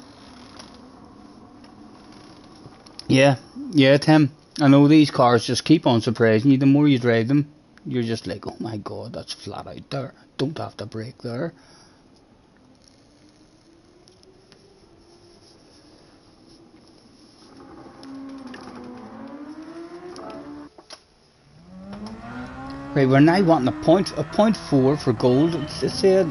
Yeah, Tim, I know these cars just keep on surprising you. The more you drive them, you're just like, oh my god, that's flat out there. Don't have to brake there. Right, we're now wanting a point 4 for gold. It said.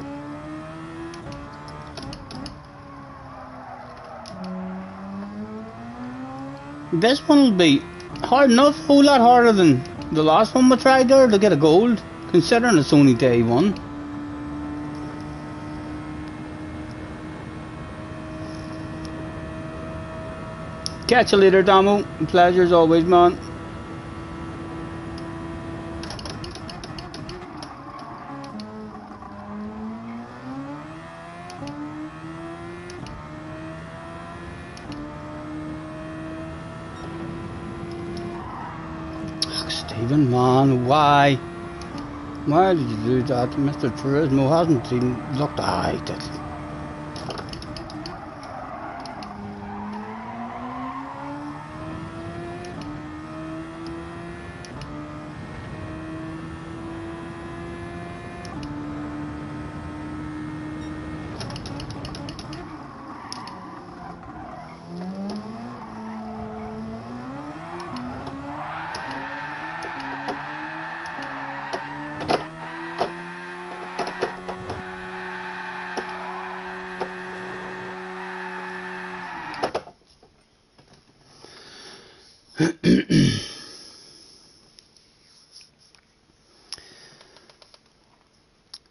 This one will be hard enough, whole lot harder than the last one we tried there to get a gold, considering it's only day 1. Catch you later, Damo. Pleasure as always, man. Stephen, man, why? Why did you do that? Mr. Turismo hasn't even looked. He did.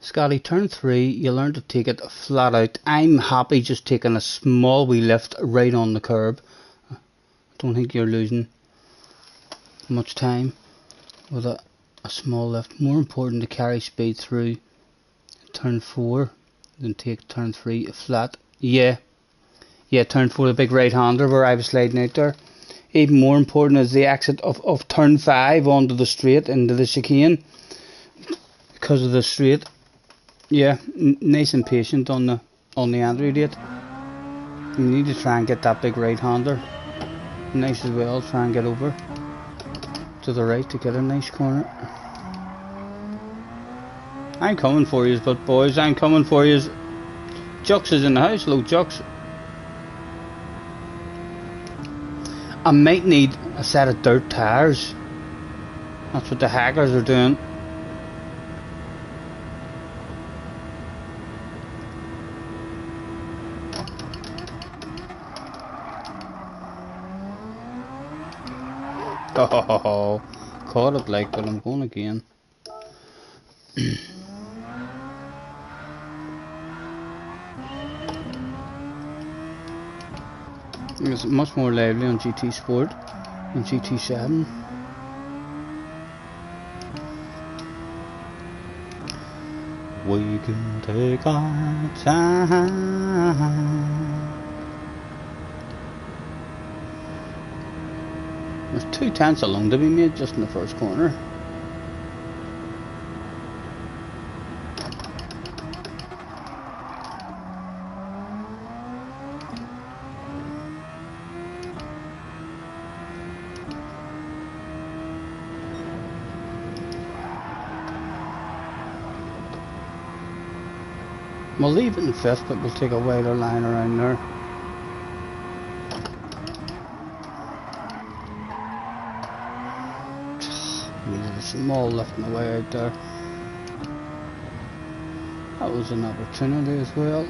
Scotty, turn 3, you learn to take it flat out. I'm happy just taking a small wee lift right on the curb. I don't think you're losing much time with a small lift. More important to carry speed through turn 4 than take turn 3 flat. Yeah, turn 4, the big right hander where I was sliding out there. Even more important is the exit of turn 5 onto the straight into the chicane because of the straight. Yeah, nice and patient on the entry rate. You need to try and get that big right hander nice as well. Try and get over to the right to get a nice corner. I'm coming for you, but boys, I'm coming for you. Jux is in the house. Hello, Jux. I might need a set of dirt tires. That's what the hackers are doing. Oh, caught it like, but I'm going again. It's much more lively on GT Sport than GT7. We can take our time. There's 2 tenths alone to be made just in the first corner. We'll leave it in fifth, but we'll take a wider line around there. Needed a small lift on the way out there. That was an opportunity as well.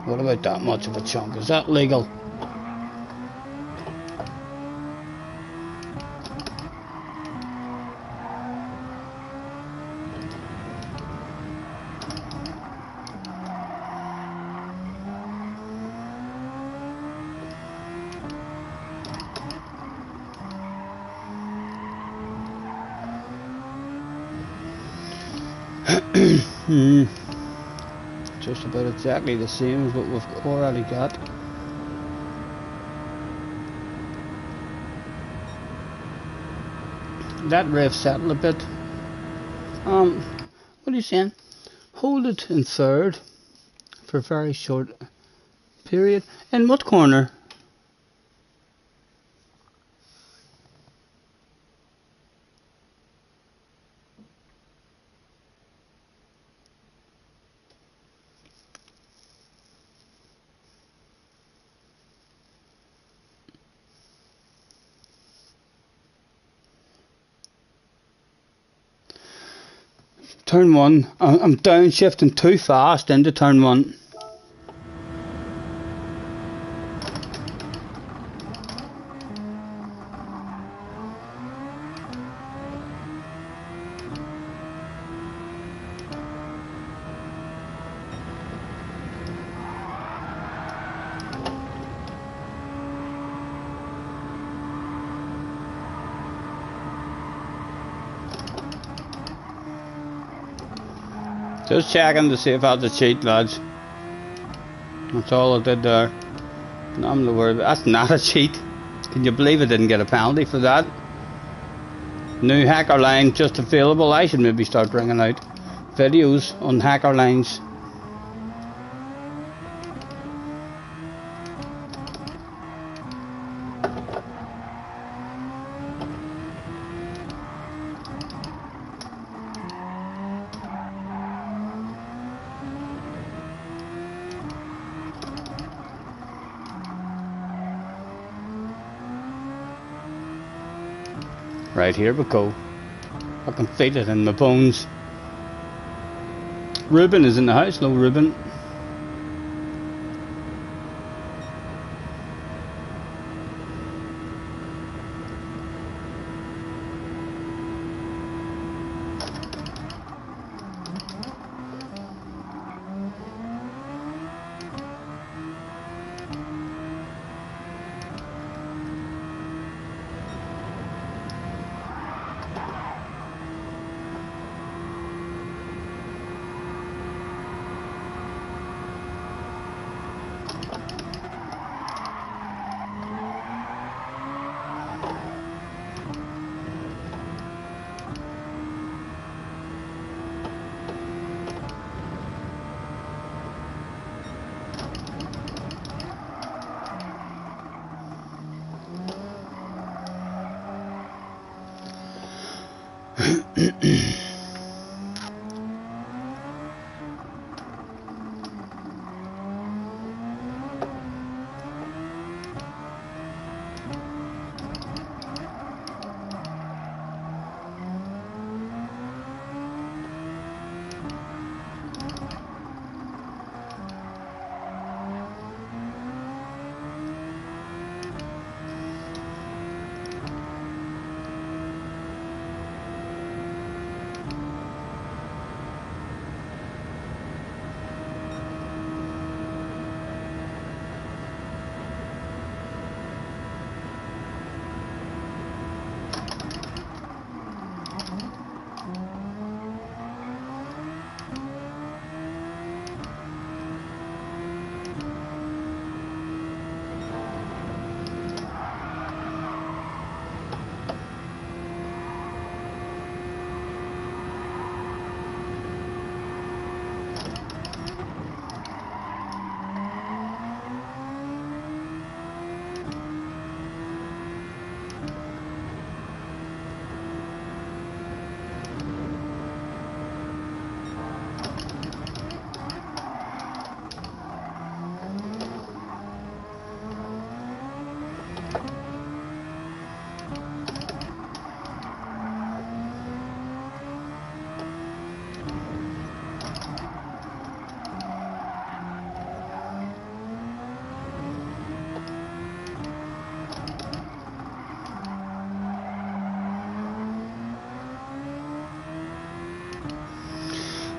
What about that much of a chunk? Is that legal? Just about exactly the same as what we've already got. That rev settled a bit. What are you saying? Hold it in third for a very short period. In what corner? Turn one. I'm downshifting too fast into turn one. Just checking to see if that's a cheat, lads. That's all I did there. Nothing to worry about. That's not a cheat. Can you believe I didn't get a penalty for that? New hacker line just available. I should maybe start bringing out videos on hacker lines. Right, here we go. I can feel it in my bones. Ruben is in the house. Hello, Ruben.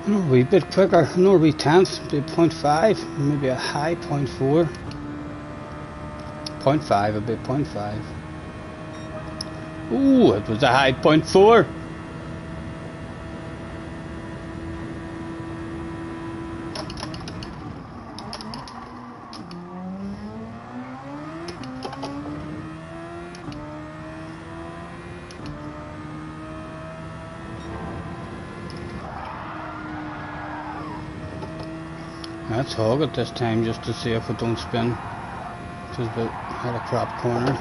No, a wee bit quicker, no, a wee tenth, be 0.5, maybe a high 0.4. 0.5, a bit 0.5. Ooh, it was a high 0.4. Let's hog it this time just to see if it don't spin. Because we had a crap corner.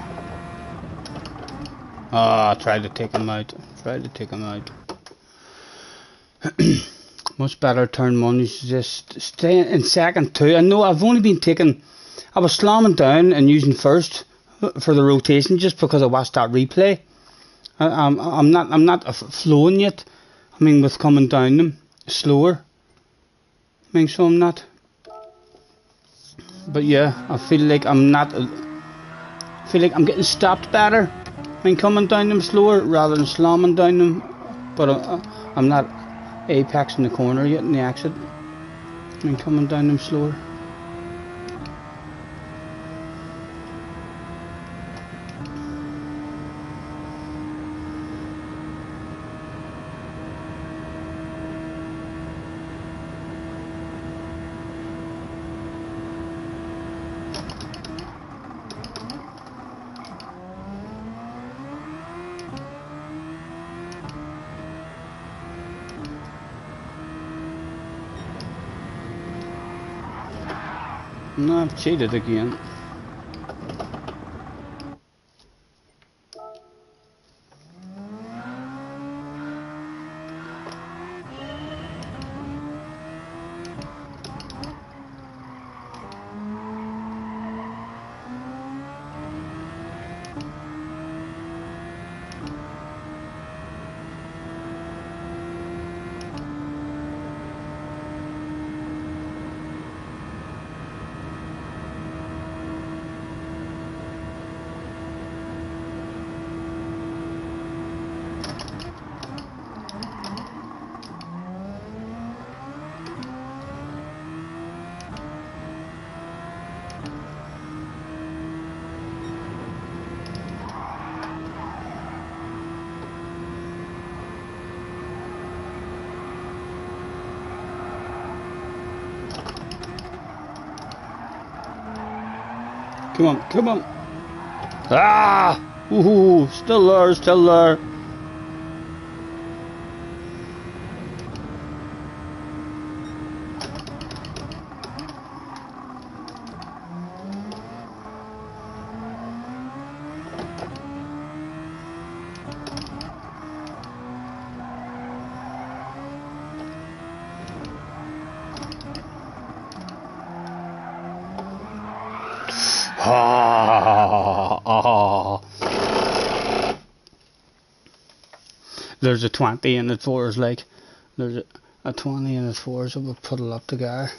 Ah, tried to take him out. Tried to take him out. Much better turn one. You should just stay in second two. I know I've only been taking. I was slamming down and using first for the rotation just because I watched that replay. I'm not flowing yet. I mean, with coming down them slower. I mean, so I'm not. But yeah, I feel like I'm not. I feel like I'm getting stopped better. I mean, coming down them slower rather than slamming down them. But I'm not apexing the corner yet in the exit. I mean, coming down them slower. No, I've cheated again. Come on, come on. Ah! Ooh, still there, still there. There's a 20 in it for us, like. There's a 20 in it for us, so we'll put it up together.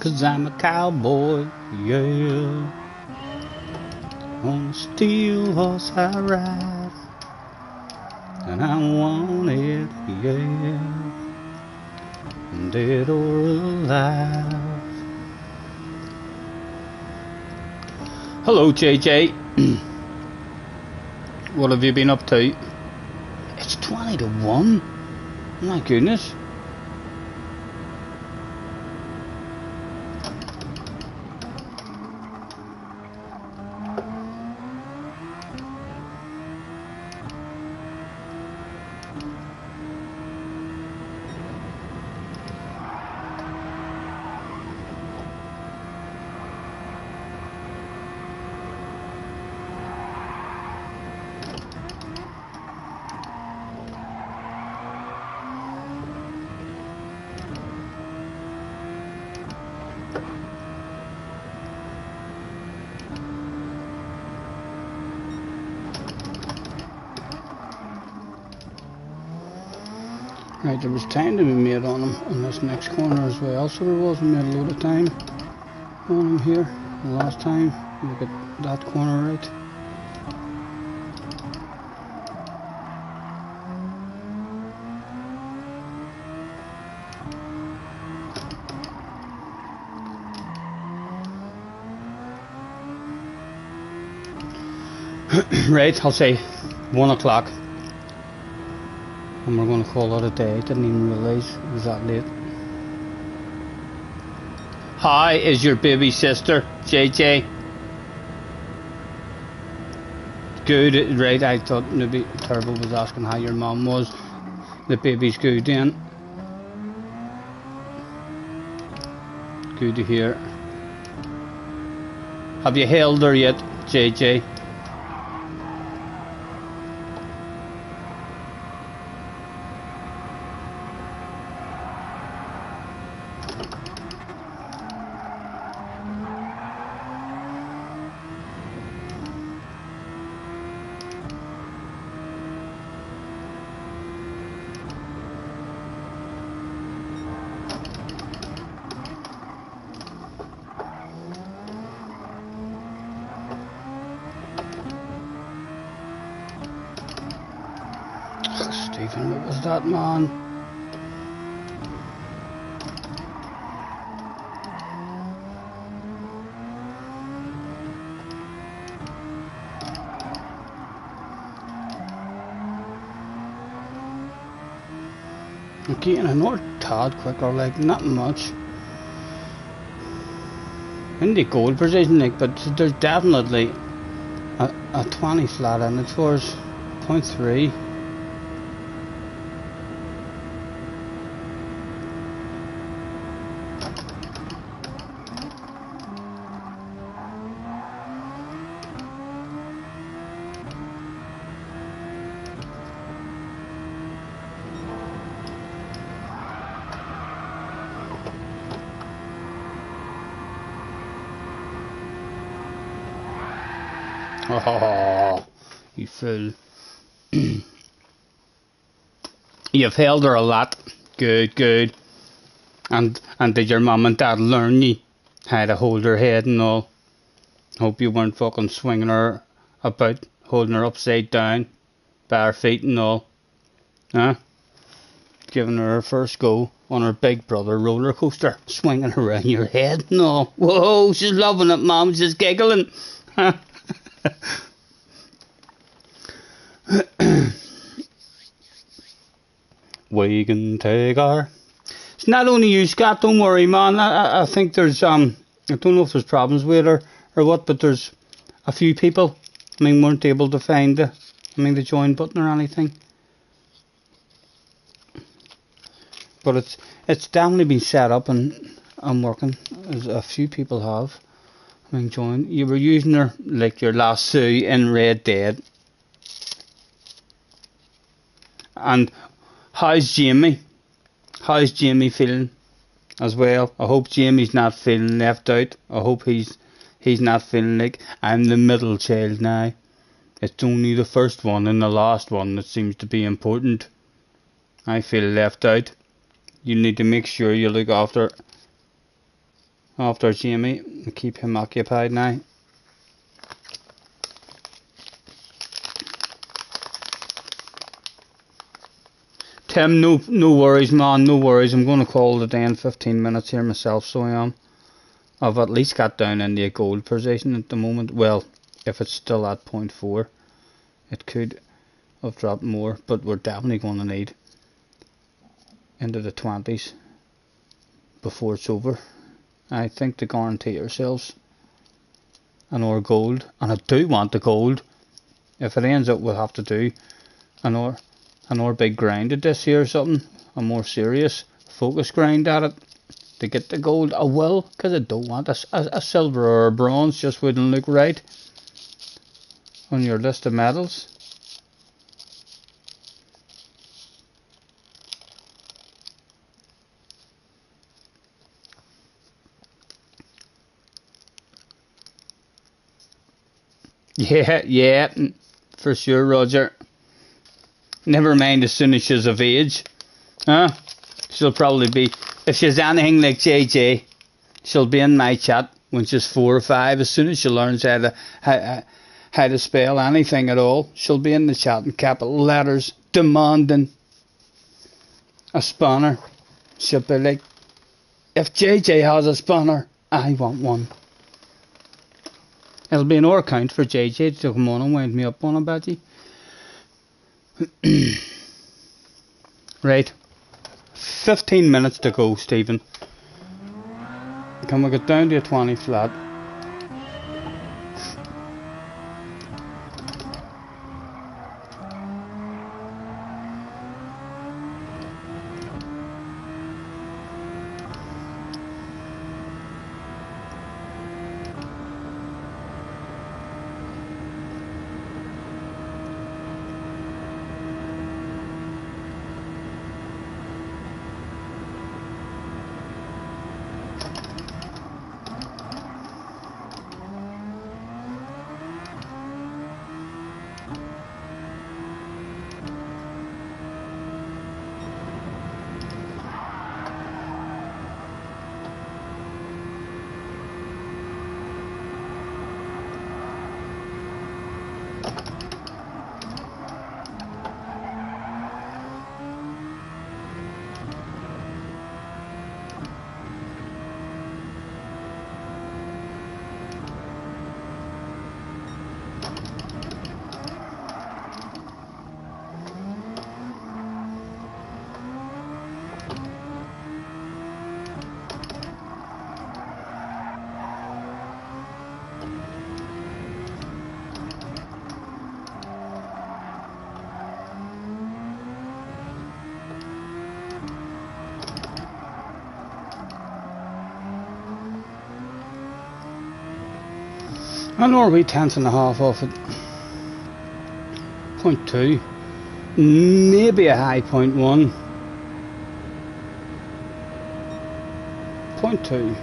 Cause I'm a cowboy, yeah. On a steel horse I ride, and I want it, yeah. Dead or alive. Hello, JJ. What have you been up to? It's 20 to 1. My goodness. Right, there was time to be made on him on this next corner as well, so there was. We made a load of time on him here. The last time, look at that corner right. Right, I'll say 1 o'clock. And we're going to call it a day. Didn't even realise it was that late. Hi, is your baby sister, JJ? Good, right, I thought maybe Turbo was asking how your mum was. The baby's good then. Good to hear. Have you held her yet, JJ? Stephen, what was that, man? Again, another tad quicker, like, not much. In the goal position, like, but there's definitely a 20 flat in it for us. 0.3. Oh, you fool. You've held her a lot. Good, good. And did your mum and dad learn you how to hold her head and all? Hope you weren't fucking swinging her about, holding her upside down, bare feet and all. Huh? Giving her first go on her Big Brother roller coaster, swinging around your head and all. Whoa, she's loving it, Mum. She's giggling. We can take her. It's not only you, Scott. Don't worry, man. I think there's I don't know if there's problems with her or what, but there's a few people. Weren't able to find the join button or anything. But it's definitely been set up and working. As a few people have. Join. You were using her like your last Sue in Red Dead. And how's Jamie? How's Jamie feeling as well? I hope Jamie's not feeling left out. I hope he's not feeling like I'm the middle child now. It's only the first one and the last one that seems to be important. I feel left out. You need to make sure you look after Jamie and keep him occupied now. Tim, no worries, man, no worries. I'm going to call it in 15 minutes here myself, so I am. I've at least got down in the gold position at the moment. Well, if it's still at 0.4, it could have dropped more, but we're definitely going to need into the 20s before it's over. I think to guarantee ourselves another gold, and I do want the gold. If it ends up, we'll have to do another big grind at this here or something, a more serious focus grind at it to get the gold. I will, because I don't want a silver or a bronze, just wouldn't look right on your list of medals. Yeah, for sure, Roger. Never mind as soon as she's of age. She'll probably be, if she's anything like JJ, she'll be in my chat when she's 4 or 5. As soon as she learns how to spell anything at all, she'll be in the chat in capital letters, demanding a spanner. She'll be like, if JJ has a spanner, I want one. It'll be an hour count for JJ to come on and wind me up on a Betty. Right. 15 minutes to go, Stephen. Can we get down to a 20 flat? I know we 10.5 off it. 0.2. Maybe a high 0.1. 0.2.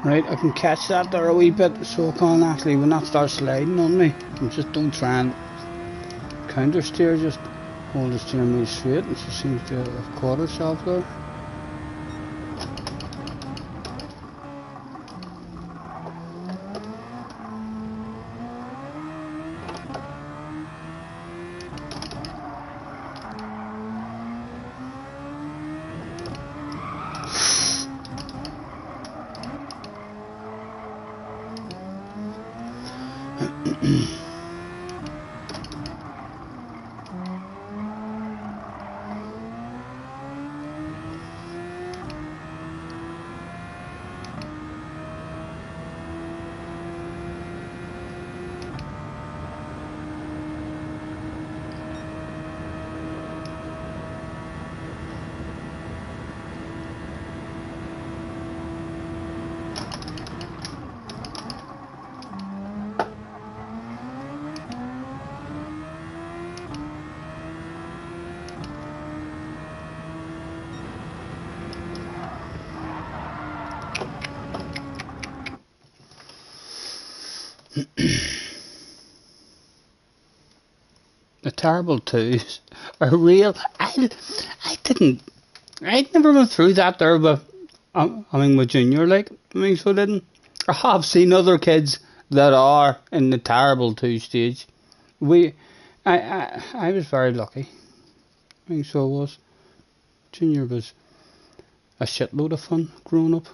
Right, I can catch that there a wee bit, so I can actually, when that starts sliding on me, I just don't try and counter steer, just hold the steering wheel straight, and she seems to have caught herself there. The terrible twos are real. I never went through that there with, with Junior, like, so I didn't. I have seen other kids that are in the terrible two stage. I was very lucky. So I was. Junior was a shitload of fun growing up.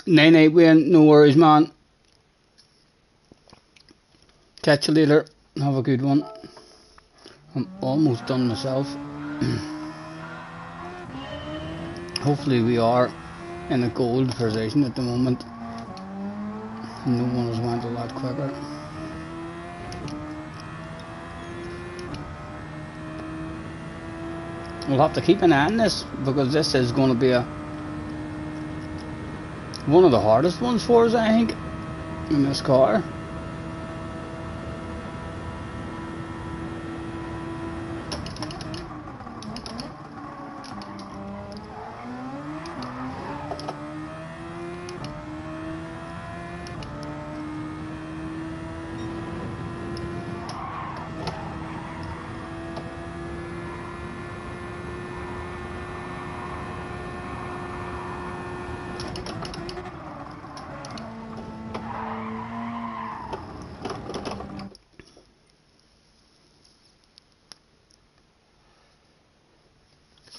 Night night, Wayne. No worries, man. Catch you later. Have a good one. I'm almost done myself. Hopefully we are in a gold position at the moment. No one has went a lot quicker. We'll have to keep an eye on this because this is going to be one of the hardest ones for us, I think, in this car.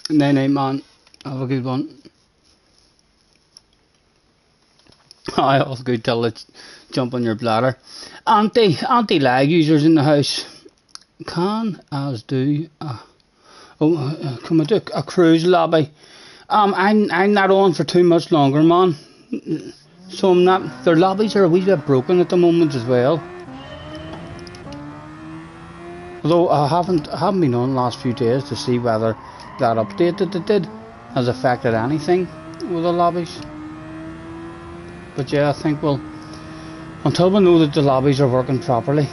Night night, man. Have a good one. I was good till let's jump on your bladder. Anti-lag users in the house can as do. Can we do a cruise lobby? I'm not on for too much longer, man. So I'm not. Their lobbies are a wee bit broken at the moment as well. Although I haven't been on the last few days to see whether that update that they did has affected anything with the lobbies. But yeah, I think until we know that the lobbies are working properly,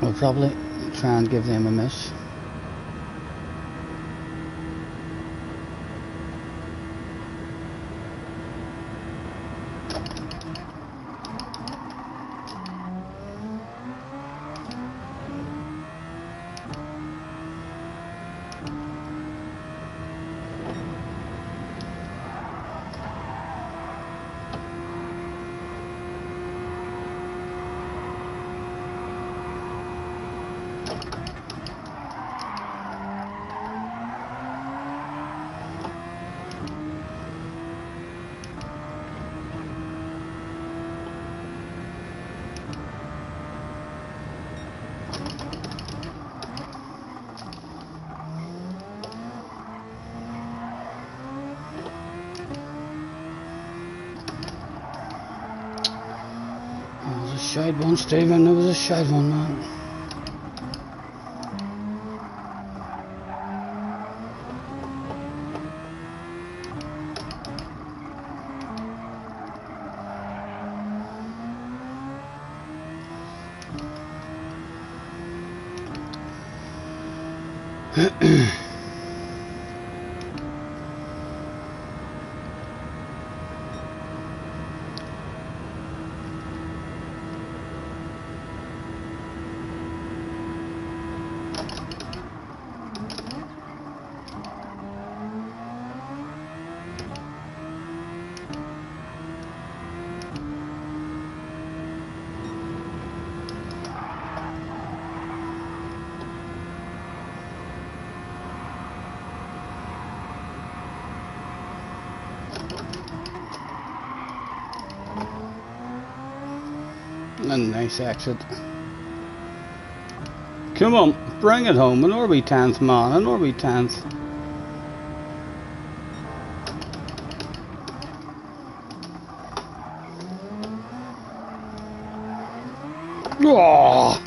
we'll probably try and give them a miss. Shite one, Stephen. It was a shite one, man. A nice exit. Come on, bring it home. An Orby 10th, man. An Orby 10th. Oh.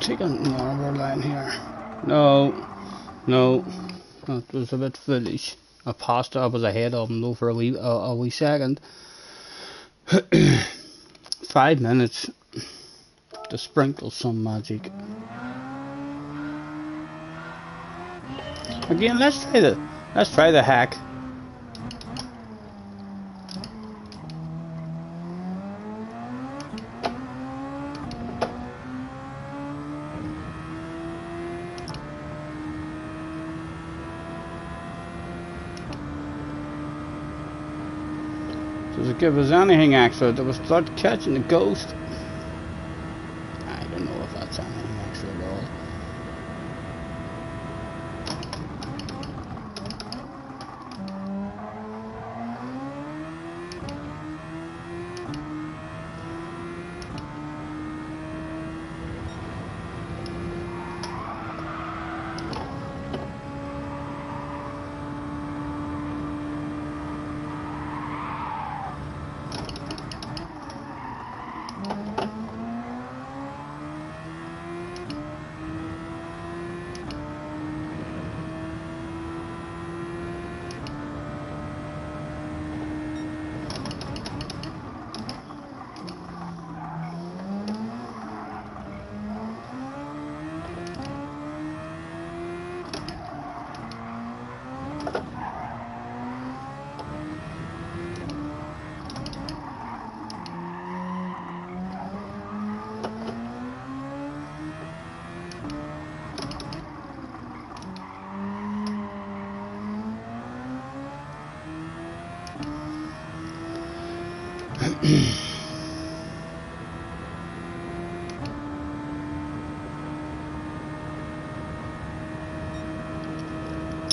Take a normal line here. No, that was a bit foolish. I passed. I was ahead of him though for a wee second. 5 minutes to sprinkle some magic. Again, let's try the hack. Does it give us anything extra? Do we start catching the ghost? I don't know if that's anything extra at all.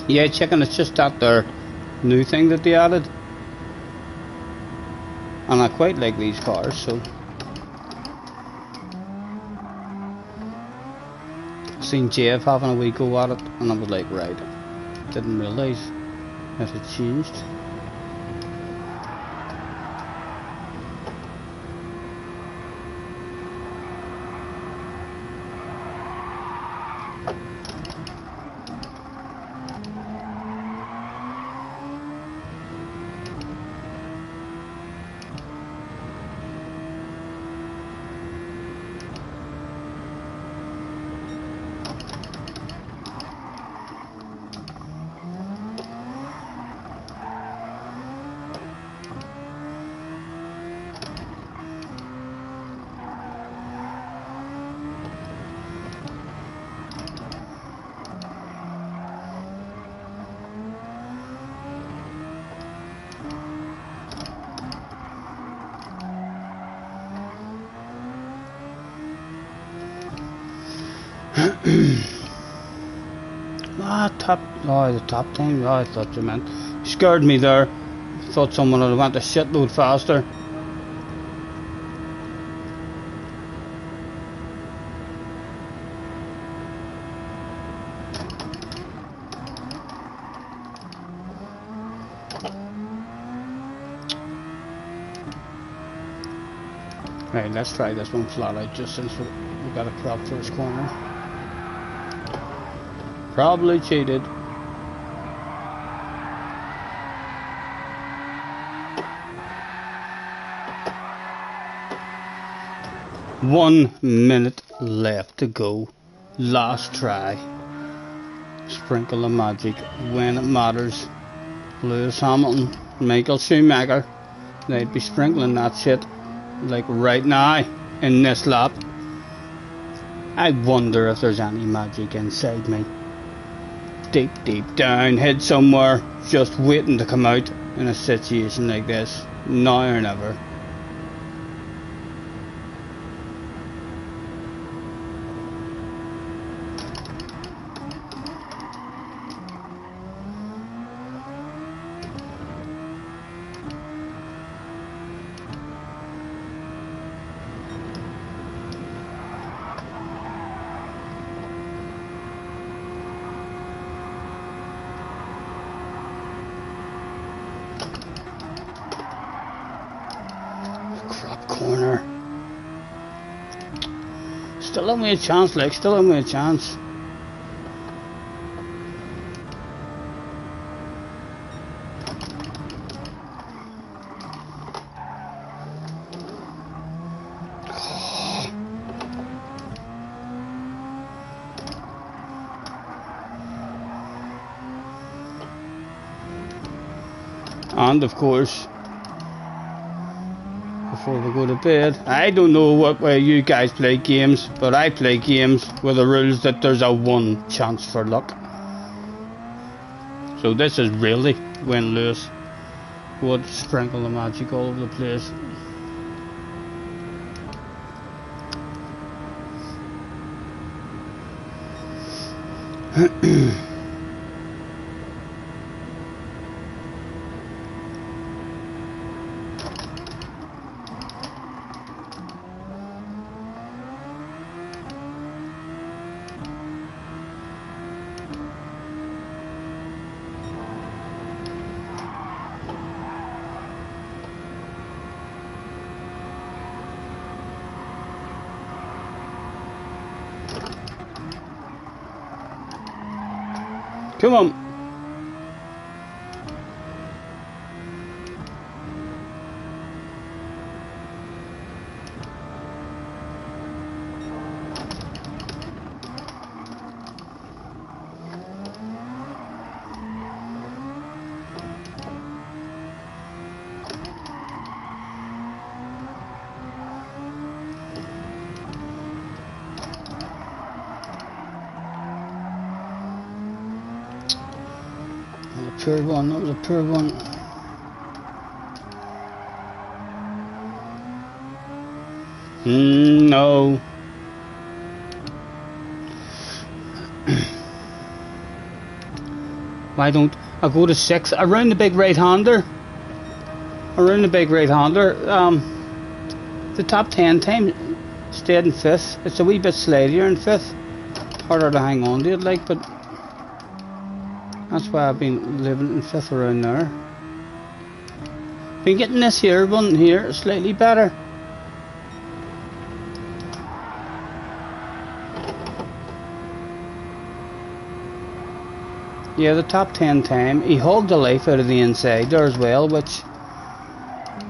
Yeah, chicken, it's just that there new thing that they added. And I quite like these cars, so. Seen Jeff having a wee go at it, and I was like, right. Didn't realise it had changed. The top time. I thought you meant. Scared me there. Thought someone would have went a shitload faster. Right, let's try this one flat out just since we got a prop first corner. Probably cheated. One minute left to go. Last try. Sprinkle of magic when it matters. Lewis Hamilton, Michael Schumacher. They'd be sprinkling that shit like right now in this lap. I wonder if there's any magic inside me. Deep down, head somewhere, just waiting to come out in a situation like this, now or never. Corner. Still have me a chance, like, still have me a chance. And of course, before we go to bed, I don't know what way you guys play games, but I play games with the rules that there's a 1 chance for luck. So this is really when Lewis would sprinkle the magic all over the place. Come on. Poor one, that was a poor one. No. Why don't I go to 6 around the big right hander? Around the big right hander. The top 10 time stayed in 5th. It's a wee bit slideier in 5th. Harder to hang on to it, like, but that's why I've been living in 5th around there. Been getting this here one here slightly better. Yeah, the top 10 time. He hogged the life out of the inside there as well, which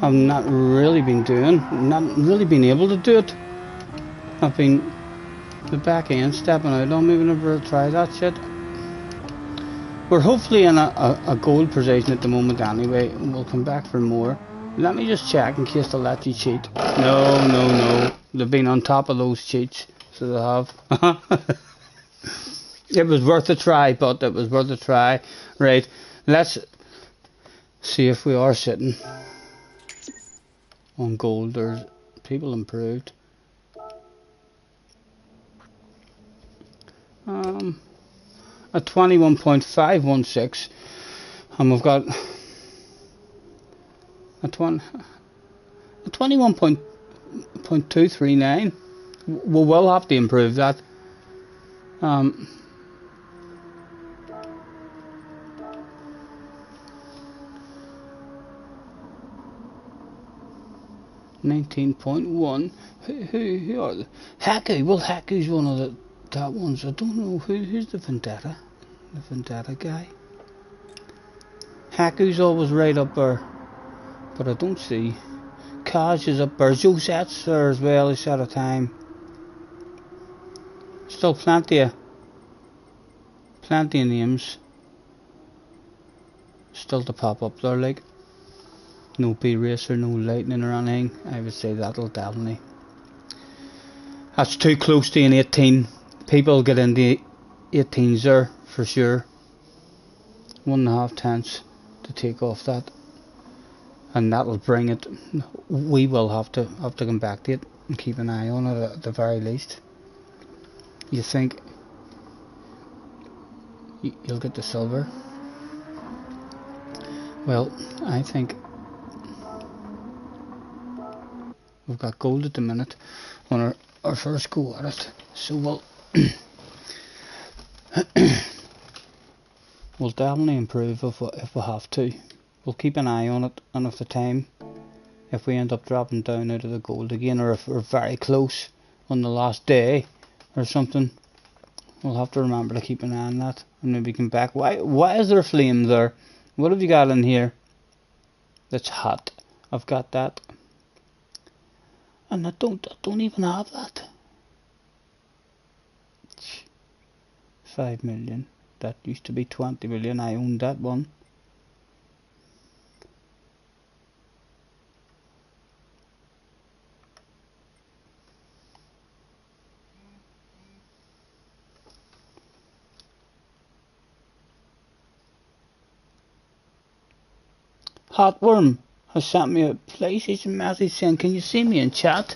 I've not really been doing. Not really been able to do it. I've been the back end stepping out on me whenever I try that shit. We're hopefully in a gold position at the moment anyway, and we'll come back for more. Let me just check in case they'll let you cheat. No. They've been on top of those cheats, so they have. It was worth a try, but it was worth a try. Right, let's see if we are sitting on gold. There's people improved. At 21.516, and we've got a 21.239. We will have to improve that. 19.1. Who are the Haku? Well, Haku's one of the top ones. I don't know who's the Vendetta. The Vendetta guy. Haku's always right up there, but I don't see. Kaj is up there. Josette's there as well. He's out of time. Still plenty of names still to pop up there, like. No B-Racer, no Lightning or anything. I would say that'll definitely. That's too close to an 18. People get into 18s there for sure. 1.5 tenths to take off that, and that'll bring it. We will have to come back to it and keep an eye on it at the very least. You think you'll get the silver? Well, I think we've got gold at the minute on our first go at it, so we'll definitely improve if we have to. We'll keep an eye on it, and if we end up dropping down out of the gold again, or if we're very close on the last day or something, we'll have to remember to keep an eye on that and maybe come back. Why is there a flame there? What have you got in here that's hot? I've got that. And I don't even have that. 5 million. That used to be 20 million. I owned that one. Hotworm has sent me a PlayStation message saying, can you see me in chat?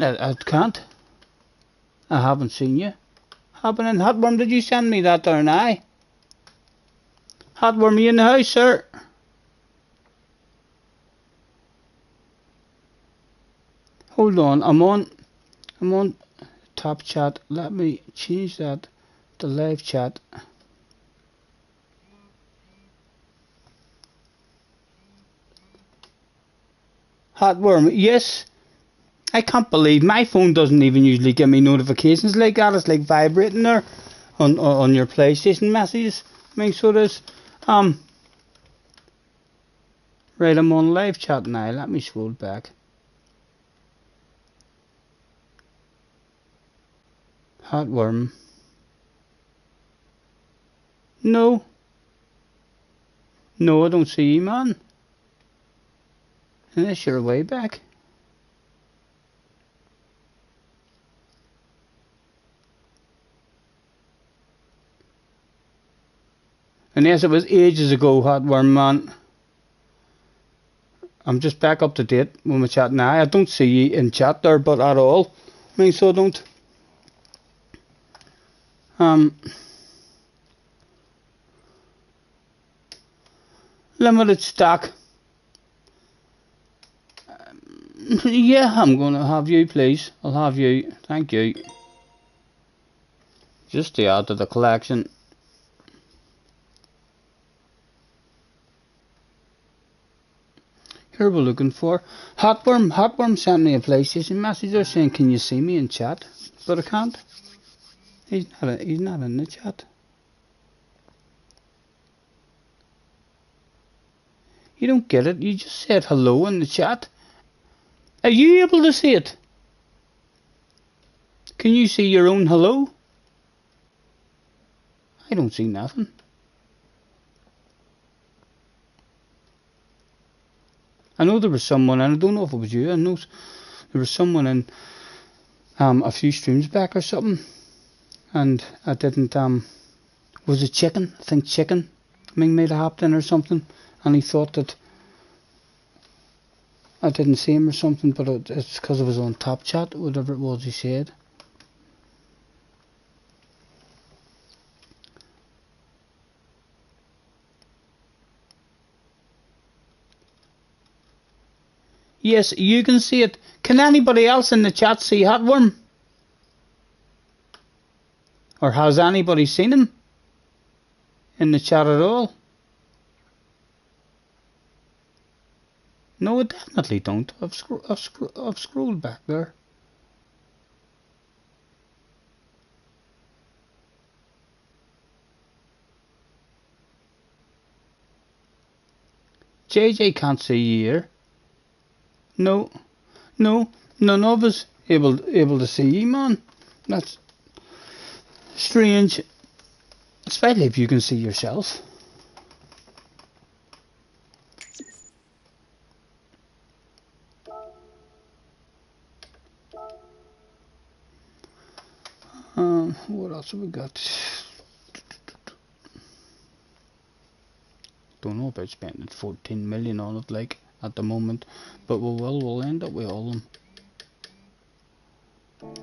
I can't. I haven't seen you. Happening, Hotworm, did you send me that there now? Hotworm, are you in the house, sir? Hold on, I'm on top chat. Let me change that to live chat. Hotworm, yes. I can't believe my phone doesn't even usually give me notifications like that. It's like vibrating there on your PlayStation messages. I mean, so it is. Right, I'm on live chat now. Let me scroll back. Hotworm. No. No, I don't see you, man. Unless you're way back. And yes, it was ages ago, Hotworm, man. I'm just back up to date with my chat now. I don't see you in chat there, but at all. I mean, so I don't. Limited stock. Yeah, I'm gonna have you, please. I'll have you. Thank you. Just to add to the collection. Here we're looking for Hotworm. Hotworm sent me a PlayStation message there saying, "Can you see me in chat?" But I can't. He's not in the chat. You don't get it. You just said hello in the chat. Are you able to see it? Can you see your own hello? I don't see nothing. I know there was someone, and I don't know if it was you. I know there was someone in a few streams back or something, and I didn't. Was it chicken? I think chicken. I mean, might have hopped in or something, and he thought that I didn't see him or something, but it's because I was on top chat, whatever it was he said. Yes, you can see it. Can anybody else in the chat see Hotworm? Or has anybody seen him in the chat at all? No, I definitely don't. I've scrolled back there. JJ can't see you here. No, none of us able to see you, man. That's strange, especially if you can see yourself. What else have we got? Don't know about spending 14 million on it, like, at the moment, but we'll end up with all of them.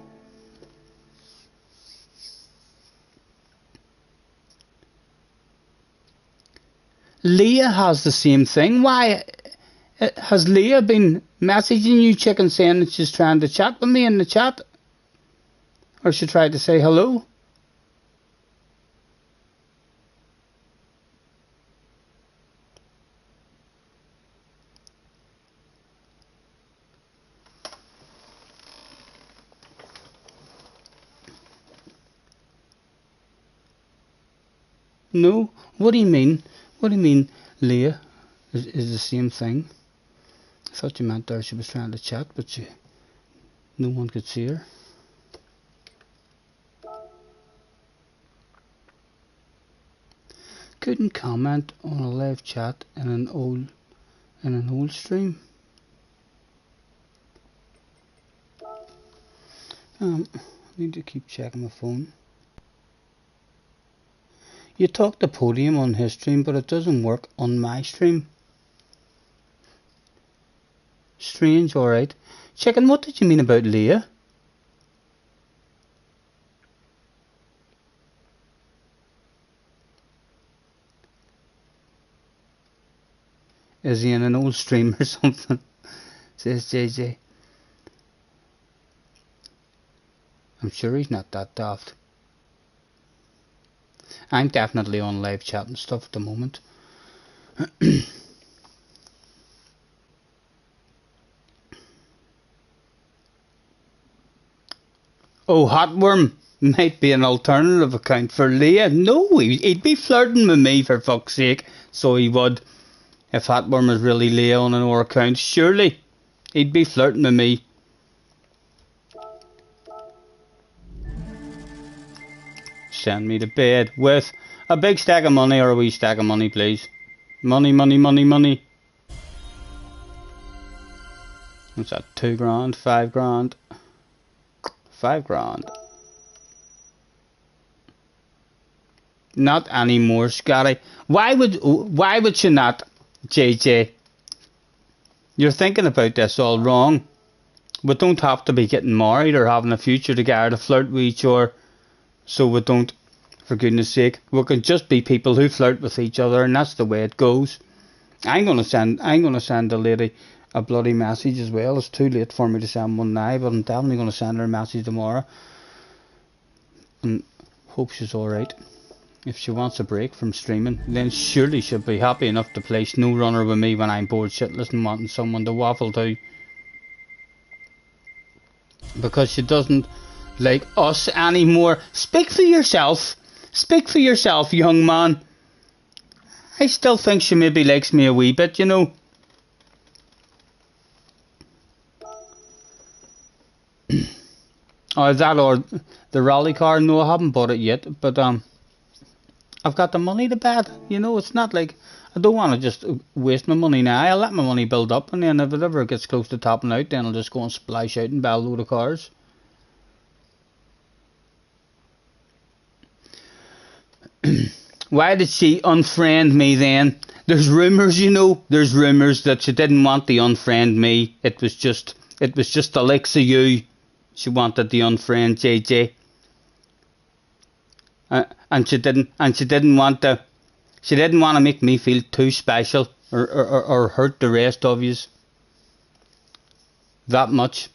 Leah has the same thing. Why has Leah been messaging you, chicken, saying that she's trying to chat with me in the chat? Or she tried to say hello? No? What do you mean? What do you mean Leah is the same thing? I thought you meant there she was trying to chat, but no one could see her. Couldn't comment on a live chat in an old stream. I need to keep checking my phone. You talk to Podium on his stream, but it doesn't work on my stream. Strange, alright. Chicken, what did you mean about Leah? Is he in an old stream or something? Says JJ. I'm sure he's not that daft. I'm definitely on live chat and stuff at the moment. Oh, Hotworm might be an alternative account for Leah. No, he'd be flirting with me for fuck's sake. So he would. If Hotworm is really Leah on another account, surely he'd be flirting with me. Send me to bed with a big stack of money or a wee stack of money, please. Money, money, money, money. What's that? 2 grand, 5 grand, 5 grand. Not anymore, Scotty. Why would you not, JJ? You're thinking about this all wrong. We don't have to be getting married or having a future together to flirt with each other. So we don't, for goodness sake. We can just be people who flirt with each other, and that's the way it goes. I'm gonna send the lady a bloody message as well. It's too late for me to send one now, but I'm definitely gonna send her a message tomorrow. And hope she's alright. If she wants a break from streaming, then surely she'll be happy enough to play SnowRunner with me when I'm bored shitless and wanting someone to waffle to. Because she doesn't like us anymore. Speak for yourself. Speak for yourself, young man. I still think she maybe likes me a wee bit, you know. Or that or the rally car. No, I haven't bought it yet, but I've got the money to bet. You know, it's not like I don't want to just waste my money now. I'll let my money build up, and then if it ever gets close to topping out, then I'll just go and splash out and buy a load of cars. Why did she unfriend me then? There's rumours, you know. There's rumours that she didn't want to unfriend me. It was just the likes of you. She wanted to unfriend JJ. And she didn't want to make me feel too special or hurt the rest of yous that much,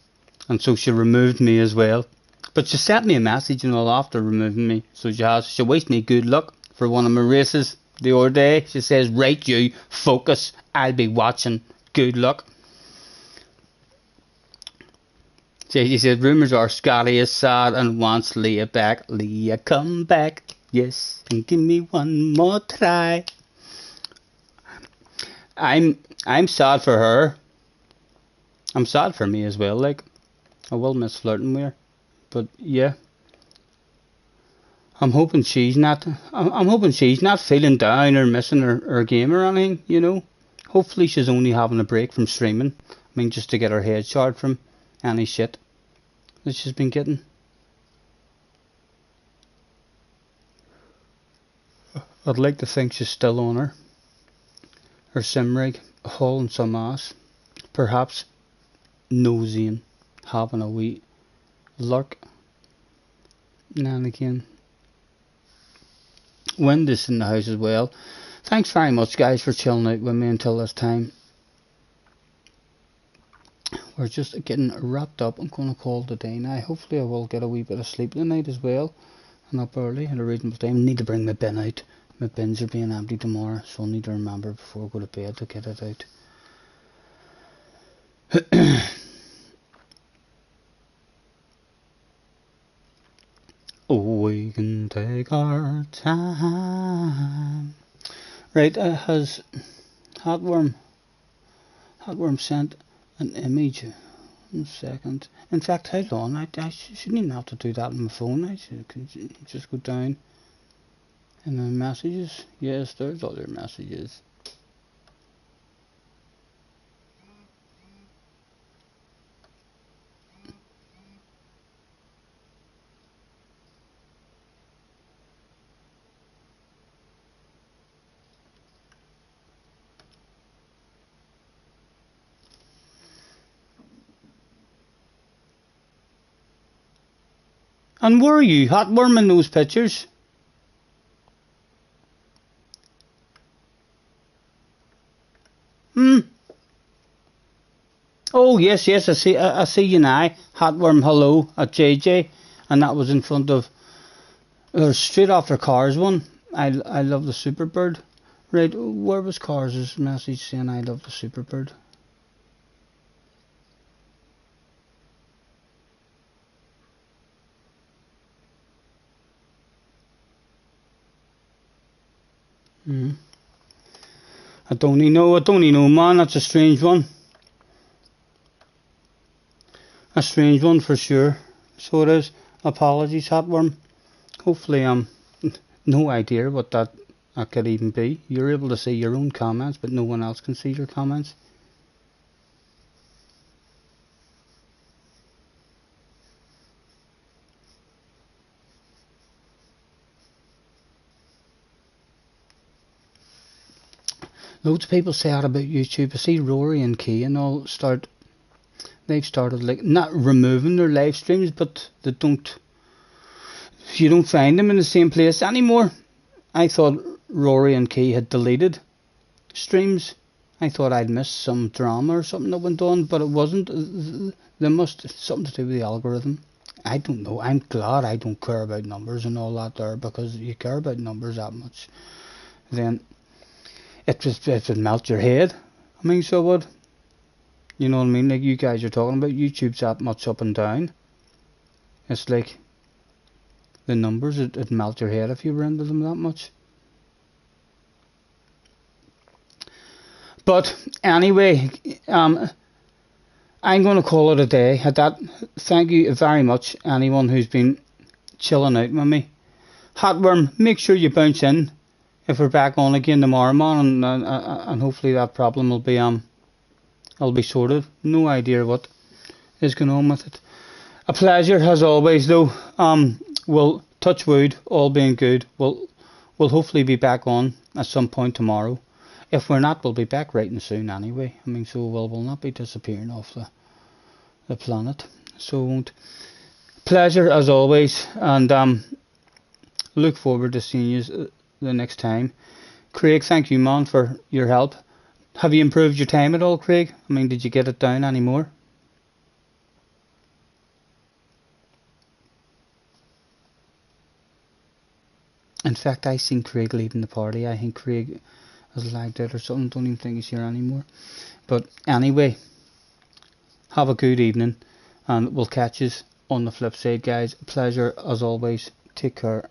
and so she removed me as well. But she sent me a message and all after removing me. So she wished me good luck for one of my races the other day. She says, "Right, you focus. I'll be watching. Good luck." She said, "Rumours are Scotty is sad and wants Leah back. Leah, come back. Yes, and give me one more try." I'm sad for her. I'm sad for me as well. Like, I will miss flirting with her, but yeah, I'm hoping she's not. I'm hoping she's not feeling down or missing her game or anything. You know, hopefully she's only having a break from streaming. I mean, just to get her head shot from any shit that she's been getting. I'd like to think she's still on her sim rig, hauling some ass, perhaps nosying, having a wee lurk now and again. Wind is in the house as well. Thanks very much, guys, for chilling out with me until this time. We're just getting wrapped up. I'm going to call it a day now. Hopefully I will get a wee bit of sleep tonight as well, and up early at a reasonable time. Need to bring my bin out. My bins are being empty tomorrow, so I'll need to remember before I go to bed to get it out. Oh, we can take our time. Right, has Hotworm sent an image? 1 second. In fact, hold on. I shouldn't even have to do that on my phone. I should just go down in the messages. Yes, there's all your messages. And were you Hotworm in those pictures? Oh yes, yes, I see you now. Hotworm hello at JJ, and that was in front of, or straight after Cars one. I love the Superbird. Right, where was Cars' message saying I love the Superbird? I don't even know, man. That's a strange one. A strange one for sure. So it is. Apologies, Hotworm. Hopefully, no idea what that could even be. You're able to see your own comments, but no one else can see your comments. Loads of people say that about YouTube. I see Rory and Key and all they've started like not removing their live streams, but you don't find them in the same place anymore. I thought Rory and Key had deleted streams. I thought I'd missed some drama or something that went on, but it wasn't. There must something to do with the algorithm. I don't know. I'm glad I don't care about numbers and all that there, because if you care about numbers that much, then it would melt your head. I mean, so what? You know what I mean? Like you guys are talking about, YouTube's that much up and down. It's like the numbers, it'd melt your head if you were into them that much. But anyway, I'm going to call it a day at that. Thank you very much, anyone who's been chilling out with me. Hotworm, make sure you bounce in if we're back on again tomorrow, man, and hopefully that problem will be sorted. No idea what is going on with it. A pleasure as always, though. We'll touch wood, all being good. We'll hopefully be back on at some point tomorrow. If we're not, we'll be back right and soon anyway. I mean, so we'll not be disappearing off the planet. So won't. Pleasure as always, and look forward to seeing you the next time. Craig, thank you, man, for your help. Have you improved your time at all, Craig? I mean, did you get it down anymore? In fact, I seen Craig leaving the party. I think Craig has lagged out or something. Don't even think he's here anymore. But anyway, have a good evening, and we'll catch you on the flip side, guys. Pleasure as always. Take care.